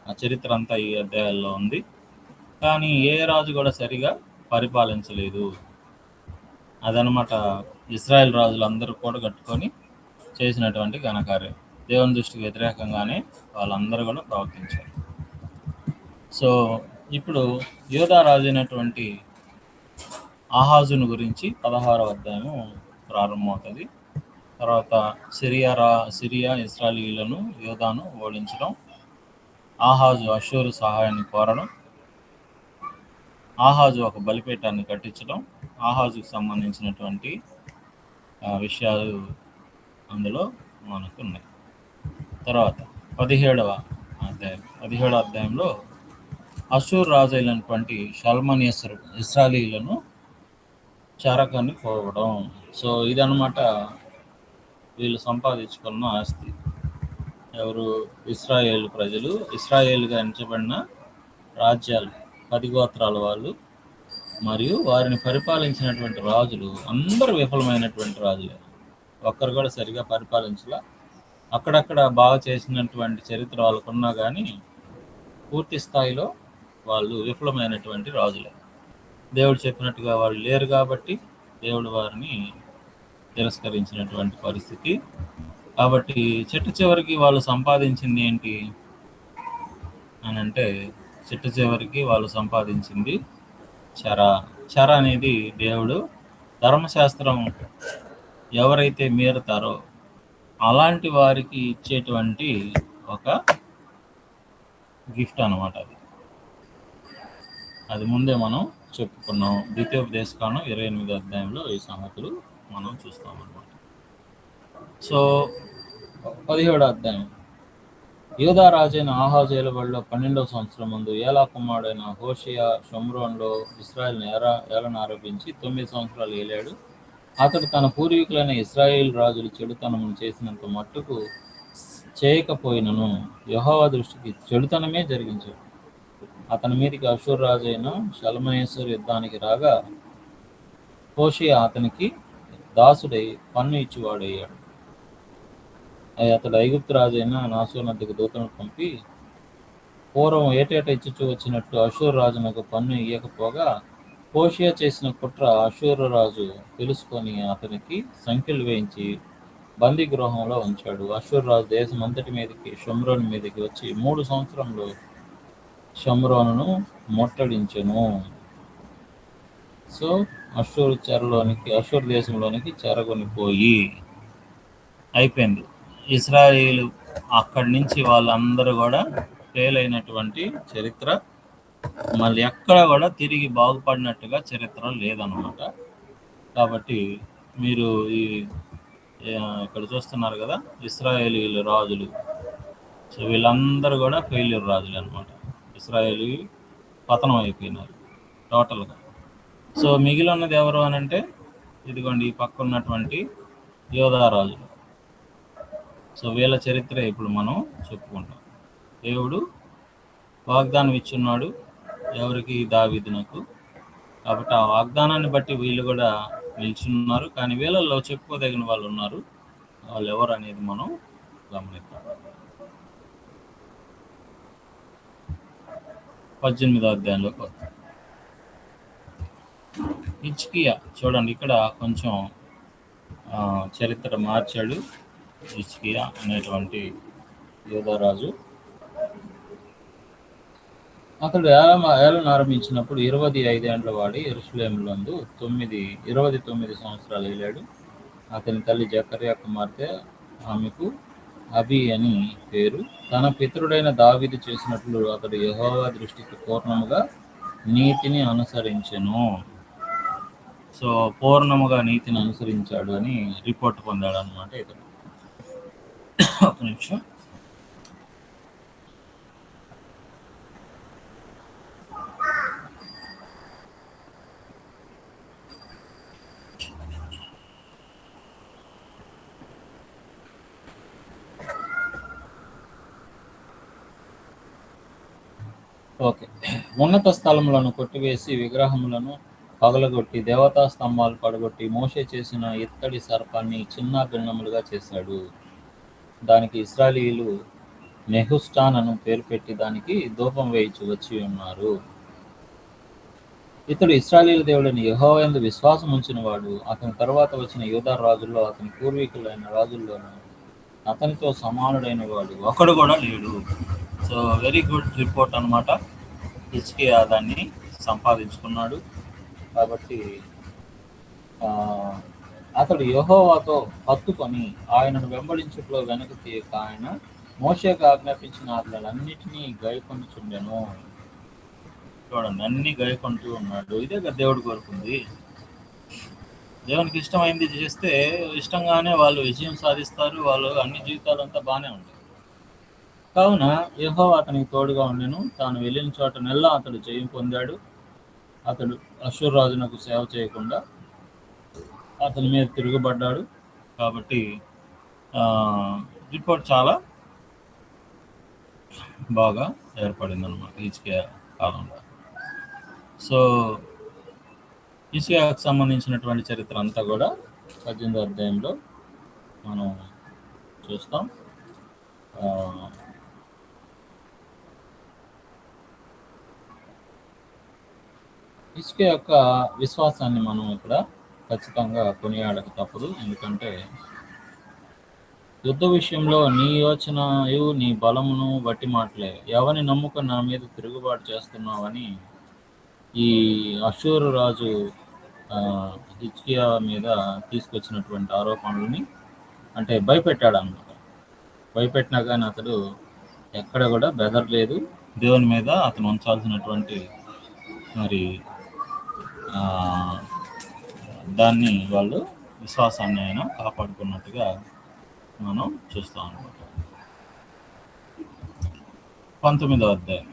ఆ చరిత్ర అంతా ఈ అధ్యాయాల్లో ఉంది. కానీ ఏ రాజు కూడా సరిగా పరిపాలించలేదు. అదనమాట ఇశ్రాయేల్ రాజులు అందరూ కూడా కట్టుకొని చేసినటువంటి ఘనకార్యం. దేవుని దృష్టికి వ్యతిరేకంగానే వాళ్ళందరూ కూడా ప్రవర్తించారు. సో ఇప్పుడు యూదా రాజు అయినటువంటి ఆహాజును గురించి 16వ అధ్యాయము ప్రారంభమవుతుంది. తర్వాత సిరియా ఇశ్రాయేలీయులను యూదాను ఓడించడం, ఆహాజు అష్షూరు సహాయాన్ని కోరడం, ఆహాజు ఒక బలిపీఠాన్ని కట్టించడం, ఆహాజుకు సంబంధించినటువంటి విషయాలు అందులో మనకు ఉన్నాయి. తర్వాత 17వ అధ్యాయంలో అష్షూరు రాజు అయినటువంటి షల్మనేసరు ఇశ్రాయేలీయులను చెరకని పోవడం. సో ఇదన్నమాట వీళ్ళు సంపాదించుకున్న ఆస్తి. ఎవరు? ఇశ్రాయేలు ప్రజలు, ఇశ్రాయేలుగా ఎంచబడిన రాజ్యాలు, 10 గోత్రాల వాళ్ళు మరియు వారిని పరిపాలించినటువంటి రాజులు అందరూ విఫలమైనటువంటి రాజులే. ఒక్కరు కూడా సరిగా పరిపాలించలా. అక్కడక్కడ బాగా చేసినటువంటి చరిత్ర వాళ్ళకున్నా కానీ పూర్తి స్థాయిలో వాళ్ళు విఫలమైనటువంటి రాజులే. దేవుడు చెప్పినట్టుగా వాళ్ళు లేరు కాబట్టి దేవుడు వారిని తిరస్కరించినటువంటి పరిస్థితి. కాబట్టి చివరికి వాళ్ళు సంపాదించింది ఏంటి అని అంటే, చివరికి వాళ్ళు సంపాదించింది చెర అనేది దేవుడు ధర్మశాస్త్రం ఎవరైతే మీరుతారో అలాంటి వారికి ఇచ్చేటువంటి ఒక గిఫ్ట్ అన్నమాట. అది ముందే మనం చెప్పుకున్నాం. ద్వితీయోపదేశకాండం 28వ అధ్యాయంలో ఈ సంగతులు మనం చూస్తాం అన్నమాట. సో 17వ అధ్యాయం యూదా రాజైన ఆహాజు ఏలుబడిలో 12వ సంవత్సరం ముందు ఏలా కుమారుడైన హోషేయ షోమ్రోన్లో ఇశ్రాయేలును ఏలన ఆరంభించి 9 సంవత్సరాలు ఏలాడు. అతడు తన పూర్వీకులైన ఇశ్రాయేల్ రాజులు చెడుతనము చేసినంత మట్టుకు చేయకపోయినను యెహోవా దృష్టికి చెడుతనమే జరిగించాడు. అతని మీదకి అష్షూరు రాజైన షల్మనేసరు యుద్ధానికి రాగా హోషేయ అతనికి దాసుడై పన్ను ఇచ్చివాడయ్యాడు. అతడు ఐగుప్తు రాజైన నాసోను వద్దకు దూతను పంపి పూర్వం ఏటేటా ఇచ్చుచూ వచ్చినట్లు అష్షూరు రాజునకు పన్ను ఇయ్యకపోగా హోషేయ చేసిన కుట్ర అష్షూరు రాజు తెలుసుకొని అతనికి సంఖ్యలు వేయించి బందీ గృహంలో ఉంచాడు. అష్షూరు రాజు దేశం అంతటి మీదకి షోమ్రోను మీదకి వచ్చి 3 సంవత్సరంలో షోమ్రోనును ముట్టడించెను. సో అష్షూరు దేశంలోనికి చెరగొనిపోయి అయిపోయింది. ఇశ్రాయేలు అక్కడి నుంచి వాళ్ళందరూ కూడా ఫెయిల్ అయినటువంటి చరిత్ర, మళ్ళీ ఎక్కడ కూడా తిరిగి బాగుపడినట్టుగా చరిత్ర లేదన్నమాట. కాబట్టి మీరు ఇక్కడ చూస్తున్నారు కదా ఇశ్రాయేలీయుల రాజులు. సో వీళ్ళందరూ కూడా ఫెయిల్యూర్ రాజులు అనమాట. ఇశ్రాయేలీ పతనం అయిపోయినారు టోటల్గా. సో మిగిలి ఉన్నది ఎవరు అని అంటే ఇదిగోండి ఈ పక్క ఉన్నటువంటి యోధా రాజులు. సో వీళ్ళ చరిత్ర ఇప్పుడు మనం చెప్పుకుంటాం. దేవుడు వాగ్దానం ఇచ్చున్నాడు ఎవరికి? దావీదునకు. కాబట్టి ఆ వాగ్దానాన్ని బట్టి వీళ్ళు కూడా నిల్చున్నారు. కానీ వీళ్ళల్లో చెప్పుకోదగిన వాళ్ళు ఉన్నారు. వాళ్ళు ఎవరు అనేది మనం గమనిద్దాం. 18వ అధ్యాయంలోకి వద్దాం. హిజ్కియా చూడండి, ఇక్కడ కొంచెం చరిత్ర మార్చాడు. హిజ్కియా అనేటువంటి యూదారాజు అతడు ఏలను ఆరంభించినప్పుడు 25 ఏండ్ల వాడి యెరూషలేములందు 29 సంవత్సరాలు ఏలాడు. అతని తల్లి జకర్యా కుమార్తె, ఆమెకు అబి అని పేరు. తన పితరుడైన దావీదు చేసినట్లు అతడు యెహోవా దృష్టికి పూర్ణముగా నీతిని అనుసరించెను. సో పూర్ణముగా నీతిని అనుసరించాడు అని రిపోర్ట్ పొందాడు అనమాట ఇతడు. ఒక నిమిషం. ఓకే. ఉన్నత స్థలములను కొట్టివేసి విగ్రహములను పగలగొట్టి దేవతా స్తంభాలు పడగొట్టి మోషే చేసిన ఇత్తడి సర్పాన్ని చిన్న భిన్నములుగా చేశాడు. దానికి ఇశ్రాయేలీయులు నెహుష్టాన్ అను పేరు పెట్టి దానికి ధూపం వేయించి వచ్చి ఉన్నారు. ఇతడు ఇశ్రాయేలీయుల దేవుడైన యెహోవా యందు విశ్వాసం ఉంచిన వాడు. అతని తరువాత వచ్చిన యూదా రాజుల్లో అతని పూర్వీకులైన రాజుల్లోనూ అతనితో సమానుడైన వాడు ఒకడు కూడా లేడు. సో వెరీ గుడ్ రిపోర్ట్ అనమాట. హిజ్కియా దాన్ని సంపాదించుకున్నాడు. కాబట్టి అతడు యెహోవాతో హత్తుకొని ఆయనను వెంబడించుట్లో వెనక్కి తీయక ఆయన మోషేకు ఆజ్ఞాపించిన ఆజ్ఞలన్నిటినీ గైకొనుచుండెను. చూడండి, అన్ని గైకొంటూ ఉన్నాడు. ఇదే కదా దేవుడు కోరుకుంది. దేవునికి ఇష్టమైంది చేస్తే ఇష్టంగానే వాళ్ళు విజయం సాధిస్తారు. వాళ్ళు అన్ని జీవితాలంతా బాగానే ఉంటాయి. కావున యెహోవా అతనికి తోడుగా ఉండెను. తాను వెళ్ళిన చోట నెల్లా అతడు జయం పొందాడు. అతడు అష్షూరు రాజునకు సేవ చేయకుండా అతని మీద తిరుగుబడ్డాడు. కాబట్టి రిపోర్ట్ చాలా బాగా ఏర్పడింది అనమాట హిజ్కియా కాలంలో. సో హిజ్కియాకు సంబంధించినటువంటి చరిత్ర అంతా కూడా 18వ అధ్యాయంలో మనం చూస్తాం. హిజ్కియా యొక్క విశ్వాసాన్ని మనం ఇక్కడ ఖచ్చితంగా కొనియాడక తప్పదు. ఎందుకంటే యుద్ధ విషయంలో నీ యోచనయు నీ బలమును బట్టి మాటలే, ఎవరిని నమ్ముకొని నా మీద తిరుగుబాటు చేస్తున్నావని ఈ అష్షూరు రాజు హిజ్కియా మీద తీసుకొచ్చినటువంటి ఆరోపణలని అంటే భయపెట్టాడు అన్నమాట. భయపెట్టినా కానీ అతడు ఎక్కడ కూడా బెదరలేదు. దేవుని మీద అతను ఉంచాల్సినటువంటి మరి దాన్ని వాళ్ళు విశ్వాసాన్ని ఆయన కాపాడుకున్నట్టుగా మనం చూస్తాం అన్నమాట. 19వ అధ్యాయం.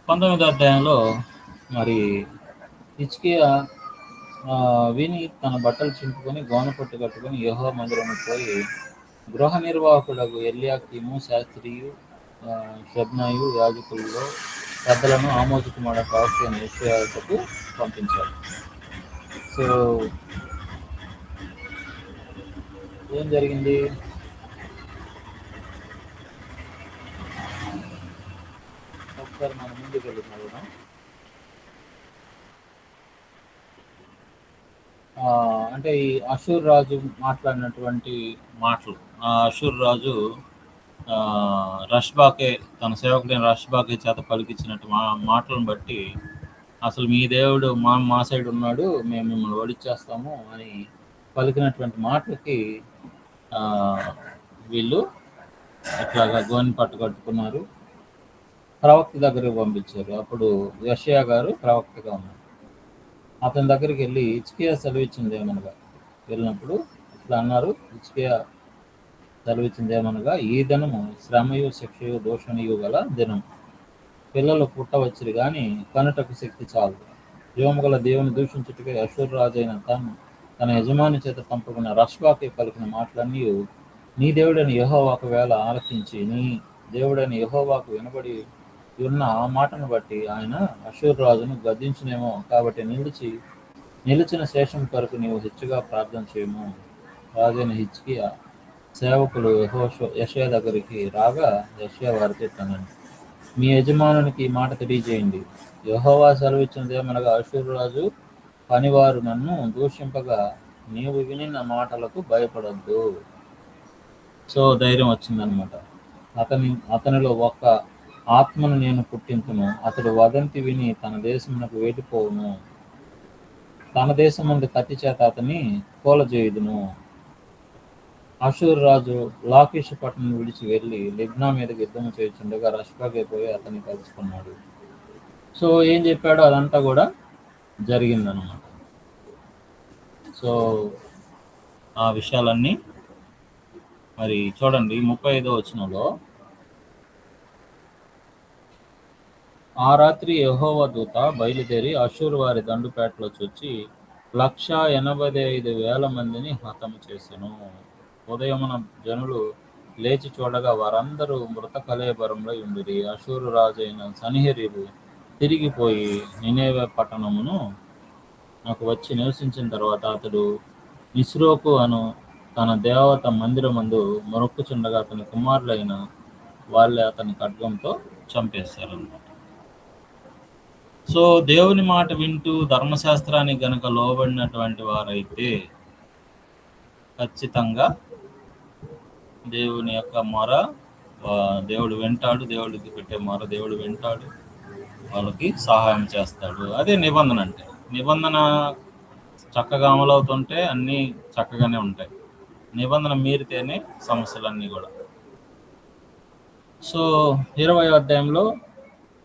19వ అధ్యాయంలో మరి హిజ్కియా విని తన బట్టలు చింపుకొని గోనె పట్టు కట్టుకొని యెహోవా మందిరము పోయి గృహ నిర్వాహకులకు ఎల్యాకీము శాస్త్రియు షెబ్నాయు యాజకుల్లో పెద్దలను ఆమోజు కుమారుడు ప్రవక్త అయిన యెషయాకు పంపించాడు. సో ఏం జరిగింది? ఒకసారి మన ముందుకు వెళ్తున్నాం. అంటే ఈ అష్షూరు రాజు మాట్లాడినటువంటి మాటలు, ఆ అష్షూరు రాజు రష్బాకే తన సేవకుడైన రష్బాకే చేత పలికించినట్టు మాటలను బట్టి అసలు మీ దేవుడు మా సైడ్ ఉన్నాడు, మేము మిమ్మల్ని ఓడిచ్చేస్తాము అని పలికినటువంటి మాటలకి వీళ్ళు అట్లాగా గోని పట్టు కట్టుకున్నారు. ప్రవక్త దగ్గరికి పంపించారు. అప్పుడు యెషయా గారు ప్రవక్తగా ఉన్నారు. అతని దగ్గరికి వెళ్ళి హిజ్కియా సెలవిచ్చింది ఏమనగా వెళ్ళినప్పుడు ఇట్లా అన్నారు. హిజ్కియా సెలవిచ్చింది ఏమనగా, ఈ దినము శ్రమయు శిక్షయు దోషణయు గల దినం. పిల్లలు పుట్టవచ్చురు కానీ కనుటకు శక్తి చాలు. జీవము గల దేవుని దూషించుటకే అష్షూరు రాజైన తన యజమాని చేత పంపుకున్న రష్బాకి పలికిన మాటలన్నీ నీ దేవుడైన యెహోవాకు వేళ ఆలకించి నీ దేవుడైన యెహోవాకు వినబడి ఉన్న ఆ మాటను బట్టి ఆయన అషూరు రాజును గద్దించినేమో. కాబట్టి నిలిచిన శేషం కొరకు నీవు హెచ్చుగా ప్రార్థన చేయము. రాజైన హిజ్కియా సేవకులు యెషయా దగ్గరికి రాగా యెషయా వారితో ఇట్లనెను, మీ యజమానునికి ఈ మాట తెలియజేయండి. యెహోవా సెలవిచ్చినదేమనగా, అషూరు రాజు పనివారు నన్ను దూషింపగా నీవు వినిన మాటలకు భయపడొద్దు. సో ధైర్యం వచ్చిందనమాట. అతనిలో ఒక ఆత్మను నేను పుట్టింతును. అతడు వదంతి విని తన దేశమునకు వెళ్ళిపోవును. తన దేశం ముందు కత్తి చేత అతన్ని కూలజేయుదును. అషూరు రాజు లాకీషు పట్టణం విడిచి వెళ్ళి లిబ్నా మీదకి యుద్ధము చేయుచుండగా రష్బాగే పోయి అతన్ని కలుసుకున్నాడు. సో ఏం చెప్పాడో అదంతా కూడా జరిగిందనమాట. సో ఆ విషయాలన్నీ మరి చూడండి 35వ వచనంలో, ఆ రాత్రి యెహోవా దూత బయలుదేరి అషూరు వారి దండుపేటలో చొచ్చి 185,000 మందిని హతము చేసెను. ఉదయమున జనులు లేచి చూడగా వారందరూ మృత కళేబరంలో ఉండిరి. అషూరు రాజైన సన్హెరీబు తిరిగిపోయి నినేవే పట్టణమును నాకు వచ్చి నివసించిన తర్వాత అతడు నిస్రోకు అను తన దేవత మందిరమందు మొరొక్కుచుండగా అతని కుమారులైన వాళ్ళే అతని ఖడ్గంతో చంపేశారన్నమాట. సో దేవుని మాట వింటూ ధర్మశాస్త్రానికి గనక లోబడినటువంటి వారైతే ఖచ్చితంగా దేవుని యొక్క మొర దేవుడు వింటాడు. దేవుడికి పెట్టే మొర దేవుడు వింటాడు, వాళ్ళకి సహాయం చేస్తాడు. అదే నిబంధన అంటే. నిబంధన చక్కగా అమలవుతుంటే అన్నీ చక్కగానే ఉంటాయి. నిబంధన మీరితేనే సమస్యలన్నీ కూడా. సో 20వ అధ్యాయంలో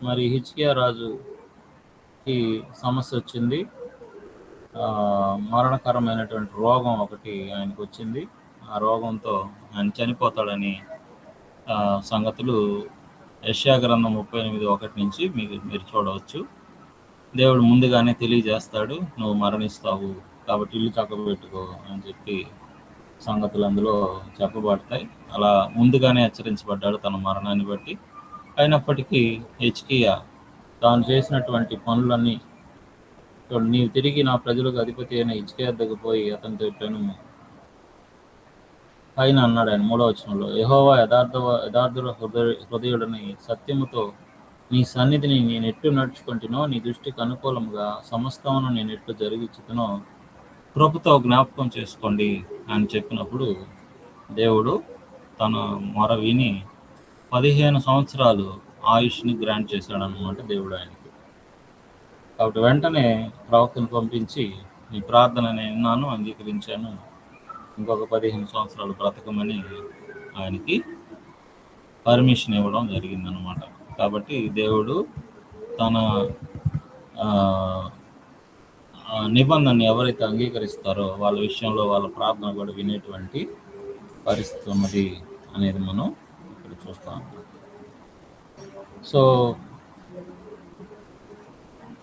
మరి హిజ్కియా రాజుకి సమస్య వచ్చింది. మరణకరమైనటువంటి రోగం ఒకటి ఆయనకు వచ్చింది. ఆ రోగంతో ఆయన చనిపోతాడని సంగతులు యెషయా గ్రంథం 38:1 నుంచి మీరు చూడవచ్చు. దేవుడు ముందుగానే తెలియజేస్తాడు, నువ్వు మరణిస్తావు కాబట్టి ఇల్లు చక్కబెట్టుకో అని చెప్పి సంగతులు అందులో చెప్పబడతాయి. అలా ముందుగానే హెచ్చరించబడ్డాడు తన మరణాన్ని బట్టి. అయినప్పటికీ హిజ్కియా తాను చేసినటువంటి పనులన్నీ, నీవు తిరిగి నా ప్రజలకు అధిపతి అయిన హిజ్కియా దగ్గరకు పోయి అతనితో ఇట్లను పైన అన్నాడు ఆయన 3వ వచనంలో, యెహోవా యథార్థ హృదయుడని సత్యముతో నీ సన్నిధిని నేను ఎట్లు నడుచుకుంటునో, నీ దృష్టికి అనుకూలంగా సమస్తమును నేను ఎట్లు జరిగించుతునో కృపతో జ్ఞాపకం చేసుకోండి అని చెప్పినప్పుడు దేవుడు తన మొర విని 15 సంవత్సరాలు ఆయుష్ని గ్రాంట్ చేశాడు అన్నమాట దేవుడు ఆయనకి. కాబట్టి వెంటనే ప్రవక్తను పంపించి నీ ప్రార్థన నేను విన్నాను, అంగీకరించాను, ఇంకొక 15 సంవత్సరాలు బ్రతకమని ఆయనకి పర్మిషన్ ఇవ్వడం జరిగిందనమాట. కాబట్టి దేవుడు తన నిబంధనని ఎవరైతే అంగీకరిస్తారో వాళ్ళ విషయంలో వాళ్ళ ప్రార్థన కూడా వినేటువంటి పరిస్థితి ఉన్నది అనేది మనం ఇక్కడ చూస్తాం. సో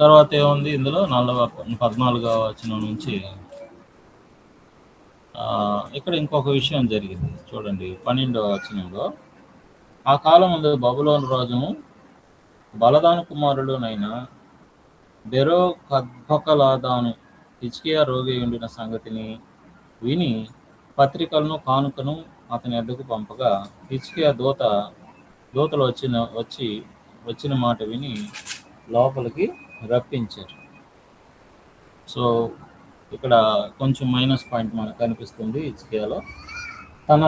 తర్వాత ఏముంది ఇందులో 14వ వచనం నుంచి ఇక్కడ ఇంకొక విషయం జరిగింది చూడండి. 12వ వచనంలో, ఆ కాలం ముందు బబులోను రాజును బలదాను కుమారుడునైన బెరోకద్బకలాదాను హిజ్కియా రోగి ఉండిన సంగతిని విని పత్రికలను కానుకను అతని వద్దకు పంపగా హిజ్కియా దూతలు వచ్చిన మాట విని లోపలికి రప్పించారు. సో ఇక్కడ కొంచెం మైనస్ పాయింట్ మనకు కనిపిస్తుంది. హిజ్కియాలో తన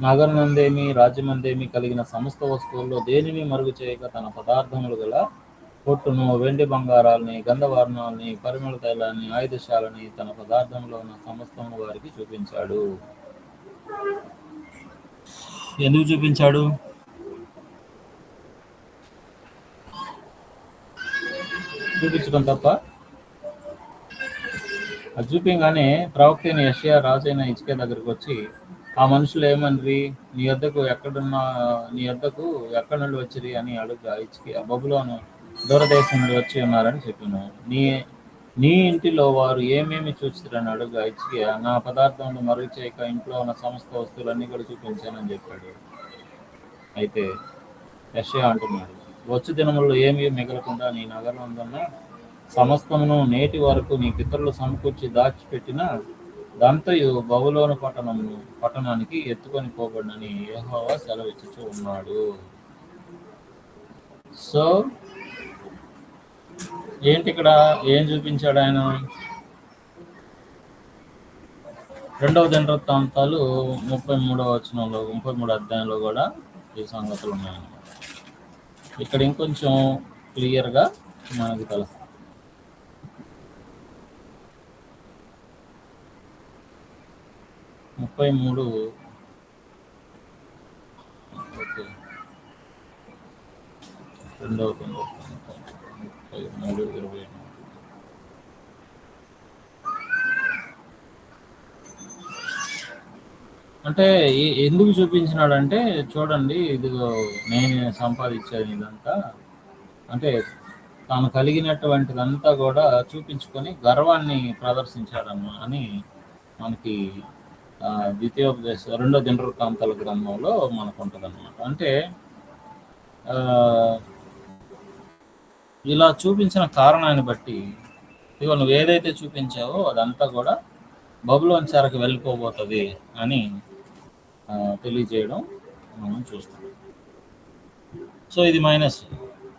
నగరనందేమి రాజ్యమందేమి కలిగిన సమస్త వస్తువుల్లో దేనిని మరుగు చేయక తన పదార్థములు గల పొట్టును, వెండి బంగారాలని, గంధవర్ణాలని, పరిమళ తైలాన్ని, ఆయుధశాలని, తన పదార్థంలో ఉన్న సమస్తము వారికి చూపించాడు. ఎందుకు చూపించాడు? చూపించడం తప్ప అది చూపించగానే ప్రవక్త అయిన యెషయా రాజైన హిజ్కియా దగ్గరకు వచ్చి, ఆ మనుషులు ఏమని నీ యొద్దకు ఎక్కడి నుండి వచ్చిరి అని అడుగుగా హిజ్కియా బబులోను దూరదేశం నుండి వచ్చి ఉన్నారని చెప్పాను. నీ ఇంటిలో వారు ఏమేమి చూస్తారని అడుగుగా హిజ్కియా నా పదార్థంలో మరుగు చేయక ఇంట్లో ఉన్న సమస్త వస్తువులన్నీ కూడా చూపించానని చెప్పాడు. అయితే యెషయా అంటున్నాడు, వచ్చు దినములలో ఏమీ మిగలకుండా నీ నగరమందున్న సమస్తమును నేటి వరకు నీ పితరులు సమకూర్చి దాచిపెట్టిన దంతయు బబులోను పట్టణానికి ఎత్తుకొని పోబడినని యెహోవా సెలవిచ్చుచూ ఉన్నాడు. సో ఏంటి ఇక్కడ ఏం చూపించాడు ఆయన? 2వ దినవృత్తాంతాలు 33వ వచనంలో 33 అధ్యాయంలో కూడా ఈ సంగతులు ఉన్నాయన్నమాట. ఇక్కడ ఇంకొంచెం క్లియర్గా మనకు తెలుస్తుంది. ఓకే, 2వ దినవృత్తాంతం 33:28. అంటే ఎందుకు చూపించినాడంటే, చూడండి ఇదిగో నేను సంపాదించాను ఇదంతా, అంటే తాను కలిగినటువంటిదంతా కూడా చూపించుకొని గర్వాన్ని ప్రదర్శించాడమ్మా అని మనకి ద్వితీయోపదేశ 2వ దినవృత్తాంతాల గ్రంథంలో మనకు ఉంటుంది అనమాట. అంటే ఇలా చూపించిన కారణాన్ని బట్టి ఇదిగో నువ్వు ఏదైతే చూపించావో అదంతా కూడా బబులోను చెరకు వెళ్ళిపోబోతుంది అని తెలియజేయడం మనం చూస్తాం. సో ఇది మైనస్.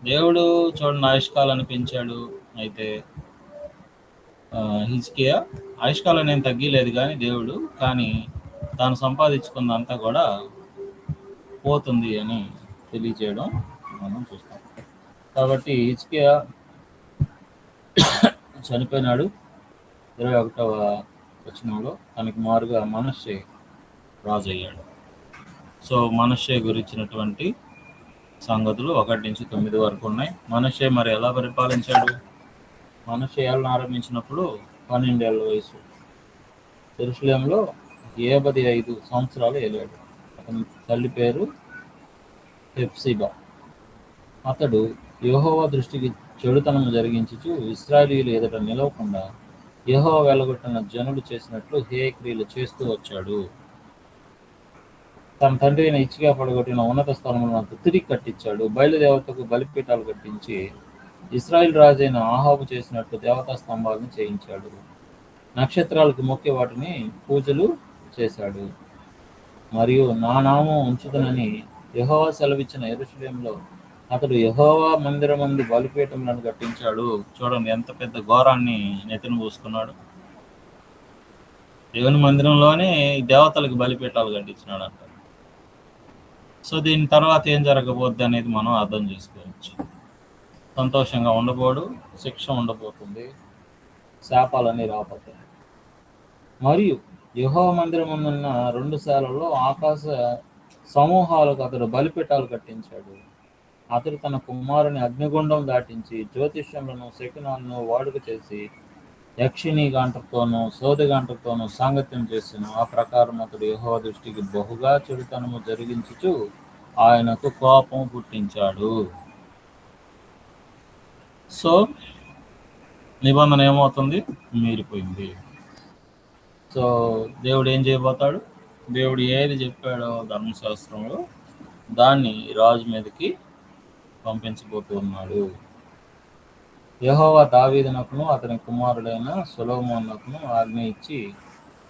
దేవుడు చూడండి ఆయుష్కాలాన్ని పెంచాడు. అయితే హిజ్కియా ఆయుష్కాలం ఏం తగ్గిలేదు కానీ దేవుడు, కానీ తాను సంపాదించుకున్నంతా కూడా పోతుంది అని తెలియజేయడం మనం చూస్తాం. కాబట్టి హిజ్కియా చనిపోయినాడు. 21వ వచనంలో తనకి మారుగా మనష్షే రాజు అయ్యాడు. సో మనష్షే గురించినటువంటి సంగతులు 1 నుంచి 9 వరకు ఉన్నాయి. మనష్షే మరి ఎలా పరిపాలించాడు? మనష్షే ఏళ్ళను ఆరంభించినప్పుడు 12 ఏళ్ళ వయసు. యెరూషలేములో 75 సంవత్సరాలు ఏలాడు. అతని తల్లి పేరు హెప్సిబా. అతడు యెహోవా దృష్టికి చెడుతనము జరిగించుచు ఇశ్రాయేలీయులు ఎదుట నిలవకుండా యెహోవా వెలగొట్టిన జనులు చేసినట్లు హేయ క్రియలు చేస్తూ వచ్చాడు. తన తండ్రి అయిన హిజ్కియా పడగొట్టిన ఉన్నత స్థలములను తిరిగి కట్టించాడు. బయలుదేవతకు బలిపీఠాలు కట్టించి ఇశ్రాయేల్ రాజైన ఆహాబు చేసినట్లు దేవతా స్తంభాలను చేయించాడు. నక్షత్రాలకు మొక్కి వాటిని పూజలు చేశాడు. మరియు నా నామం ఉంచుదనని యెహోవా సెలవిచ్చిన యెరూషలేములో అతడు యెహోవా మందిరమందు బలిపీఠములను కట్టించాడు. చూడండి ఎంత పెద్ద ఘోరాన్ని నెత్తిన పూసుకున్నాడు. దేవుని మందిరంలోనే దేవతలకు బలిపీఠాలు కట్టించినాడు అంట. సో దీని తర్వాత ఏం జరగబోద్ది అనేది మనం అర్థం చేసుకోవచ్చు. సంతోషంగా ఉండబోడు, శిక్ష ఉండబోతుంది, శాపాలన్నీ రాబోతాయి. మరియు యెహోవా మందిరం ఉన్న 2 శాలల్లో ఆకాశ సమూహాలకు అతడు బలిపీఠాలు కట్టించాడు. అతడు తన కుమారుని అగ్నిగుండం దాటించి జ్యోతిష్యములను శకునాలను వాడుక చేసి యక్షిణీ గంటతోనూ సోది గంటతోనూ సాంగత్యం చేసిన ఆ ప్రకారం అతడు యెహోవా దృష్టికి బహుగా చెడుతనము జరిగించుచు ఆయనకు కోపం పుట్టించాడు. సో నిబంధన ఏమవుతుంది? మీరిపోయింది. సో దేవుడు ఏం చేయబోతాడు? దేవుడు ఏది చెప్పాడో ధర్మశాస్త్రంలో దాన్ని రాజు మీదకి పంపించబోతున్నాడు. యెహోవా దావీదునకును అతని కుమారుడైన సొలొమోనునకును ఆజ్ఞ ఇచ్చి,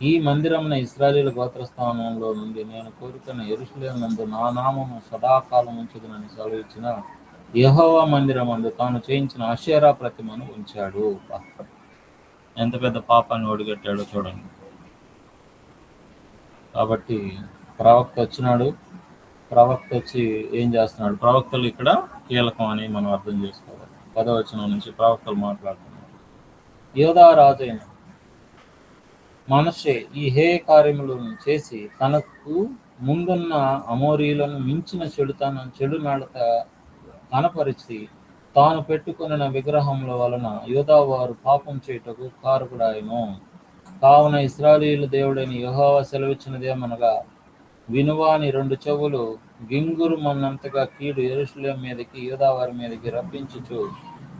ఈ మందిరమున ఇశ్రాయేలు గోత్రస్థానంలో నుండి నేను కోరుకున్న యెరూషలేము నందు నా నామము సదాకాలం ఉంచుదునని సెలవిచ్చిన యెహోవా మందిరమందు తాను చేయించిన అషేరా ప్రతిమను ఉంచాడు. ఎంత పెద్ద పాపాన్ని ఒడిగట్టాడో చూడండి. కాబట్టి ప్రవక్త వచ్చినాడు. ప్రవక్త వచ్చి ఏం చేస్తున్నాడు? ప్రవక్తలు ఇక్కడ కీలకం అని మనం అర్థం చేసుకోవాలి. 10వ వచనం నుంచి ప్రవక్తలు మాట్లాడుతున్నారు. యోధా రాజైన మనష్షే ఈ హేయ కార్యములను చేసి తనకు ముందున్న అమోరీలను మించిన చెడు నడత కనపరిచి తాను పెట్టుకొనిన విగ్రహముల వలన యూదా వారు పాపం చేయుటకు కారకుడాయను. కావున ఇశ్రాయేలీయుల దేవుడైన యెహోవా సెలవిచ్చినదేమనగా, వినువాని 2 చెవులు గింగురు మన్నంతగా కీడు యెరూషలేము మీదకి యూదా వారి మీదకి రప్పించుచు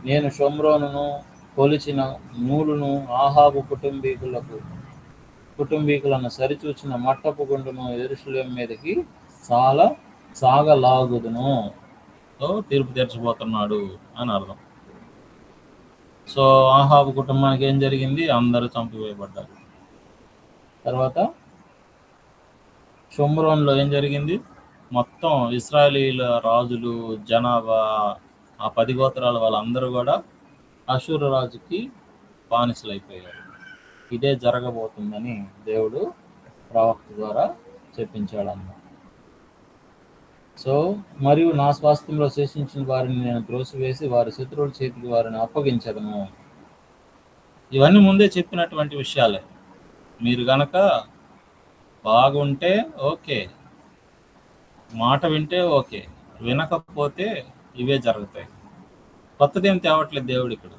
నేను షోమ్రోనును కొలిచిన నూలును ఆహాబు కుటుంబీకులను సరిచూచిన మట్టపు గుండును యెరూషలేము మీదకి సాగలాగుదును. తో తీర్పు తీర్చబోతున్నాడు అని అర్థం. సో ఆహాబు కుటుంబానికి ఏం జరిగింది? అందరూ చంపివేయబడ్డారు. తర్వాత షోమ్రోన్లో ఏం జరిగింది? మొత్తం ఇశ్రాయేలీల రాజులు జనాభా ఆ 10 గోత్రాల వాళ్ళందరూ కూడా అషూరు రాజుకి బానిసలైపోయారు. ఇదే జరగబోతుందని దేవుడు ప్రవక్త ద్వారా చెప్పించాడన్నమాట. సో మరియు నా స్వాస్థ్యంలో శేషించిన వారిని నేను త్రోసివేసి వారి శత్రువుల చేతికి వారిని అప్పగించదను. ఇవన్నీ ముందే చెప్పినటువంటి విషయాలే. మీరు గనక బాగుంటే ఓకే, మాట వింటే ఓకే, వినకపోతే ఇవే జరుగుతాయి. కొత్తదేం తేవట్లేదు దేవుడు ఇక్కడ.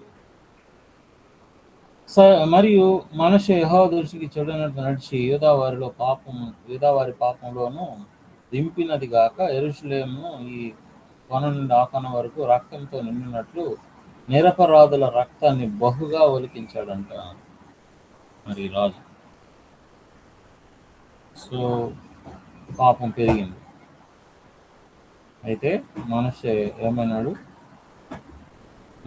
మరియు మనిషి యెహోవా దృష్టికి చెడునట్టు నడిచి యూదావారి పాపంలోనూ దింపినది గాక యెరూషలేము ఈ కొన నుండి ఆ కొన వరకు రక్తంతో నిండినట్లు నిరపరాధుల రక్తాన్ని బహుగా ఒలికించాడంట మరి రాజు. సో పాపం పెరిగింది. అయితే మనషే ఏమన్నాడు?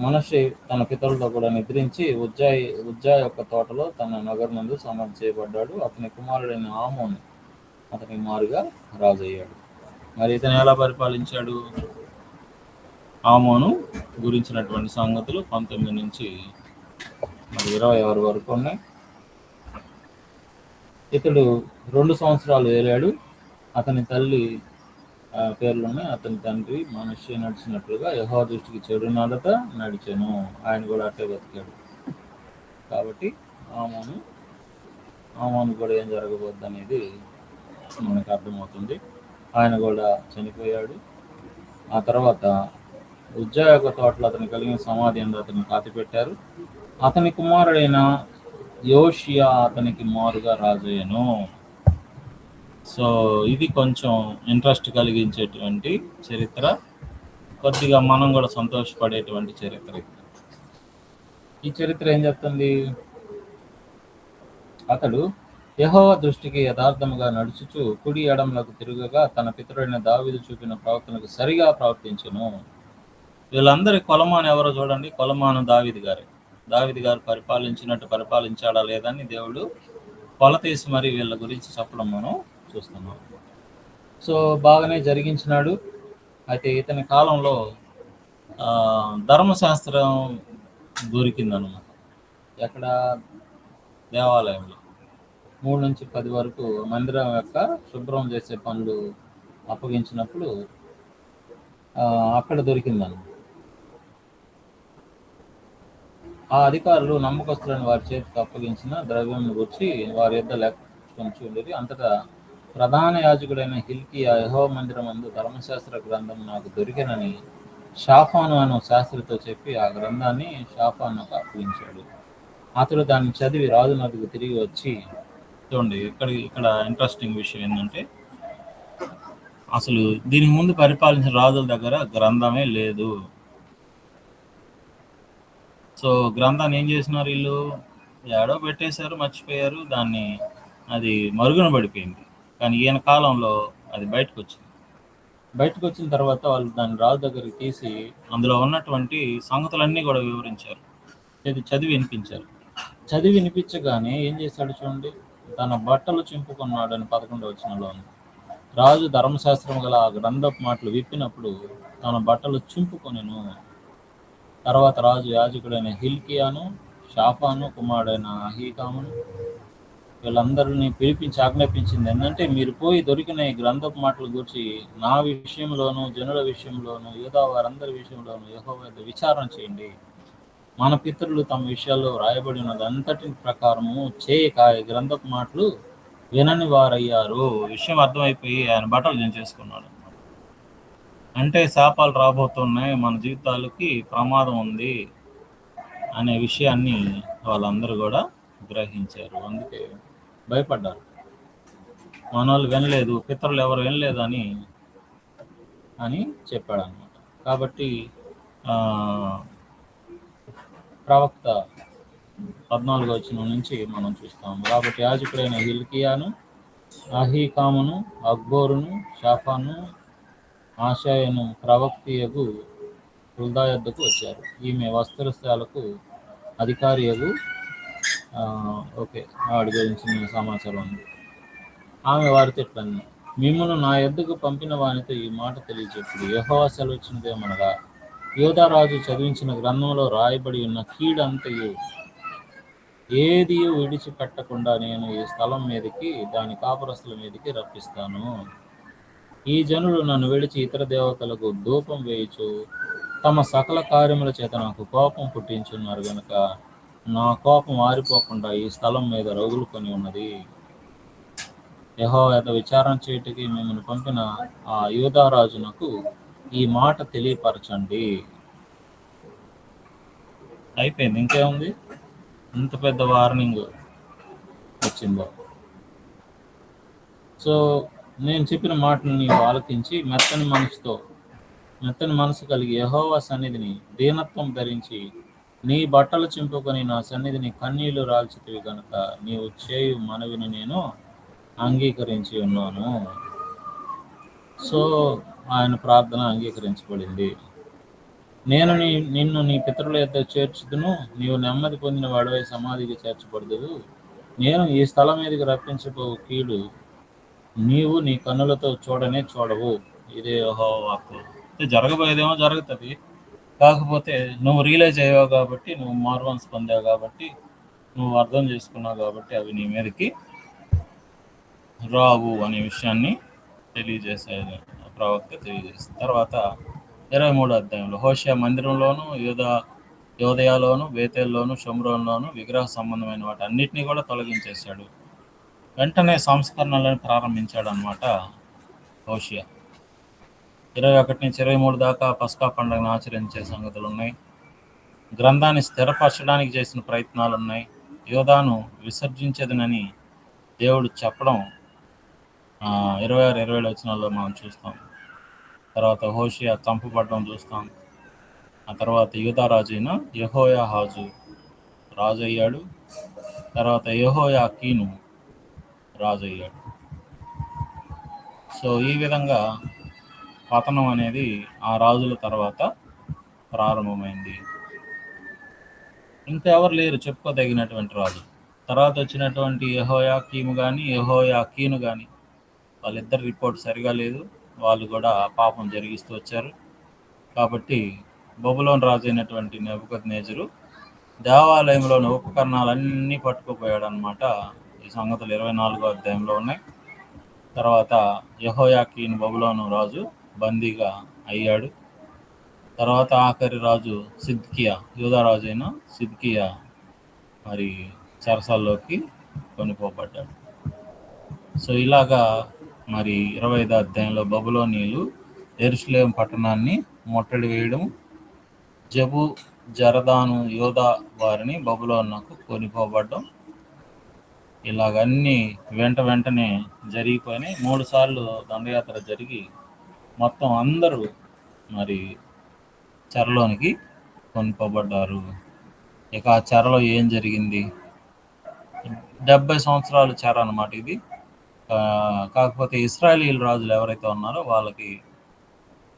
మనషే తన పితరులతో కూడా నిద్రించి ఉజ్జా యొక్క తోటలో తన నగరనందు సమాధి చేయబడ్డాడు. అతని కుమారుడైన ఆమోను అతనికి మారుగా రాజయ్యాడు. మరి ఇతను ఎలా పరిపాలించాడు? ఆమోను గురించినటువంటి సంగతులు 19 నుంచి 26 వరకు ఉన్నాయి. ఇతడు 2 సంవత్సరాలు ఏలాడు. అతని తల్లి పేర్లోనే అతని తండ్రి మనషే నడిచినట్లుగా యెహోవా దృష్టికి చెడు నడత నడిచాను. ఆయన కూడా అట్టే బతికాడు. కాబట్టి ఆమోను కూడా ఏం జరగబోద్ది అనేది మనకు అర్థమవుతుంది. ఆయన కూడా చనిపోయాడు. ఆ తర్వాత ఉజ్జా యొక్క తోటలో అతను కలిగిన సమాధి అందు అతన్ని పాతిపెట్టారు. అతని కుమారుడైన యోషియా అతనికి మారుగా రాజయ్యను. సో ఇది కొంచెం ఇంట్రెస్ట్ కలిగించేటువంటి చరిత్ర, కొద్దిగా మనం కూడా సంతోషపడేటువంటి చరిత్ర. ఈ చరిత్ర ఏం చెప్తుంది? అతడు యెహోవా దృష్టికి యథార్థముగా నడుచుచు కుడి ఎడమలకు తిరుగగా తన పితరుడైన దావీదు చూపిన ప్రవర్తనకు సరిగా ప్రవర్తించును. వీళ్ళందరి కొలమాను ఎవరో చూడండి. కొలమాను దావీదు గారు పరిపాలించినట్టు పరిపాలించాడా లేదని దేవుడు కొలతీసి మరి వీళ్ళ గురించి చెప్పడం మనం చూస్తున్నాం. సో బాగానే జరిగించినాడు. అయితే ఇతని కాలంలో ధర్మశాస్త్రం దొరికిందన్నమాట. ఎక్కడ? దేవాలయంలో 3 నుంచి 10 వరకు మందిరం యొక్క శుభ్రం చేసే పనులు అప్పగించినప్పుడు అక్కడ దొరికిందన్నమాట. ఆ అధికారులు నమ్మకస్తులను వారి చేతికి అప్పగించిన ద్రవ్యం గురించి వారి యొద్ద లెక్కించి ఉండేది. అంతటా ప్రధాన యాజకుడైన హిల్కీయా యెహోవా మందిరమందు ధర్మశాస్త్ర గ్రంథం నాకు దొరికినని షాఫాను అనే శాస్త్రితో చెప్పి ఆ గ్రంథాన్ని షాఫానుకు అప్పగించాడు. అతడు దాన్ని చదివి రాజు నదికి తిరిగి వచ్చి, చూడండి ఇక్కడ ఇంట్రెస్టింగ్ విషయం ఏంటంటే అసలు దీనికి ముందు పరిపాలించిన రాజుల దగ్గర గ్రంథమే లేదు. సో గ్రంథాన్ని ఏం చేసినారు? వీళ్ళు ఏడో పెట్టేశారు, మర్చిపోయారు. అది మరుగున పడిపోయింది. కానీ ఈయన కాలంలో అది బయటకు వచ్చిన తర్వాత వాళ్ళు దాన్ని రాజు దగ్గరికి తీసి అందులో ఉన్నటువంటి సంగతులన్నీ కూడా వివరించారు, చదివి వినిపించారు. చదివి వినిపించగానే ఏం చేశాడు చూడండి, తన బట్టలు చింపుకున్నాడు అని 11వ వచనంలో ఉంది. రాజు ధర్మశాస్త్రం గల ఆ గ్రంథపు మాటలు విప్పినప్పుడు తన బట్టలు చింపుకొనెను. తర్వాత రాజు యాజకుడైన హిల్కియాను, షాఫాను కుమారుడైన అహీకామును వీళ్ళందరినీ పిలిపించి ఆజ్ఞాపించింది ఏంటంటే, మీరు పోయి దొరికిన ఈ గ్రంథపు మాటల గురించి నా విషయంలోను, జనుల విషయంలోను, యూదా వారందరి విషయంలోను యెహోవా యొద్ద విచారణ చేయండి. మన పితరులు తమ విషయాల్లో రాయబడి ఉన్నదంతటి ప్రకారము చేయక ఈ గ్రంథపు మాటలు వినని వారయ్యారు. విషయం అర్థమైపోయి ఆయన బట్టలు దించేసుకున్నాడు. అంటే శాపాలు రాబోతున్నాయి, మన జీవితాలకి ప్రమాదం ఉంది అనే విషయాన్ని వాళ్ళందరూ కూడా గ్రహించారు. అందుకే భయపడ్డారు. మన వాళ్ళు వినలేదు, పితరులు ఎవరు వినలేదు అని చెప్పాడు అనమాట. కాబట్టి ప్రవక్త 14వ వచనం నుంచి మనం చూస్తాము. కాబట్టి యాజకుడైన హిల్కియాను, అహీకామును, అక్బోరును, షాఫాను ఆషాయను ప్రవక్తియగు హుల్దా యొద్దకు వచ్చారు. ఈమె వస్త్రశాలకు అధికారియగు ఓకే వాడి గురించి సమాచారం ఉంది. ఆమె వారితో ఇట్లన్నది, మిమ్మును నా యొద్దకు పంపిన వానితో ఈ మాట తెలియజెప్పుడు యెహోవా సెలవిచ్చినదేమనగా, యోధారాజు చదివించిన గ్రంథంలో రాయబడి ఉన్న కీడంతయు ఏది విడిచిపెట్టకుండా నేను ఈ స్థలం మీదకి దాని కాపురస్తుల మీదకి రప్పిస్తాను. ఈ జనులు నన్ను విడిచి ఇతర దేవతలకు ధూపం వేయుచు తమ సకల కార్యముల చేత నాకు కోపం పుట్టించున్నారు గనుక నా కోపం ఆరిపోకుండా ఈ స్థలం మీద రగులుకొని ఉన్నది. యెహోవా యొద్ద విచారణ చేయుటకి మిమ్మల్ని పంపిన ఆ యూదారాజునకు ఈ మాట తెలియపరచండి. అయిపోయింది, ఇంకేముంది? ఇంత పెద్ద వార్నింగ్ వచ్చిందో. సో నేను చెప్పిన మాటను నీవు ఆలకించి మెత్తని మనసు కలిగి యెహోవా సన్నిధిని దీనత్వం ధరించి నీ బట్టలు చింపుకొని నా సన్నిధిని కన్నీళ్లు రాల్చితివి కనుక నీవు చేయు మనవిని నేను అంగీకరించి ఉన్నాను. సో ఆయన ప్రార్థన అంగీకరించబడింది. నేను నిన్ను నీ పితరుల యొద్ద చేర్చుదును, నీవు నెమ్మది పొందిన వాడివై సమాధికి చేర్చబడదు. నేను ఈ స్థలం మీదకి రప్పించబో కీడు నీవు నీ కన్నులతో చూడవు. ఇదే యెహోవా వాక్కు. జరగబోయేదేమో జరుగుతుంది, కాకపోతే నువ్వు రియలైజ్ అయ్యావు కాబట్టి, నువ్వు మార్వన్స్ పొందావు కాబట్టి, నువ్వు అర్థం చేసుకున్నావు కాబట్టి అవి నీ మీదకి రావు అనే విషయాన్ని తెలియజేసేది ప్రవక్త తెలియజేస్తుంది. తర్వాత 23వ అధ్యాయంలో హోషేయ మందిరంలోను యోదయలోను బేతేల్లోను షోమ్రోన్లోను విగ్రహ సంబంధమైన వాటి అన్నిటినీ కూడా తొలగించేశాడు. వెంటనే సంస్కరణలను ప్రారంభించాడు అనమాట హోషేయ. 21 నుంచి 23 దాకా పస్కా పండుగను ఆచరించే సంగతులు ఉన్నాయి. గ్రంథాన్ని స్థిరపరచడానికి చేసిన ప్రయత్నాలు ఉన్నాయి. యోధాను విసర్జించదనని దేవుడు చెప్పడం 26-27 వచనాల్లో మనం చూస్తాం. తర్వాత హోషేయ చంపబడడం చూస్తాం. ఆ తర్వాత యూదారాజు అయిన యెహోయాహాజు రాజు అయ్యాడు. తర్వాత యెహోయాకీను రాజు అయ్యాడు. సో ఈ విధంగా పతనం అనేది ఆ రాజుల తర్వాత ప్రారంభమైంది. ఇంకా ఎవరు లేరు చెప్పుకోదగినటువంటి రాజు. తర్వాత వచ్చినటువంటి యెహోయాకీము కానీ యెహోయాకీను కానీ వాళ్ళిద్దరు రిపోర్ట్ సరిగా లేదు. వాళ్ళు కూడా పాపం జరిగిస్తూ వచ్చారు. కాబట్టి బబులోను రాజు అయినటువంటి నెబుకద్నెజరు దేవాలయంలోని ఉపకరణాలన్నీ పట్టుకుపోయాడు అనమాట. ఈ సంగతులు 24వ అధ్యాయంలో ఉన్నాయి. తర్వాత యెహోయాకీను బబులోను రాజు బందీగా అయ్యాడు. తర్వాత ఆఖరి రాజు సిద్కియా, యూదారాజు అయిన సిద్కియా మరి చెరసాల్లోకి కొనిపోబడ్డాడు. సో ఇలాగా మరి 25వ అధ్యాయంలో బబులోనీయులు యెరూషలేము పట్టణాన్ని ముట్టడి వేయడం, జబు జరదాను యోధా వారిని బబులోనుకు కొనిపోబడ్డం, ఇలాగన్నీ వెంటనే జరిగిపోయినాయి. 3 సార్లు దండయాత్ర జరిగి మొత్తం అందరూ మరి చెరలోనికి కొనిపోబడ్డారు. ఇక ఆ చెరలో ఏం జరిగింది? 70 సంవత్సరాలు చెర అన్నమాట ఇది. కాకపోతే ఇశ్రాయేలీయుల రాజులు ఎవరైతే ఉన్నారో వాళ్ళకి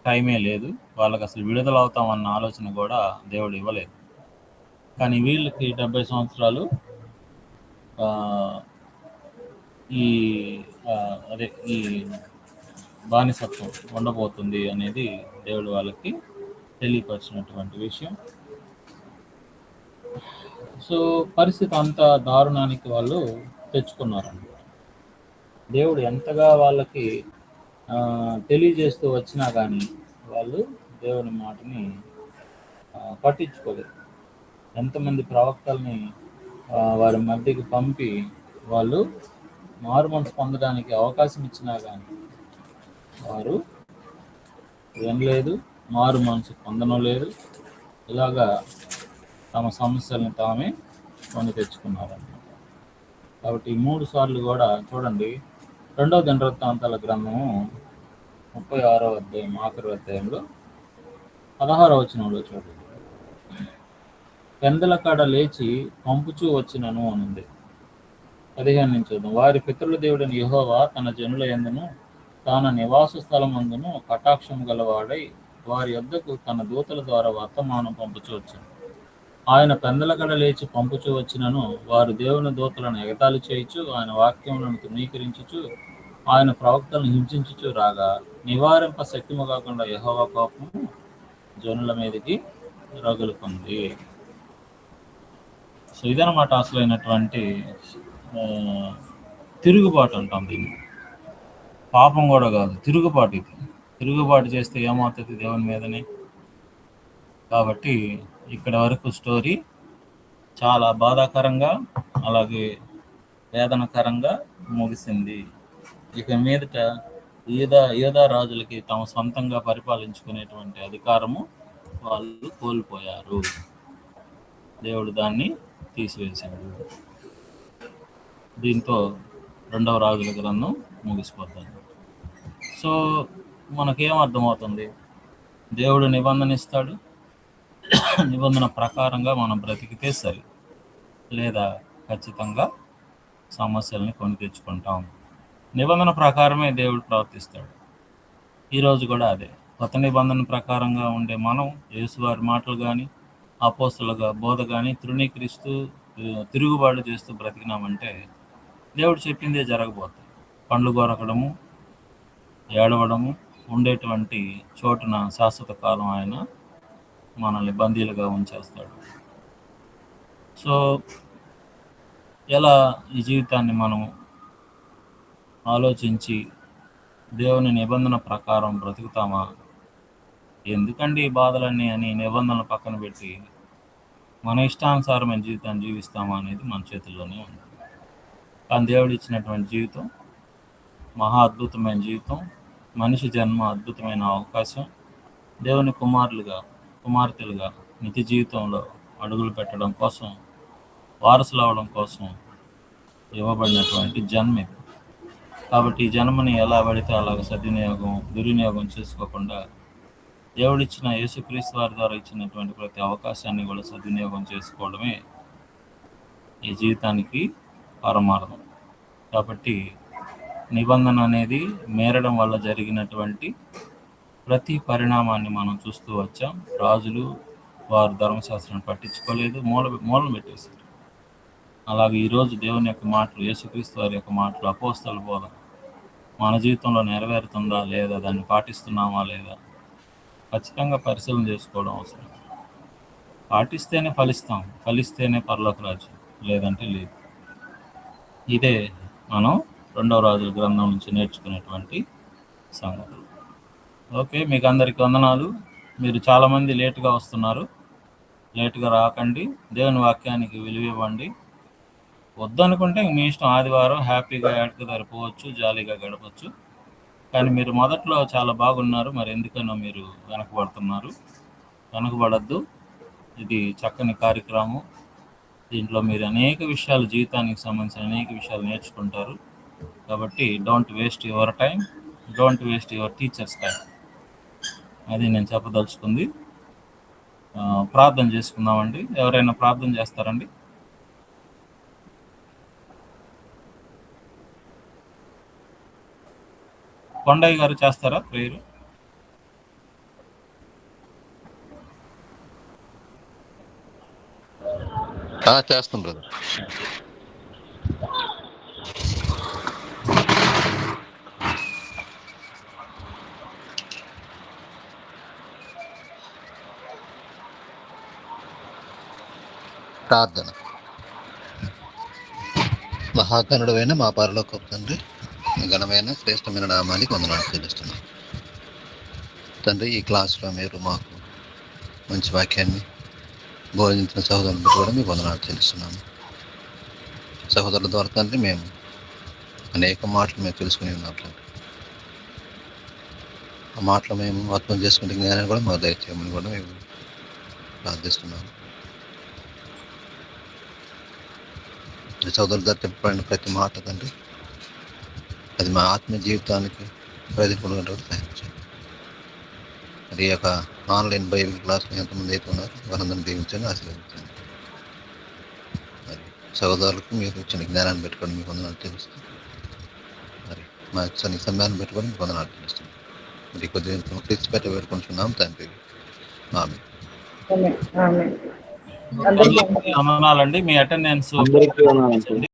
టైమే లేదు. వాళ్ళకి అసలు విడుదల అవుతామన్న ఆలోచన కూడా దేవుడు ఇవ్వలేదు. కానీ వీళ్ళకి 70 సంవత్సరాలు ఈ బానిసత్వం ఉండబోతుంది అనేది దేవుడు వాళ్ళకి తెలియపరిచినటువంటి విషయం. సో పరిస్థితి అంత దారుణానికి వాళ్ళు తెచ్చుకున్నారన్నమాట. దేవుడు ఎంతగా వాళ్ళకి తెలియజేస్తూ వచ్చినా కానీ వాళ్ళు దేవుని మాటని పట్టించుకోలేదు. ఎంతమంది ప్రవక్తల్ని వారి మధ్యకి పంపి వాళ్ళు మారు మనసు పొందడానికి అవకాశం ఇచ్చినా కానీ వారు వినలేదు, మారు మనసు పొందడం లేదు. ఇలాగా తమ సమస్యలను తామే కొని తెచ్చుకున్నారన్నమాట. కాబట్టి 3 సార్లు కూడా చూడండి. 2వ దినవృత్తాంతాల గ్రంథము 36వ అధ్యాయం ఆఖరి అధ్యాయంలో 16వ వచనంలో చూడండి. పెందల కాడ లేచి పంపుచూ వచ్చినను అనుంది. 15 నుంచి చూద్దాం. వారి పితరుల దేవుడైన యెహోవా తన జనుల యందును తన నివాస స్థలమందును కటాక్షం గలవాడై వారి యొద్దకు తన దూతల ద్వారా వర్తమానం పంపుచూ వచ్చాను. ఆయన పెందలకడ లేచి పంపుచూ వచ్చినను వారు దేవుని దూతలను ఎగతాళి చేయుచు ఆయన వాక్యములను తృణీకరించుచు ఆయన ప్రవక్తలను హింసించుచు రాగా నివారింప శక్తిము కాకుండా యెహోవా కోపము జనుల మీదకి రగులుకుంది. సో ఇదనమాట అసలైనటువంటి తిరుగుబాటు అంటాం దీన్ని. పాపం కూడా కాదు, తిరుగుబాటు. ఇది తిరుగుబాటు చేస్తే ఏమవుతుంది దేవుని మీదనే. కాబట్టి ఇక్కడ వరకు స్టోరీ చాలా బాధాకరంగా అలాగే వేదనకరంగా ముగిసింది. ఇక మీదట యూదా రాజులకి తమ సొంతంగా పరిపాలించుకునేటువంటి అధికారము వాళ్ళు కోల్పోయారు. దేవుడు దాన్ని తీసివేశాడు. దీంతో 2వ రాజుల గ్రంథం ముగిసిపోతుంది. సో మనకేం అర్థమవుతుంది? దేవుడు నిబంధన ఇస్తాడు, నిబంధన ప్రకారంగా మనం బ్రతికితే సరి, లేదా ఖచ్చితంగా సమస్యల్ని కొని తెచ్చుకుంటాం. నిబంధన ప్రకారమే దేవుడు ప్రవర్తిస్తాడు. ఈరోజు కూడా అదే. కొత్త నిబంధన ప్రకారంగా ఉండే మనం యేసువారి మాటలు కానీ అపోస్తలుగా బోధ కానీ తృణీకరిస్తూ తిరుగుబాటు చేస్తూ బ్రతికినామంటే దేవుడు చెప్పిందే జరగబోతుంది. పండ్లు కొరకడము, ఏడవడము, ఉండేటువంటి చోటున శాశ్వత కాలం ఆయన మనల్ని బందీలుగా ఉంచేస్తాడు. సో ఎలా ఈ జీవితాన్ని మనం ఆలోచించి దేవుని నిబంధన ప్రకారం బ్రతుకుతామా? ఎందుకండి ఈ బాధలన్నీ అని నిబంధనలు పక్కన పెట్టి మన ఇష్టానుసారమైన జీవితాన్ని జీవిస్తామా అనేది మన చేతుల్లోనే ఉంది. కానీ దేవుడు ఇచ్చినటువంటి జీవితం మహా అద్భుతమైన జీవితం, మనిషి జన్మ అద్భుతమైన అవకాశం. దేవుని కుమార్తెలుగా నిత్య జీవితంలో అడుగులు పెట్టడం కోసం, వారసులు అవడం కోసం ఇవ్వబడినటువంటి జన్మ ఇది. కాబట్టి ఈ జన్మని ఎలా పడితే అలాగ దుర్వినియోగం చేసుకోకుండా దేవుడిచ్చిన యేసుక్రీస్తు వారి ద్వారా ఇచ్చినటువంటి ప్రతి అవకాశాన్ని కూడా సద్వినియోగం చేసుకోవడమే ఈ జీవితానికి పరమార్థం. కాబట్టి నిబంధన అనేది మేరడం వల్ల జరిగినటువంటి ప్రతి పరిణామాన్ని మనం చూస్తూ వచ్చాం. రాజులు వారు ధర్మశాస్త్రాన్ని పట్టించుకోలేదు, మూలం పెట్టేశారు. అలాగే ఈరోజు దేవుని యొక్క మాటలు, యేసుక్రీస్తు వారి యొక్క మాటలు, అపోస్తల బోధ మన జీవితంలో నెరవేరుతుందా లేదా, దాన్ని పాటిస్తున్నామా లేదా ఖచ్చితంగా పరిశీలన చేసుకోవడం అవసరం. పాటిస్తేనే ఫలిస్తేనే పరలోక రాజ్యం, లేదంటే లేదు. ఇదే మనం 2వ రాజుల గ్రంథం నుంచి నేర్చుకునేటువంటి సంగతులు. ఓకే, మీకు అందరికీ వందనాలు. మీరు చాలామంది లేటుగా వస్తున్నారు. లేటుగా రాకండి, దేవుని వాక్యానికి విలువ ఇవ్వండి. వద్దనుకుంటే మీ ఇష్టం, ఆదివారం హ్యాపీగా ఏడకి సరిపోవచ్చు, జాలీగా గడపచ్చు. కానీ మీరు మొదట్లో చాలా బాగున్నారు, మరి ఎందుకనో మీరు వెనకబడుతున్నారు. వెనకబడద్దు. ఇది చక్కని కార్యక్రమం. దీంట్లో మీరు అనేక విషయాలు, జీవితానికి సంబంధించిన అనేక విషయాలు నేర్చుకుంటారు. కాబట్టి don't waste your time, don't waste your teachers time. అది నేను చెప్పదలుచుకుంది. ప్రార్థన చేసుకుందామండి. ఎవరైనా ప్రార్థన చేస్తారండి? కొండయ్య గారు చేస్తారా ప్రేయర్?
చేస్తాం బ్రదర్. ప్రార్థన. మహాగణుడైన మా పరలోకపు తండ్రి, ఘనమైన శ్రేష్టమైన నామానికి వందనాలు తెలుస్తున్నాం తండ్రి. ఈ క్లాసులో మీరు మాకు మంచి వాక్యాన్ని బోధించిన సహోదరులను కూడా మీకు వందనాలు తెలుస్తున్నాము. సహోదరుల ద్వారా తండ్రి మేము అనేక మాటలు మేము తెలుసుకుని ఉన్నాం. ఆ మాటలు మేము అర్థం చేసుకునే జ్ఞానాన్ని కూడా మాకు దయచేయమని కూడా మేము ప్రార్థిస్తున్నాము. సోదరుల ద్వారా చెప్పబడిన ప్రతి మాట తండ్రి, అది మా ఆత్మీయ జీవితానికి ప్రతికూలంగా సహాయం చేయండి. మరి ఈ యొక్క ఆన్లైన్ బైబిల్ క్లాస్లో ఎంతమంది అయితే ఉన్నారు వారందరినీ దీవించండి, ఆశీర్వదించండి. మరి సహోదరులకు మీరు ఇచ్చిన జ్ఞానాన్ని పెట్టుకొని మీకు వందనాలు తెలుస్తుంది. మరి మా యొక్క సమయాన్ని పెట్టుకొని మీకు వందనాలు చెల్లిస్తున్నాం. మరి కొద్దిగా క్లిప్స్ పెట్టి పెట్టుకుంటున్నాం తండ్రి. ఆమె
ఆమేన్. ఆమేన్. అందరికీ
వందనాలండి. మీ అటెండెన్స్
అందరికీ వందనాలు.